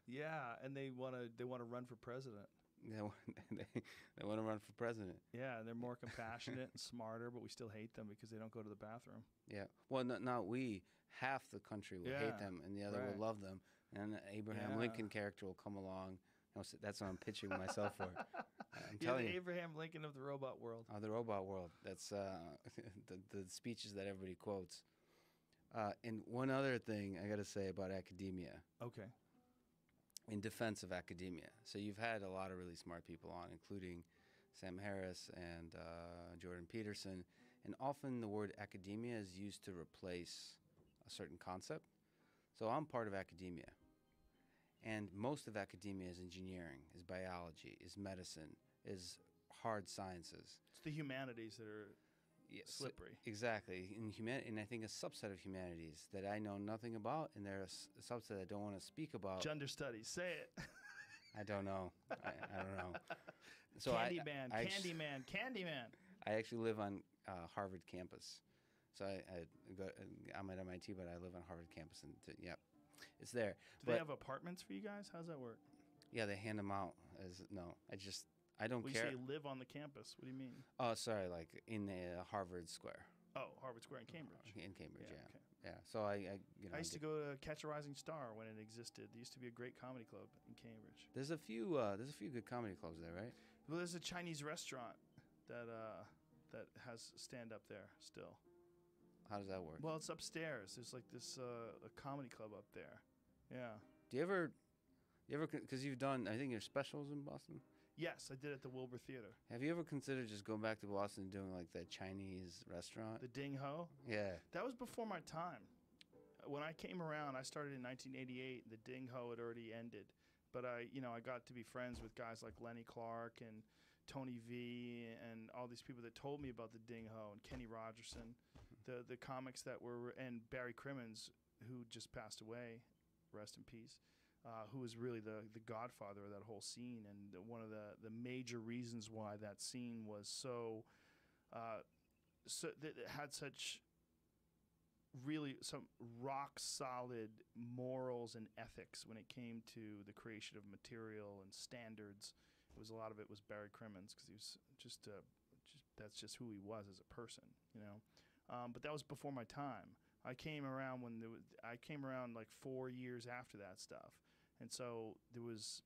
Yeah, and they want to run for president. They want to run for president. Yeah, and they're more compassionate and smarter, but we still hate them because they don't go to the bathroom. Yeah. Well, not we. Half the country will hate them, and the other will love them. And Abraham Lincoln character will come along. That's what I'm pitching myself for. I'm telling you. Abraham Lincoln of the robot world. The robot world. That's the speeches that everybody quotes. And one other thing I got to say about academia. Okay. In defense of academia. So you've had a lot of really smart people on, including Sam Harris and Jordan Peterson. And often the word academia is used to replace a certain concept. So I'm part of academia. And most of academia is engineering, is biology, is medicine, is hard sciences. It's the humanities that are slippery. So, exactly. And I think a subset of humanities that I know nothing about, and there's a subset I don't want to speak about. Gender studies. Say it. I don't know. I don't know. So Candyman. I actually live on Harvard campus. So I'm at MIT, but I live on Harvard campus, and it's there. Do they have apartments for you guys? How's that work? Yeah, they hand them out. I don't care. You say live on the campus. What do you mean? Oh, sorry, like in Harvard Square. Oh, Harvard Square in Cambridge. In Cambridge, yeah. Okay. Yeah. So I used to go to Catch a Rising Star when it existed. There used to be a great comedy club in Cambridge. There's a few good comedy clubs there, right? Well, there's a Chinese restaurant that has stand up there still. How does that work? Well, it's upstairs. There's like this a comedy club up there. Yeah. Do you ever, because you've done, I think your specials in Boston? Yes, I did at the Wilbur Theater. Have you ever considered just going back to Boston and doing like that Chinese restaurant? The Ding Ho? Yeah. That was before my time. When I came around, I started in 1988. The Ding Ho had already ended. But I got to be friends with guys like Lenny Clark and Tony V and all these people that told me about the Ding Ho and Kenny Rogerson, the comics that were, and Barry Crimmins, who just passed away, rest in peace. Who was really the godfather of that whole scene, and one of the major reasons why that scene was so that it had such really some rock solid morals and ethics when it came to the creation of material and standards. A lot of it was Barry Crimmins, because he was just that's just who he was as a person, But that was before my time. I came around like 4 years after that stuff. And so there was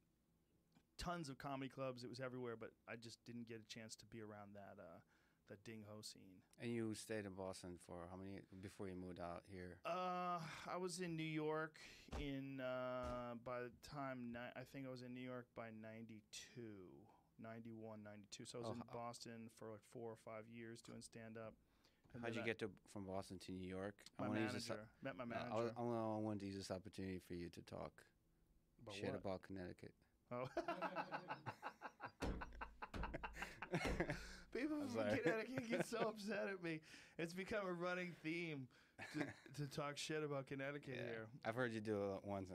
tons of comedy clubs. It was everywhere, but I just didn't get a chance to be around that Ding Ho scene. And you stayed in Boston for how many before you moved out here? I was in New York by the time I think I was in New York by 92, 91, 92. So I was in Boston for like 4 or 5 years doing stand-up. How'd you get from Boston to New York? Met my manager. I wanted to use this opportunity for you to talk about Connecticut. Oh. People from Connecticut get so upset at me. It's become a running theme to talk shit about Connecticut here. I've heard you do it once.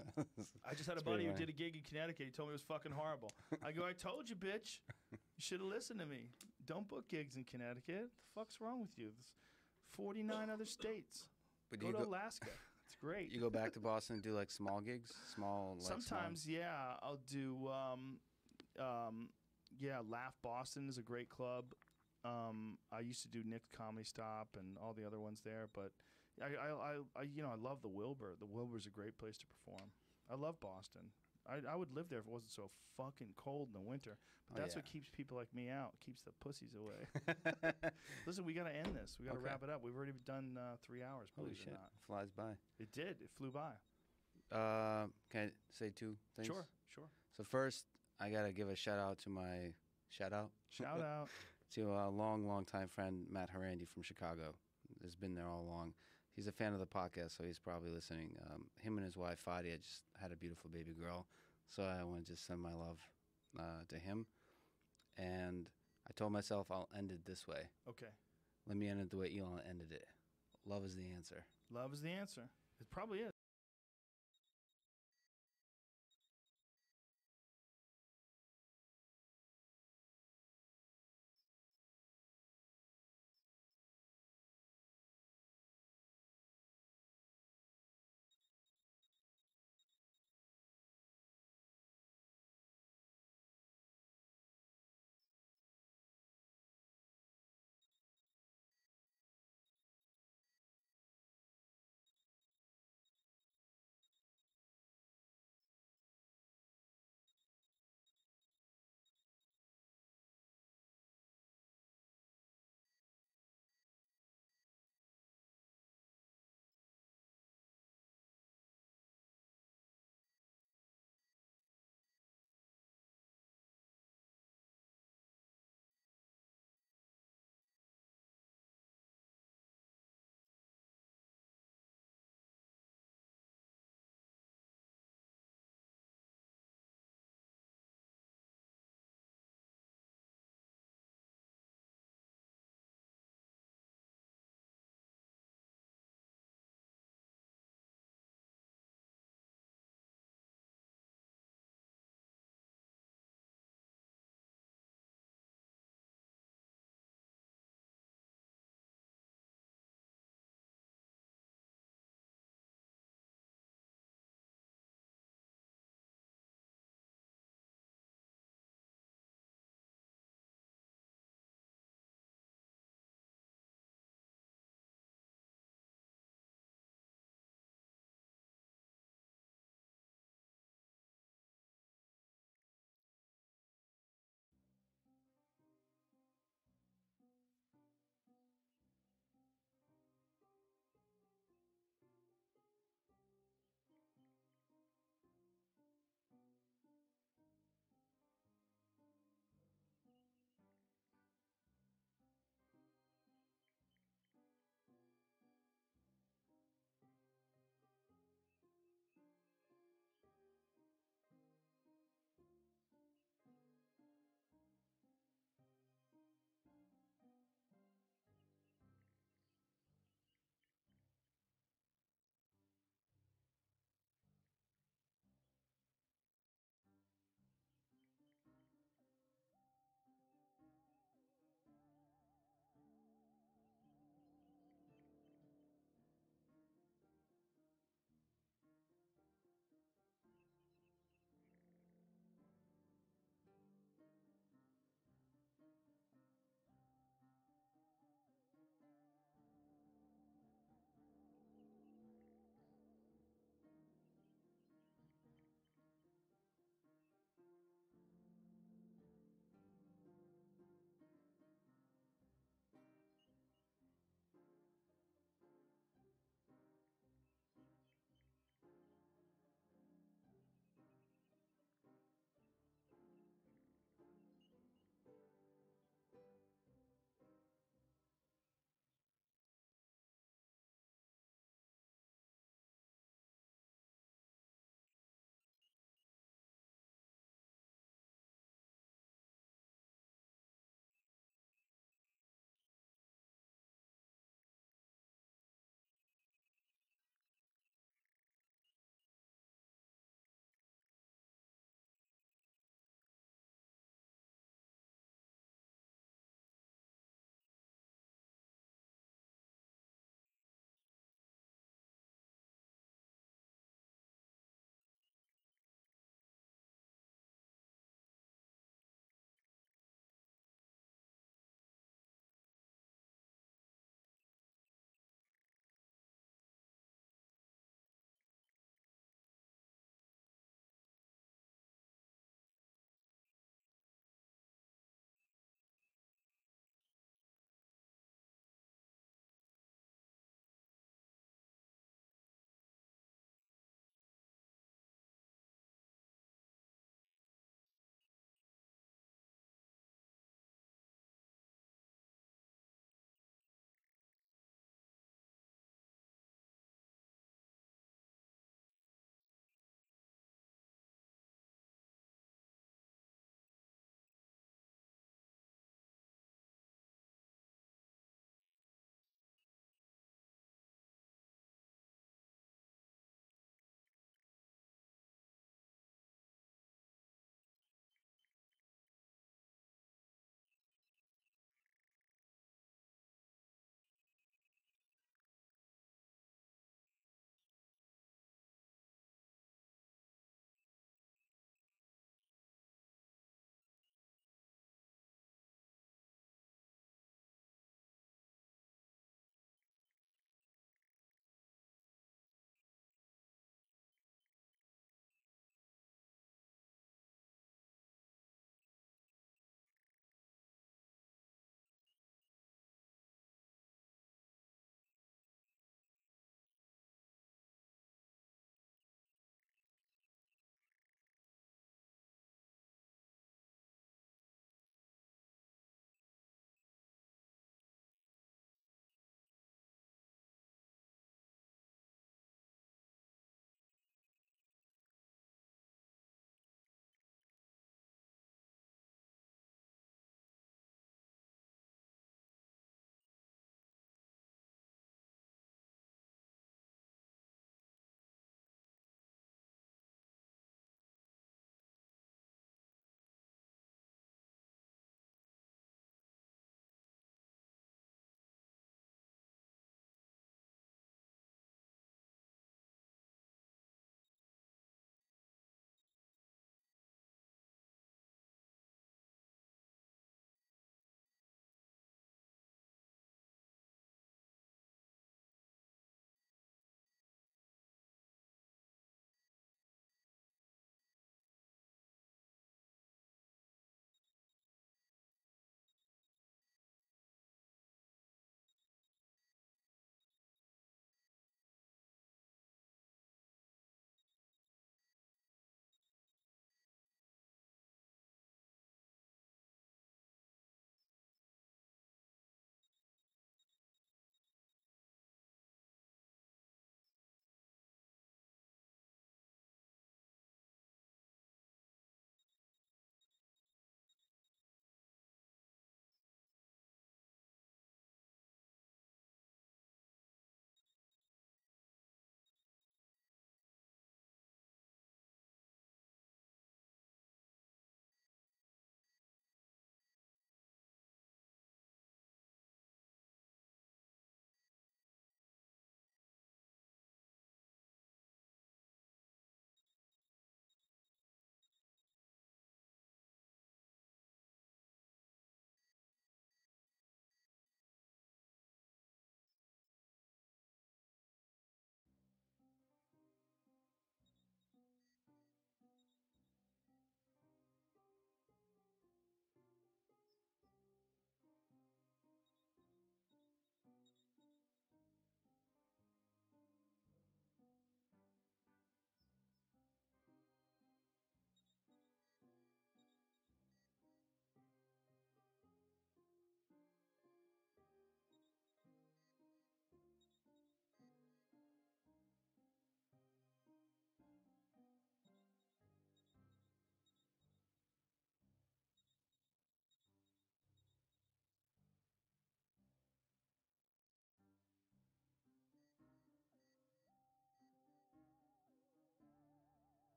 I just had a buddy who did a gig in Connecticut. He told me it was fucking horrible. I go, I told you, bitch. You should have listened to me. Don't book gigs in Connecticut. The fuck's wrong with you? There's 49 other states. But go to Alaska. It's great. You go back to Boston and do like small gigs? Sometimes, yeah. I'll do, Laugh Boston is a great club. I used to do Nick's Comedy Stop and all the other ones there, but I love the Wilbur. The Wilbur's a great place to perform. I love Boston. I would live there if it wasn't so fucking cold in the winter. But that's what keeps people like me out. Keeps the pussies away. Listen, we got to end this. We got to wrap it up. We've already done 3 hours. Holy shit. Flies by. It did. It flew by. Can I say 2 things? Sure. So first, I got to give a shout out to my shout out to a long time friend, Matt Harandi from Chicago. Has been there all along. He's a fan of the podcast, so he's probably listening. Him and his wife, Fadia, just had a beautiful baby girl So I want to just send my love to him. And I told myself I'll end it this way. Okay. Let me end it the way Elon ended it. Love is the answer. Love is the answer. It probably is.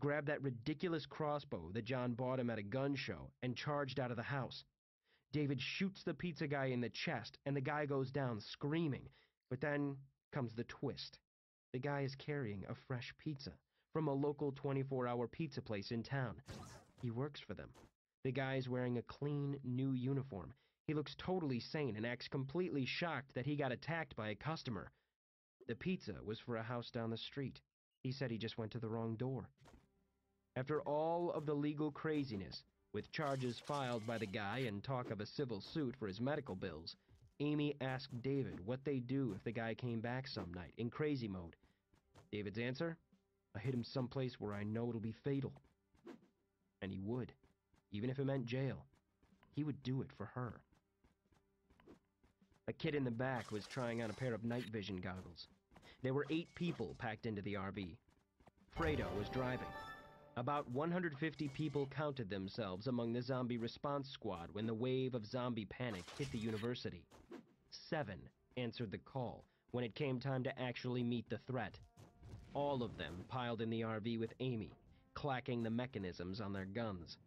grabbed that ridiculous crossbow that John bought him at a gun show, and charged out of the house. David shoots the pizza guy in the chest, and the guy goes down screaming. But then comes the twist. The guy is carrying a fresh pizza from a local 24-hour pizza place in town. He works for them. The guy's wearing a clean, new uniform. He looks totally sane and acts completely shocked that he got attacked by a customer. The pizza was for a house down the street. He said he just went to the wrong door. After all of the legal craziness, with charges filed by the guy and talk of a civil suit for his medical bills, Amy asked David what they'd do if the guy came back some night in crazy mode. David's answer? I hit him someplace where I know it'll be fatal. And he would. Even if it meant jail. He would do it for her. A kid in the back was trying on a pair of night vision goggles. There were 8 people packed into the RV. Fredo was driving. About 150 people counted themselves among the zombie response squad when the wave of zombie panic hit the university. 7 answered the call when it came time to actually meet the threat. All of them piled in the RV with Amy, clacking the mechanisms on their guns.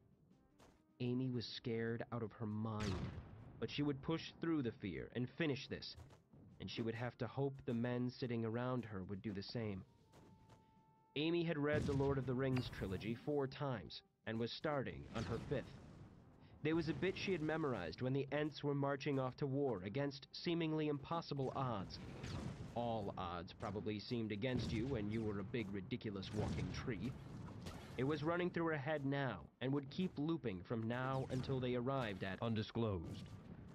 Amy was scared out of her mind, but she would push through the fear and finish this, and she would have to hope the men sitting around her would do the same. Amy had read the Lord of the Rings trilogy 4 times and was starting on her 5th. There was a bit she had memorized when the Ents were marching off to war against seemingly impossible odds. All odds probably seemed against you when you were a big, ridiculous walking tree. It was running through her head now and would keep looping from now until they arrived at Undisclosed.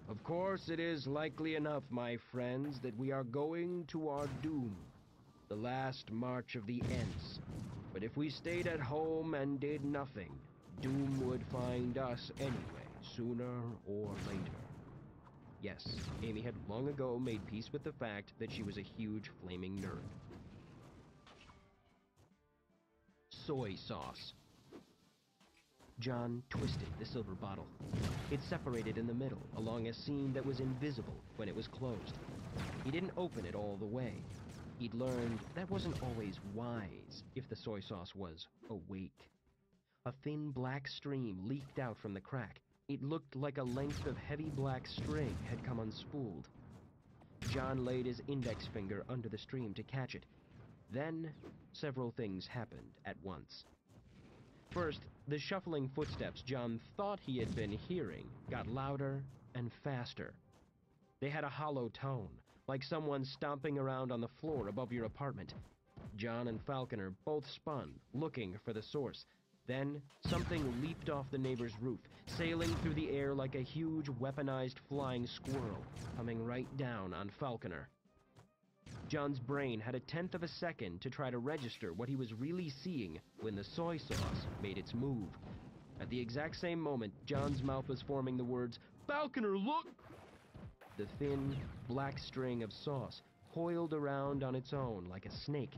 Of course, it is likely enough, my friends, that we are going to our doom. The last march of the Ents. But if we stayed at home and did nothing, doom would find us anyway, sooner or later. Yes, Amy had long ago made peace with the fact that she was a huge flaming nerd. Soy sauce. John twisted the silver bottle. It separated in the middle along a seam that was invisible when it was closed. He didn't open it all the way. He'd learned that wasn't always wise if the soy sauce was awake. A thin black stream leaked out from the crack. It looked like a length of heavy black string had come unspooled. John laid his index finger under the stream to catch it. Then, several things happened at once. First, the shuffling footsteps John thought he had been hearing got louder and faster. They had a hollow tone, like someone stomping around on the floor above your apartment. John and Falconer both spun, looking for the source. Then, something leaped off the neighbor's roof, sailing through the air like a huge weaponized flying squirrel, coming right down on Falconer. John's brain had a 1/10 of a second to try to register what he was really seeing when the soy sauce made its move. At the exact same moment, John's mouth was forming the words, "Falconer, look!" The thin, black string of sauce coiled around on its own like a snake.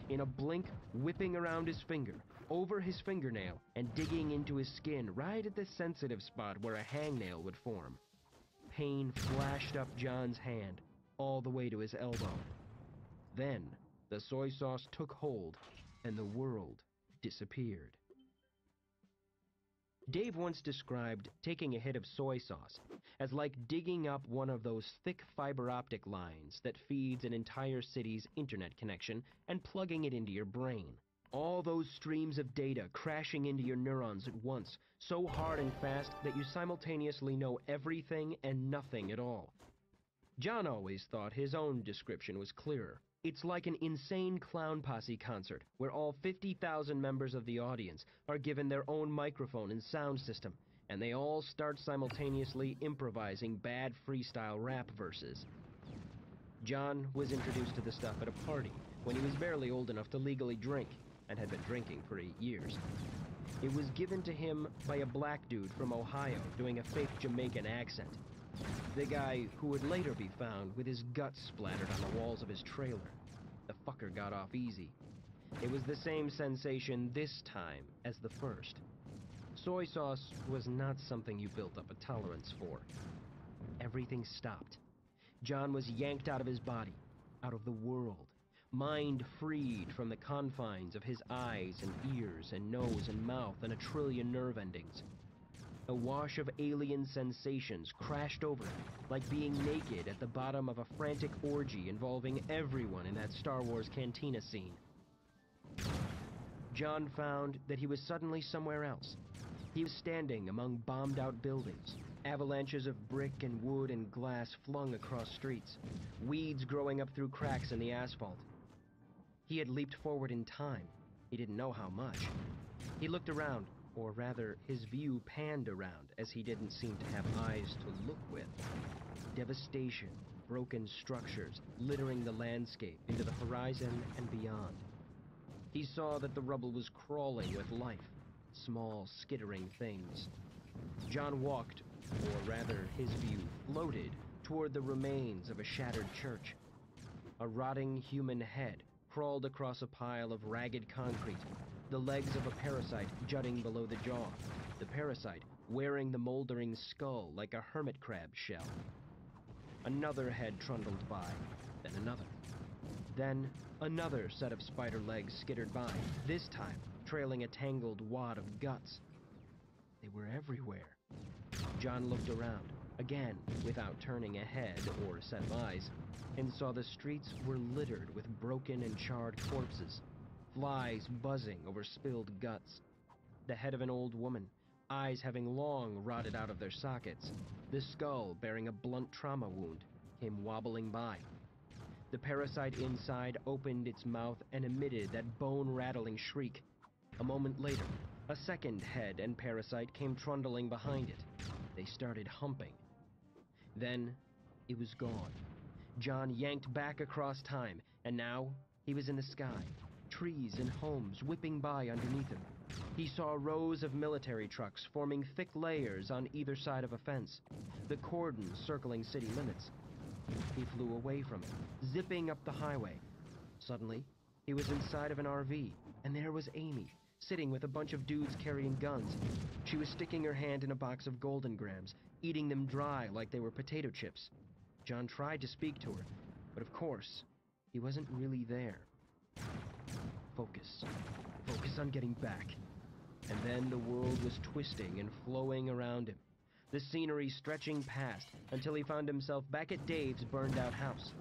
In a blink, whipping around his finger, over his fingernail, and digging into his skin right at the sensitive spot where a hangnail would form. Pain flashed up John's hand, all the way to his elbow. Then, the soy sauce took hold, and the world disappeared. Dave once described taking a hit of soy sauce as like digging up one of those thick fiber optic lines that feeds an entire city's internet connection and plugging it into your brain. All those streams of data crashing into your neurons at once, so hard and fast that you simultaneously know everything and nothing at all. John always thought his own description was clearer. It's like an insane clown posse concert where all 50,000 members of the audience are given their own microphone and sound system, and they all start simultaneously improvising bad freestyle rap verses. John was introduced to the stuff at a party when he was barely old enough to legally drink, and had been drinking for 8 years. It was given to him by a black dude from Ohio doing a fake Jamaican accent. The guy who would later be found with his guts splattered on the walls of his trailer. The fucker got off easy. It was the same sensation this time as the first. Soy sauce was not something you built up a tolerance for. Everything stopped. John was yanked out of his body, out of the world, mind freed from the confines of his eyes and ears and nose and mouth and a trillion nerve endings. A wash of alien sensations crashed over him, like being naked at the bottom of a frantic orgy involving everyone in that Star Wars cantina scene. John found that he was suddenly somewhere else. He was standing among bombed-out buildings, avalanches of brick and wood and glass flung across streets, weeds growing up through cracks in the asphalt. He had leaped forward in time. He didn't know how much. He looked around, or rather, his view panned around, as he didn't seem to have eyes to look with. Devastation, broken structures, littering the landscape into the horizon and beyond. He saw that the rubble was crawling with life, small, skittering things. John walked, or rather, his view floated, toward the remains of a shattered church. A rotting human head crawled across a pile of ragged concrete, the legs of a parasite jutting below the jaw, the parasite wearing the moldering skull like a hermit crab shell. Another head trundled by, then another. Then another set of spider legs skittered by, this time trailing a tangled wad of guts. They were everywhere. John looked around, again without turning a head or a set of eyes, and saw the streets were littered with broken and charred corpses, flies buzzing over spilled guts. The head of an old woman, eyes having long rotted out of their sockets, the skull bearing a blunt trauma wound, came wobbling by. The parasite inside opened its mouth and emitted that bone-rattling shriek. A moment later, a second head and parasite came trundling behind it. They started humping. Then, it was gone. John yanked back across time, and now he was in the sky. Trees and homes whipping by underneath him. He saw rows of military trucks forming thick layers on either side of a fence, the cordon circling city limits. He flew away from it, zipping up the highway. Suddenly, he was inside of an RV, and there was Amy, sitting with a bunch of dudes carrying guns. She was sticking her hand in a box of Golden Grams, eating them dry like they were potato chips. John tried to speak to her, but of course, he wasn't really there. Focus. Focus on getting back. And then the world was twisting and flowing around him, the scenery stretching past until he found himself back at Dave's burned-out house,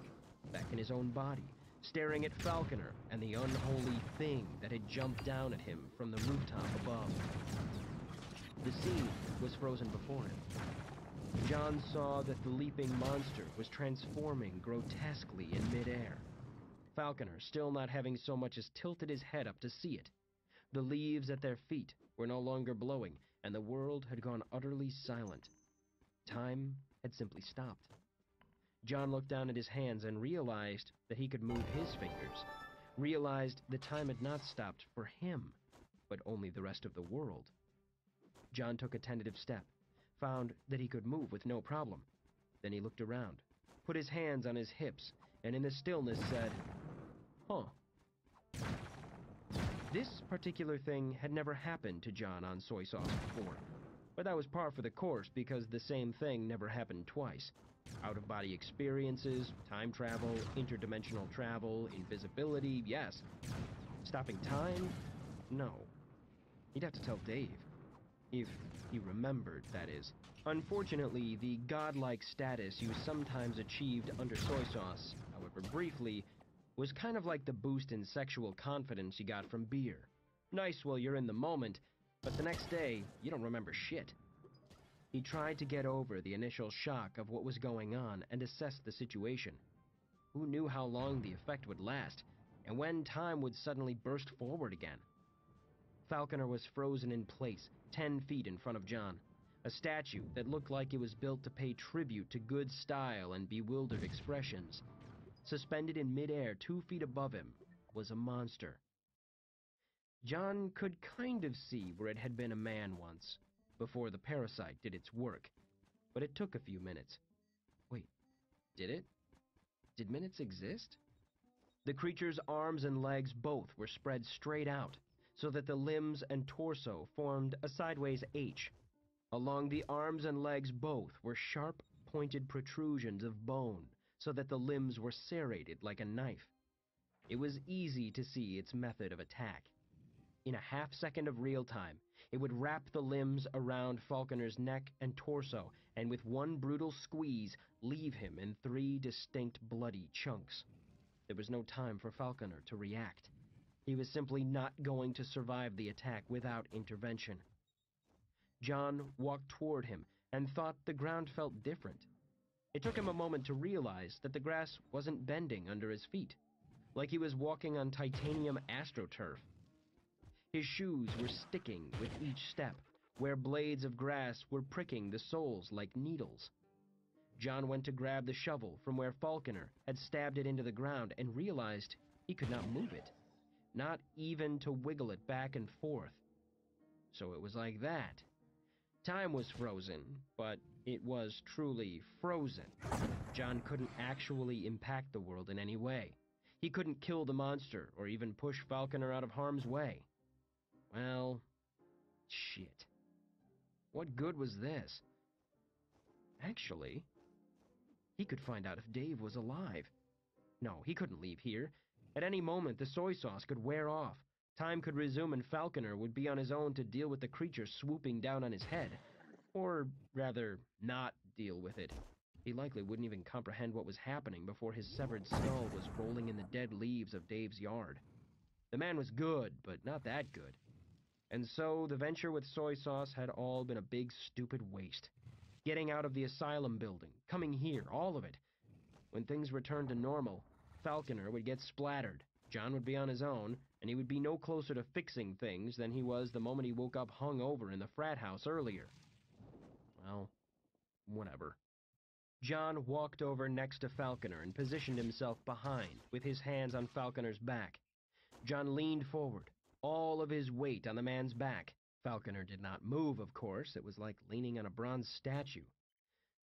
back in his own body, staring at Falconer and the unholy thing that had jumped down at him from the rooftop above. The scene was frozen before him. John saw that the leaping monster was transforming grotesquely in midair. Falconer still not having so much as tilted his head up to see it. The leaves at their feet were no longer blowing, and the world had gone utterly silent. Time had simply stopped. John looked down at his hands and realized that he could move his fingers, realized the time had not stopped for him, but only the rest of the world. John took a tentative step, found that he could move with no problem. Then he looked around, put his hands on his hips, and in the stillness said, "Huh." This particular thing had never happened to John on Soy Sauce before, but that was par for the course because the same thing never happened twice. Out-of-body experiences, time travel, interdimensional travel, invisibility, yes. Stopping time? No. He'd have to tell Dave. If he remembered, that is. Unfortunately, the godlike status you sometimes achieved under Soy Sauce, however briefly, was kind of like the boost in sexual confidence you got from beer. Nice while you're in the moment, but the next day, you don't remember shit. He tried to get over the initial shock of what was going on and assess the situation. Who knew how long the effect would last, and when time would suddenly burst forward again? Falconer was frozen in place, 10 feet in front of John. A statue that looked like it was built to pay tribute to good style and bewildered expressions. Suspended in midair 2 feet above him was a monster. John could kind of see where it had been a man once, before the parasite did its work, but it took a few minutes. Wait, did it? Did minutes exist? The creature's arms and legs both were spread straight out, so that the limbs and torso formed a sideways H. Along the arms and legs both were sharp, pointed protrusions of bone, so that the limbs were serrated like a knife. It was easy to see its method of attack. In a half-second of real time, it would wrap the limbs around Falconer's neck and torso, and with one brutal squeeze, leave him in 3 distinct bloody chunks. There was no time for Falconer to react. He was simply not going to survive the attack without intervention. John walked toward him and thought the ground felt different. It took him a moment to realize that the grass wasn't bending under his feet, like he was walking on titanium astroturf. His shoes were sticking with each step, where blades of grass were pricking the soles like needles. John went to grab the shovel from where Falconer had stabbed it into the ground and realized he could not move it, not even to wiggle it back and forth. So it was like that. Time was frozen, but it was truly frozen. John couldn't actually impact the world in any way. He couldn't kill the monster or even push Falconer out of harm's way. Well, shit. What good was this? Actually, he could find out if Dave was alive. No, he couldn't leave here. At any moment, the soy sauce could wear off. Time could resume and Falconer would be on his own to deal with the creature swooping down on his head. Or, rather, not deal with it. He likely wouldn't even comprehend what was happening before his severed skull was rolling in the dead leaves of Dave's yard. The man was good, but not that good. And so the venture with soy sauce had all been a big stupid waste. Getting out of the asylum building, coming here, all of it. When things returned to normal, Falconer would get splattered, John would be on his own, and he would be no closer to fixing things than he was the moment he woke up hungover in the frat house earlier. Well, whatever. John walked over next to Falconer and positioned himself behind, with his hands on Falconer's back. John leaned forward, all of his weight on the man's back. Falconer did not move, of course. It was like leaning on a bronze statue.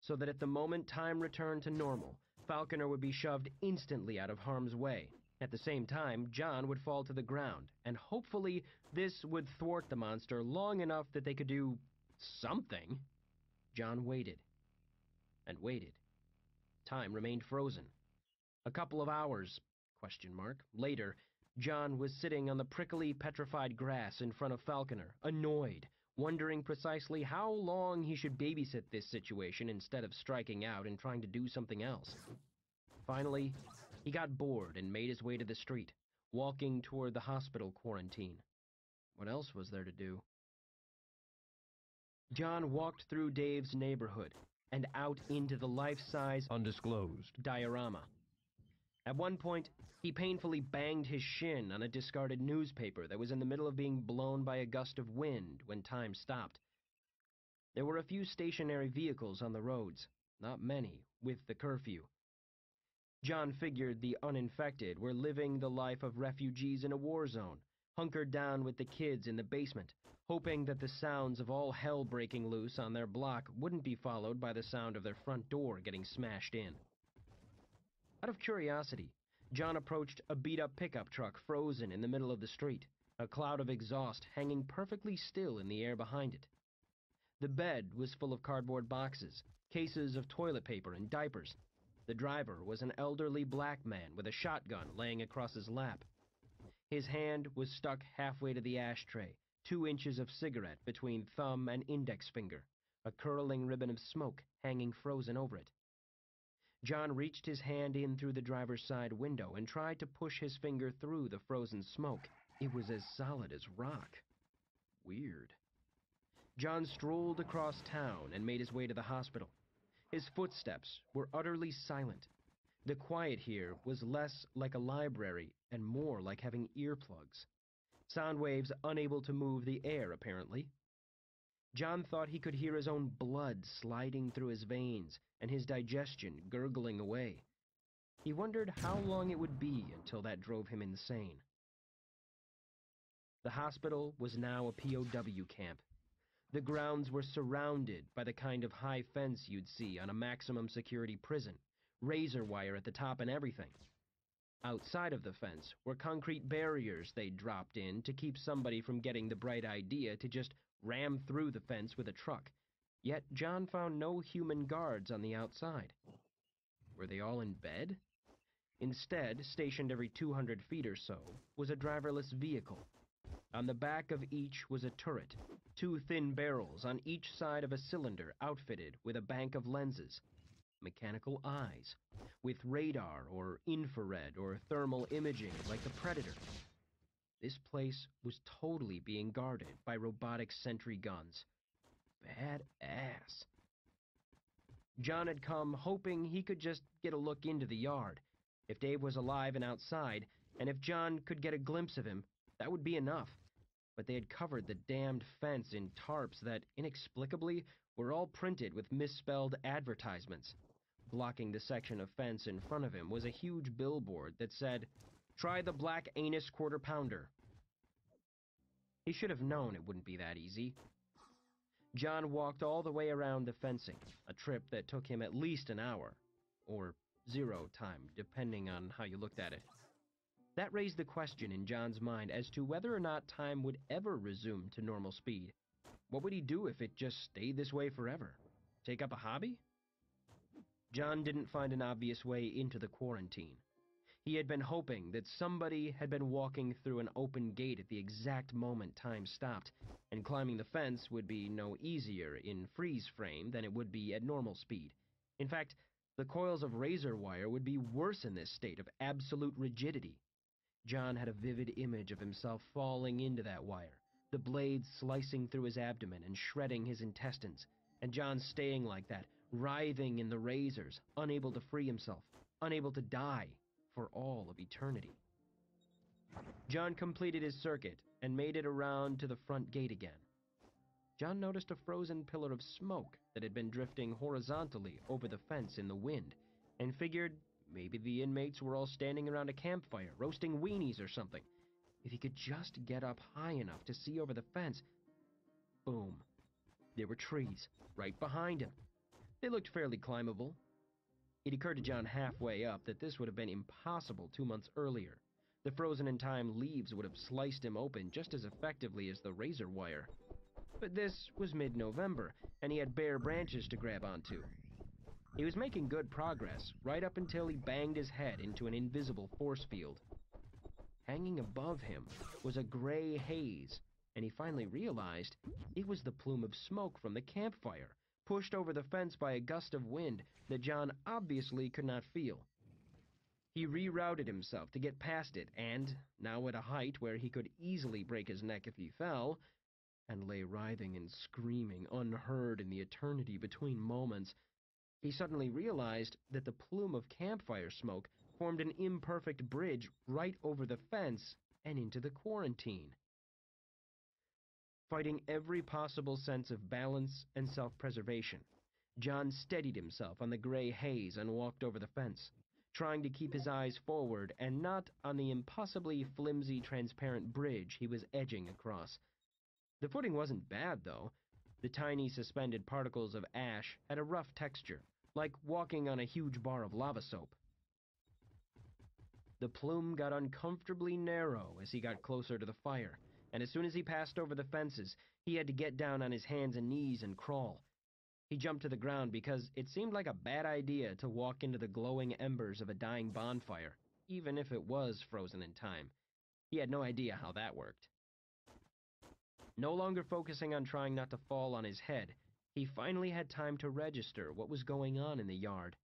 So that at the moment time returned to normal, Falconer would be shoved instantly out of harm's way. At the same time, John would fall to the ground, and hopefully this would thwart the monster long enough that they could do something. John waited. And waited. Time remained frozen. A couple of hours, later, John was sitting on the prickly, petrified grass in front of Falconer, annoyed, wondering precisely how long he should babysit this situation instead of striking out and trying to do something else. Finally, he got bored and made his way to the street, walking toward the hospital quarantine. What else was there to do? John walked through Dave's neighborhood and out into the life-size undisclosed diorama. At one point, he painfully banged his shin on a discarded newspaper that was in the middle of being blown by a gust of wind when time stopped. There were a few stationary vehicles on the roads, not many, with the curfew. John figured the uninfected were living the life of refugees in a war zone, hunkered down with the kids in the basement, hoping that the sounds of all hell breaking loose on their block wouldn't be followed by the sound of their front door getting smashed in. Out of curiosity, John approached a beat-up pickup truck frozen in the middle of the street, a cloud of exhaust hanging perfectly still in the air behind it. The bed was full of cardboard boxes, cases of toilet paper and diapers. The driver was an elderly black man with a shotgun laying across his lap. His hand was stuck halfway to the ashtray, 2 inches of cigarette between thumb and index finger, a curling ribbon of smoke hanging frozen over it. John reached his hand in through the driver's side window and tried to push his finger through the frozen smoke. It was as solid as rock. Weird. John strolled across town and made his way to the hospital. His footsteps were utterly silent. The quiet here was less like a library and more like having earplugs. Sound waves unable to move the air, apparently. John thought he could hear his own blood sliding through his veins and his digestion gurgling away. He wondered how long it would be until that drove him insane. The hospital was now a POW camp. The grounds were surrounded by the kind of high fence you'd see on a maximum security prison, razor wire at the top and everything. Outside of the fence were concrete barriers they'd dropped in to keep somebody from getting the bright idea to just ram through the fence with a truck. Yet John found no human guards on the outside. Were they all in bed? Instead, stationed every 200 feet or so, was a driverless vehicle. On the back of each was a turret, 2 thin barrels on each side of a cylinder outfitted with a bank of lenses, mechanical eyes, with radar or infrared or thermal imaging like the Predator. This place was totally being guarded by robotic sentry guns. Badass. John had come hoping he could just get a look into the yard. If Dave was alive and outside, and if John could get a glimpse of him, that would be enough. But they had covered the damned fence in tarps that, inexplicably, were all printed with misspelled advertisements. Blocking the section of fence in front of him was a huge billboard that said, "Try the Black Anus Quarter Pounder." He should have known it wouldn't be that easy. John walked all the way around the fencing, a trip that took him at least an hour, or 0 time, depending on how you looked at it. That raised the question in John's mind as to whether or not time would ever resume to normal speed. What would he do if it just stayed this way forever? Take up a hobby? John didn't find an obvious way into the quarantine. He had been hoping that somebody had been walking through an open gate at the exact moment time stopped, and climbing the fence would be no easier in freeze frame than it would be at normal speed. In fact, the coils of razor wire would be worse in this state of absolute rigidity. John had a vivid image of himself falling into that wire, the blades slicing through his abdomen and shredding his intestines, and John staying like that, writhing in the razors, unable to free himself, unable to die for all of eternity. John completed his circuit and made it around to the front gate again. John noticed a frozen pillar of smoke that had been drifting horizontally over the fence in the wind, and figured maybe the inmates were all standing around a campfire, roasting weenies or something. If he could just get up high enough to see over the fence. Boom. There were trees right behind him. They looked fairly climbable. It occurred to John halfway up that this would have been impossible 2 months earlier. The frozen-in-time leaves would have sliced him open just as effectively as the razor wire. But this was mid-November, and he had bare branches to grab onto. He was making good progress, right up until he banged his head into an invisible force field. Hanging above him was a gray haze, and he finally realized it was the plume of smoke from the campfire, pushed over the fence by a gust of wind that John obviously could not feel. He rerouted himself to get past it, and, now at a height where he could easily break his neck if he fell, and lay writhing and screaming unheard in the eternity between moments, he suddenly realized that the plume of campfire smoke formed an imperfect bridge right over the fence and into the quarantine. Fighting every possible sense of balance and self-preservation, John steadied himself on the gray haze and walked over the fence, trying to keep his eyes forward and not on the impossibly flimsy, transparent bridge he was edging across. The footing wasn't bad, though. The tiny suspended particles of ash had a rough texture, like walking on a huge bar of lava soap. The plume got uncomfortably narrow as he got closer to the fire, and as soon as he passed over the fences, he had to get down on his hands and knees and crawl. He jumped to the ground because it seemed like a bad idea to walk into the glowing embers of a dying bonfire, even if it was frozen in time. He had no idea how that worked. No longer focusing on trying not to fall on his head, he finally had time to register what was going on in the yard.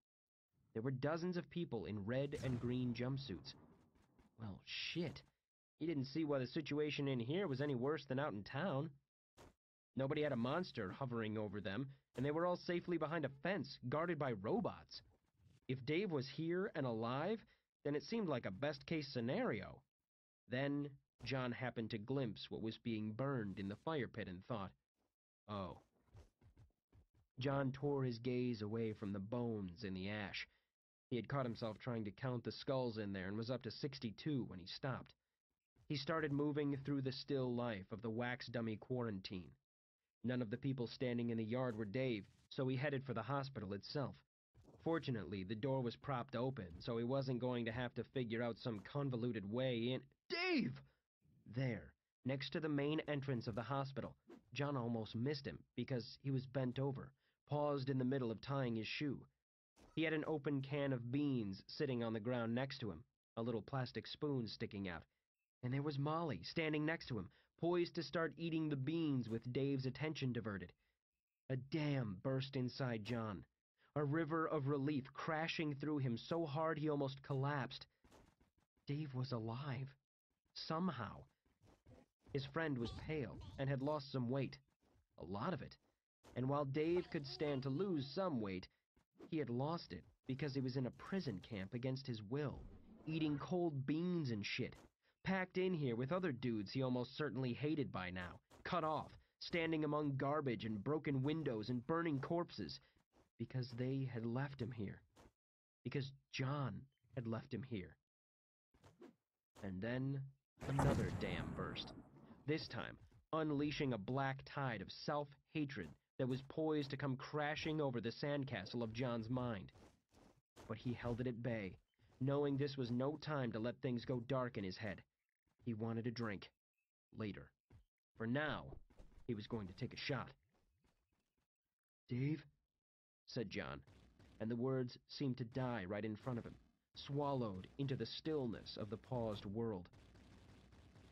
There were dozens of people in red and green jumpsuits. Well, shit. He didn't see why the situation in here was any worse than out in town. Nobody had a monster hovering over them, and they were all safely behind a fence, guarded by robots. If Dave was here and alive, then it seemed like a best-case scenario. Then John happened to glimpse what was being burned in the fire pit and thought, oh. John tore his gaze away from the bones in the ash. He had caught himself trying to count the skulls in there and was up to 62 when he stopped. He started moving through the still life of the wax dummy quarantine. None of the people standing in the yard were Dave, so he headed for the hospital itself. Fortunately, the door was propped open, so he wasn't going to have to figure out some convoluted way in. Dave! There, next to the main entrance of the hospital. John almost missed him because he was bent over, paused in the middle of tying his shoe. He had an open can of beans sitting on the ground next to him, a little plastic spoon sticking out, and there was Molly standing next to him, poised to start eating the beans with Dave's attention diverted. A dam burst inside John, a river of relief crashing through him so hard he almost collapsed. Dave was alive. Somehow. His friend was pale and had lost some weight. A lot of it. And while Dave could stand to lose some weight, he had lost it because he was in a prison camp against his will, eating cold beans and shit, packed in here with other dudes he almost certainly hated by now, cut off, standing among garbage and broken windows and burning corpses, because they had left him here. Because John had left him here. And then another dam burst, this time unleashing a black tide of self-hatred that was poised to come crashing over the sandcastle of John's mind. But he held it at bay, knowing this was no time to let things go dark in his head. He wanted a drink. Later. For now, he was going to take a shot. "Dave?" said John, and the words seemed to die right in front of him, swallowed into the stillness of the paused world.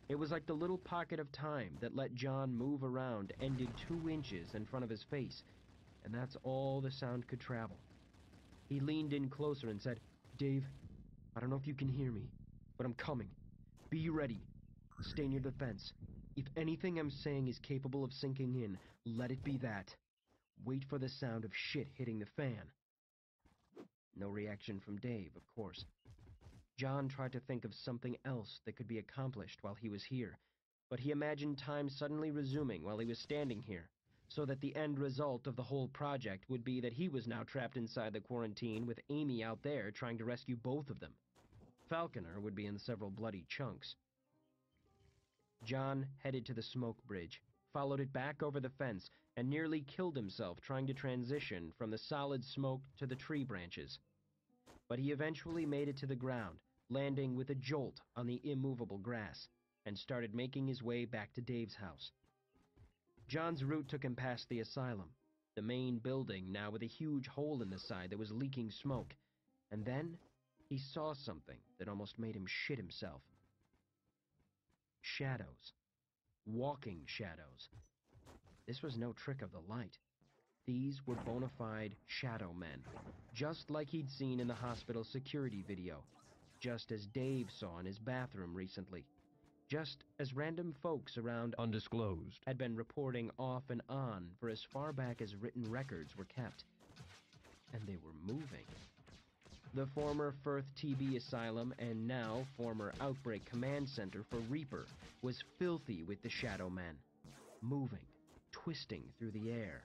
It was like the little pocket of time that let John move around ended 2 inches in front of his face, and that's all the sound could travel. He leaned in closer and said, "Dave, I don't know if you can hear me, but I'm coming. Be ready. Stay near the fence. If anything I'm saying is capable of sinking in, let it be that. Wait for the sound of shit hitting the fan." No reaction from Dave, of course. John tried to think of something else that could be accomplished while he was here, but he imagined time suddenly resuming while he was standing here, so that the end result of the whole project would be that he was now trapped inside the quarantine with Amy out there trying to rescue both of them. Falconer would be in several bloody chunks. John headed to the smoke bridge, followed it back over the fence, and nearly killed himself trying to transition from the solid smoke to the tree branches. But he eventually made it to the ground, landing with a jolt on the immovable grass, and started making his way back to Dave's house. John's route took him past the asylum, the main building now with a huge hole in the side that was leaking smoke, and then he saw something that almost made him shit himself. Shadows. Walking shadows. This was no trick of the light. These were bona fide shadow men, just like he'd seen in the hospital security video, just as Dave saw in his bathroom recently, just as random folks around Undisclosed had been reporting off and on for as far back as written records were kept. And they were moving. The former Firth TB Asylum and now former Outbreak Command Center for Reaper was filthy with the shadow men, moving, twisting through the air,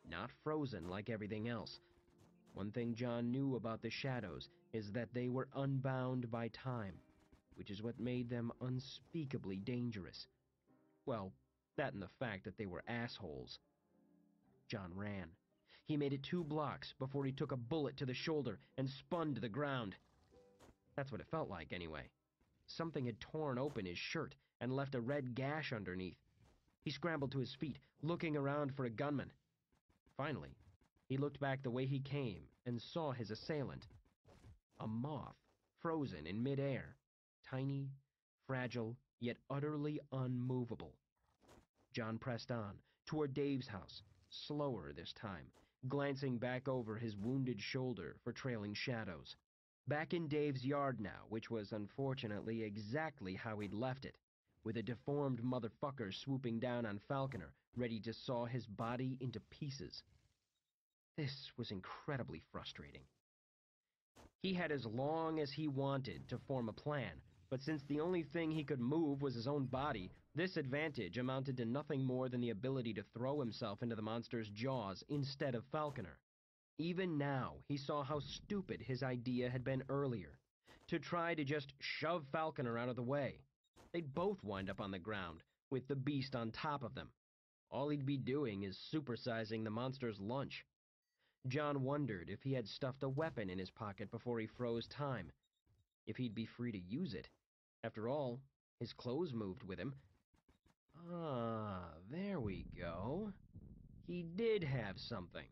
not frozen like everything else. One thing John knew about the shadows is that they were unbound by time, which is what made them unspeakably dangerous. Well, that and the fact that they were assholes. John ran. He made it 2 blocks before he took a bullet to the shoulder and spun to the ground. That's what it felt like, anyway. Something had torn open his shirt and left a red gash underneath. He scrambled to his feet, looking around for a gunman. Finally, he looked back the way he came and saw his assailant. A moth, frozen in midair, tiny, fragile, yet utterly unmovable. John pressed on, toward Dave's house, slower this time, glancing back over his wounded shoulder for trailing shadows. Back in Dave's yard now, which was unfortunately exactly how he'd left it, with a deformed motherfucker swooping down on Falconer, ready to saw his body into pieces. This was incredibly frustrating. He had as long as he wanted to form a plan, but since the only thing he could move was his own body, this advantage amounted to nothing more than the ability to throw himself into the monster's jaws instead of Falconer. Even now, he saw how stupid his idea had been earlier, to try to just shove Falconer out of the way. They'd both wind up on the ground, with the beast on top of them. All he'd be doing is supersizing the monster's lunch. John wondered if he had stuffed a weapon in his pocket before he froze time. If he'd be free to use it. After all, his clothes moved with him. Ah, there we go. He did have something.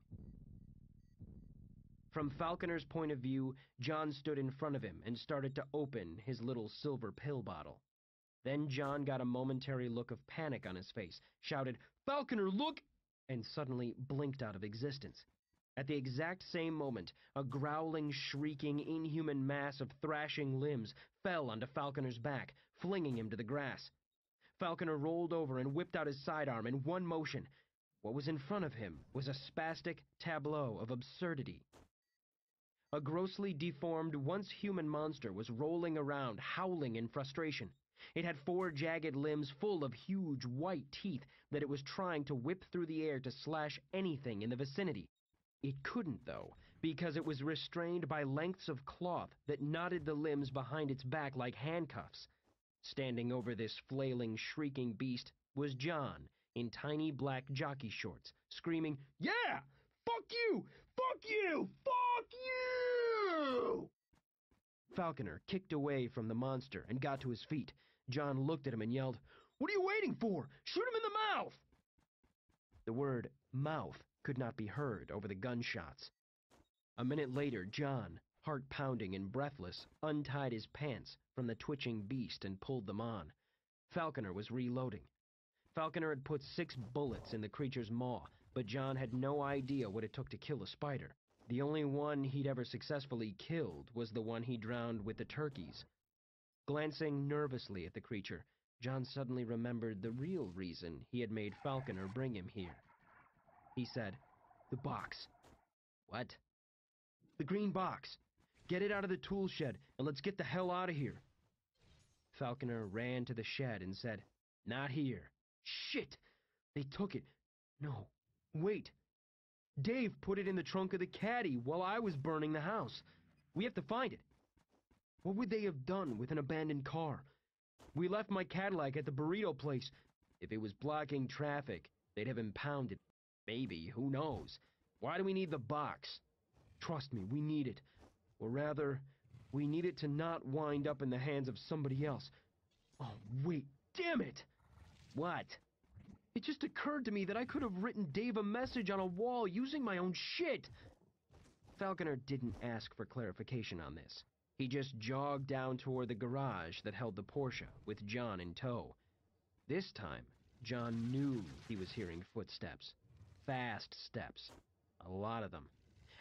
From Falconer's point of view, John stood in front of him and started to open his little silver pill bottle. Then John got a momentary look of panic on his face, shouted, "Falconer, look!" and suddenly blinked out of existence. At the exact same moment, a growling, shrieking, inhuman mass of thrashing limbs fell onto Falconer's back, flinging him to the grass. Falconer rolled over and whipped out his sidearm in one motion. What was in front of him was a spastic tableau of absurdity. A grossly deformed, once-human monster was rolling around, howling in frustration. It had 4 jagged limbs full of huge white teeth that it was trying to whip through the air to slash anything in the vicinity. It couldn't, though, because it was restrained by lengths of cloth that knotted the limbs behind its back like handcuffs. Standing over this flailing, shrieking beast was John, in tiny black jockey shorts, screaming, "Yeah! Fuck you! Fuck you! Fuck you!" Falconer kicked away from the monster and got to his feet. John looked at him and yelled, "What are you waiting for? Shoot him in the mouth!" The word mouth could not be heard over the gunshots. A minute later, John, heart pounding and breathless, untied his pants from the twitching beast and pulled them on. Falconer was reloading. Falconer had put 6 bullets in the creature's maw, but John had no idea what it took to kill a spider. The only one he'd ever successfully killed was the one he drowned with the turkeys. Glancing nervously at the creature, John suddenly remembered the real reason he had made Falconer bring him here. He said, "The box." "What?" "The green box. Get it out of the tool shed, and let's get the hell out of here." Falconer ran to the shed and said, "Not here." "Shit! They took it. No, wait. Dave put it in the trunk of the caddy while I was burning the house. We have to find it. What would they have done with an abandoned car? We left my Cadillac at the burrito place. If it was blocking traffic, they'd have impounded. Maybe, who knows? Why do we need the box? Trust me, we need it. Or rather, we need it to not wind up in the hands of somebody else. Oh, wait, damn it! What? It just occurred to me that I could have written Dave a message on a wall using my own shit. Falconer didn't ask for clarification on this. He just jogged down toward the garage that held the Porsche, with John in tow. This time, John knew he was hearing footsteps. Fast steps. A lot of them.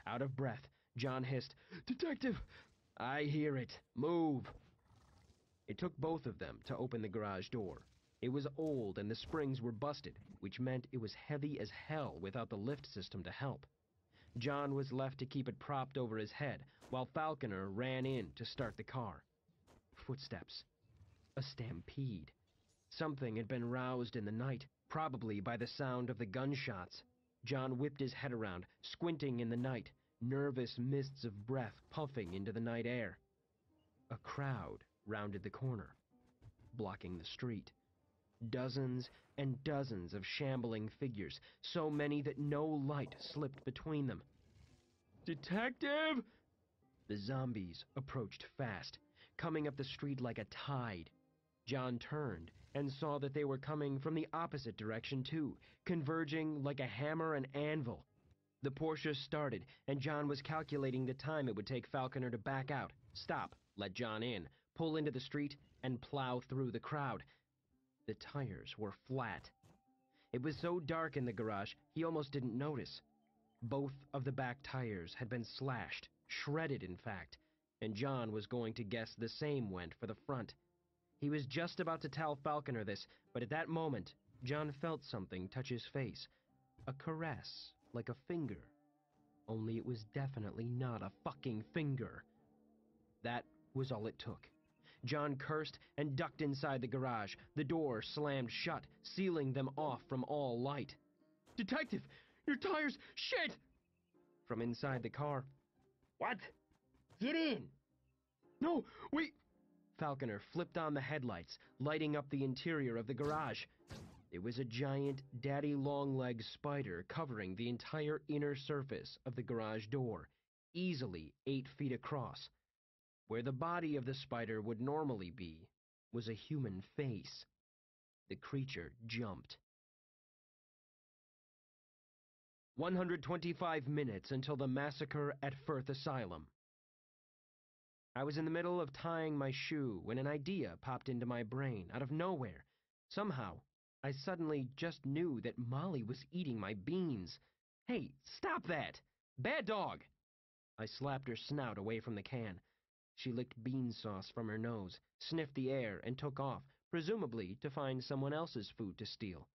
Out of breath, John hissed, "Detective! I hear it. Move!" It took both of them to open the garage door. It was old and the springs were busted, which meant it was heavy as hell without the lift system to help. John was left to keep it propped over his head, while Falconer ran in to start the car. Footsteps. A stampede. Something had been roused in the night, probably by the sound of the gunshots. John whipped his head around, squinting in the night, nervous mists of breath puffing into the night air. A crowd rounded the corner, blocking the street. Dozens and dozens of shambling figures, so many that no light slipped between them. "Detective!" The zombies approached fast, coming up the street like a tide. John turned and saw that they were coming from the opposite direction too, converging like a hammer and anvil. The Porsche started, and John was calculating the time it would take Falconer to back out, stop, let John in, pull into the street, and plow through the crowd. The tires were flat. It was so dark in the garage, he almost didn't notice. Both of the back tires had been slashed, shredded in fact, and John was going to guess the same went for the front. He was just about to tell Falconer this, but at that moment, John felt something touch his face. A caress, like a finger. Only it was definitely not a fucking finger. That was all it took. John cursed and ducked inside the garage. The door slammed shut, sealing them off from all light. "Detective! Your tires! Shit!" From inside the car. "What? Get in!" "No, wait!" Falconer flipped on the headlights, lighting up the interior of the garage. It was a giant, daddy-long-legged spider covering the entire inner surface of the garage door, easily 8 feet across. Where the body of the spider would normally be was a human face. The creature jumped. 125 minutes until the massacre at Firth Asylum. I was in the middle of tying my shoe when an idea popped into my brain out of nowhere. Somehow, I suddenly just knew that Molly was eating my beans. Hey, stop that! Bad dog! I slapped her snout away from the can. She licked bean sauce from her nose, sniffed the air, and took off, presumably to find someone else's food to steal.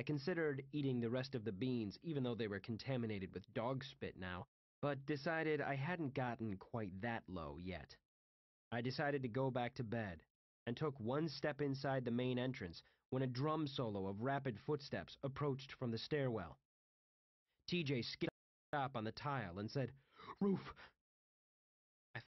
I considered eating the rest of the beans, even though they were contaminated with dog spit now, but decided I hadn't gotten quite that low yet. I decided to go back to bed, and took one step inside the main entrance when a drum solo of rapid footsteps approached from the stairwell. TJ skipped up on the tile and said, "Roof,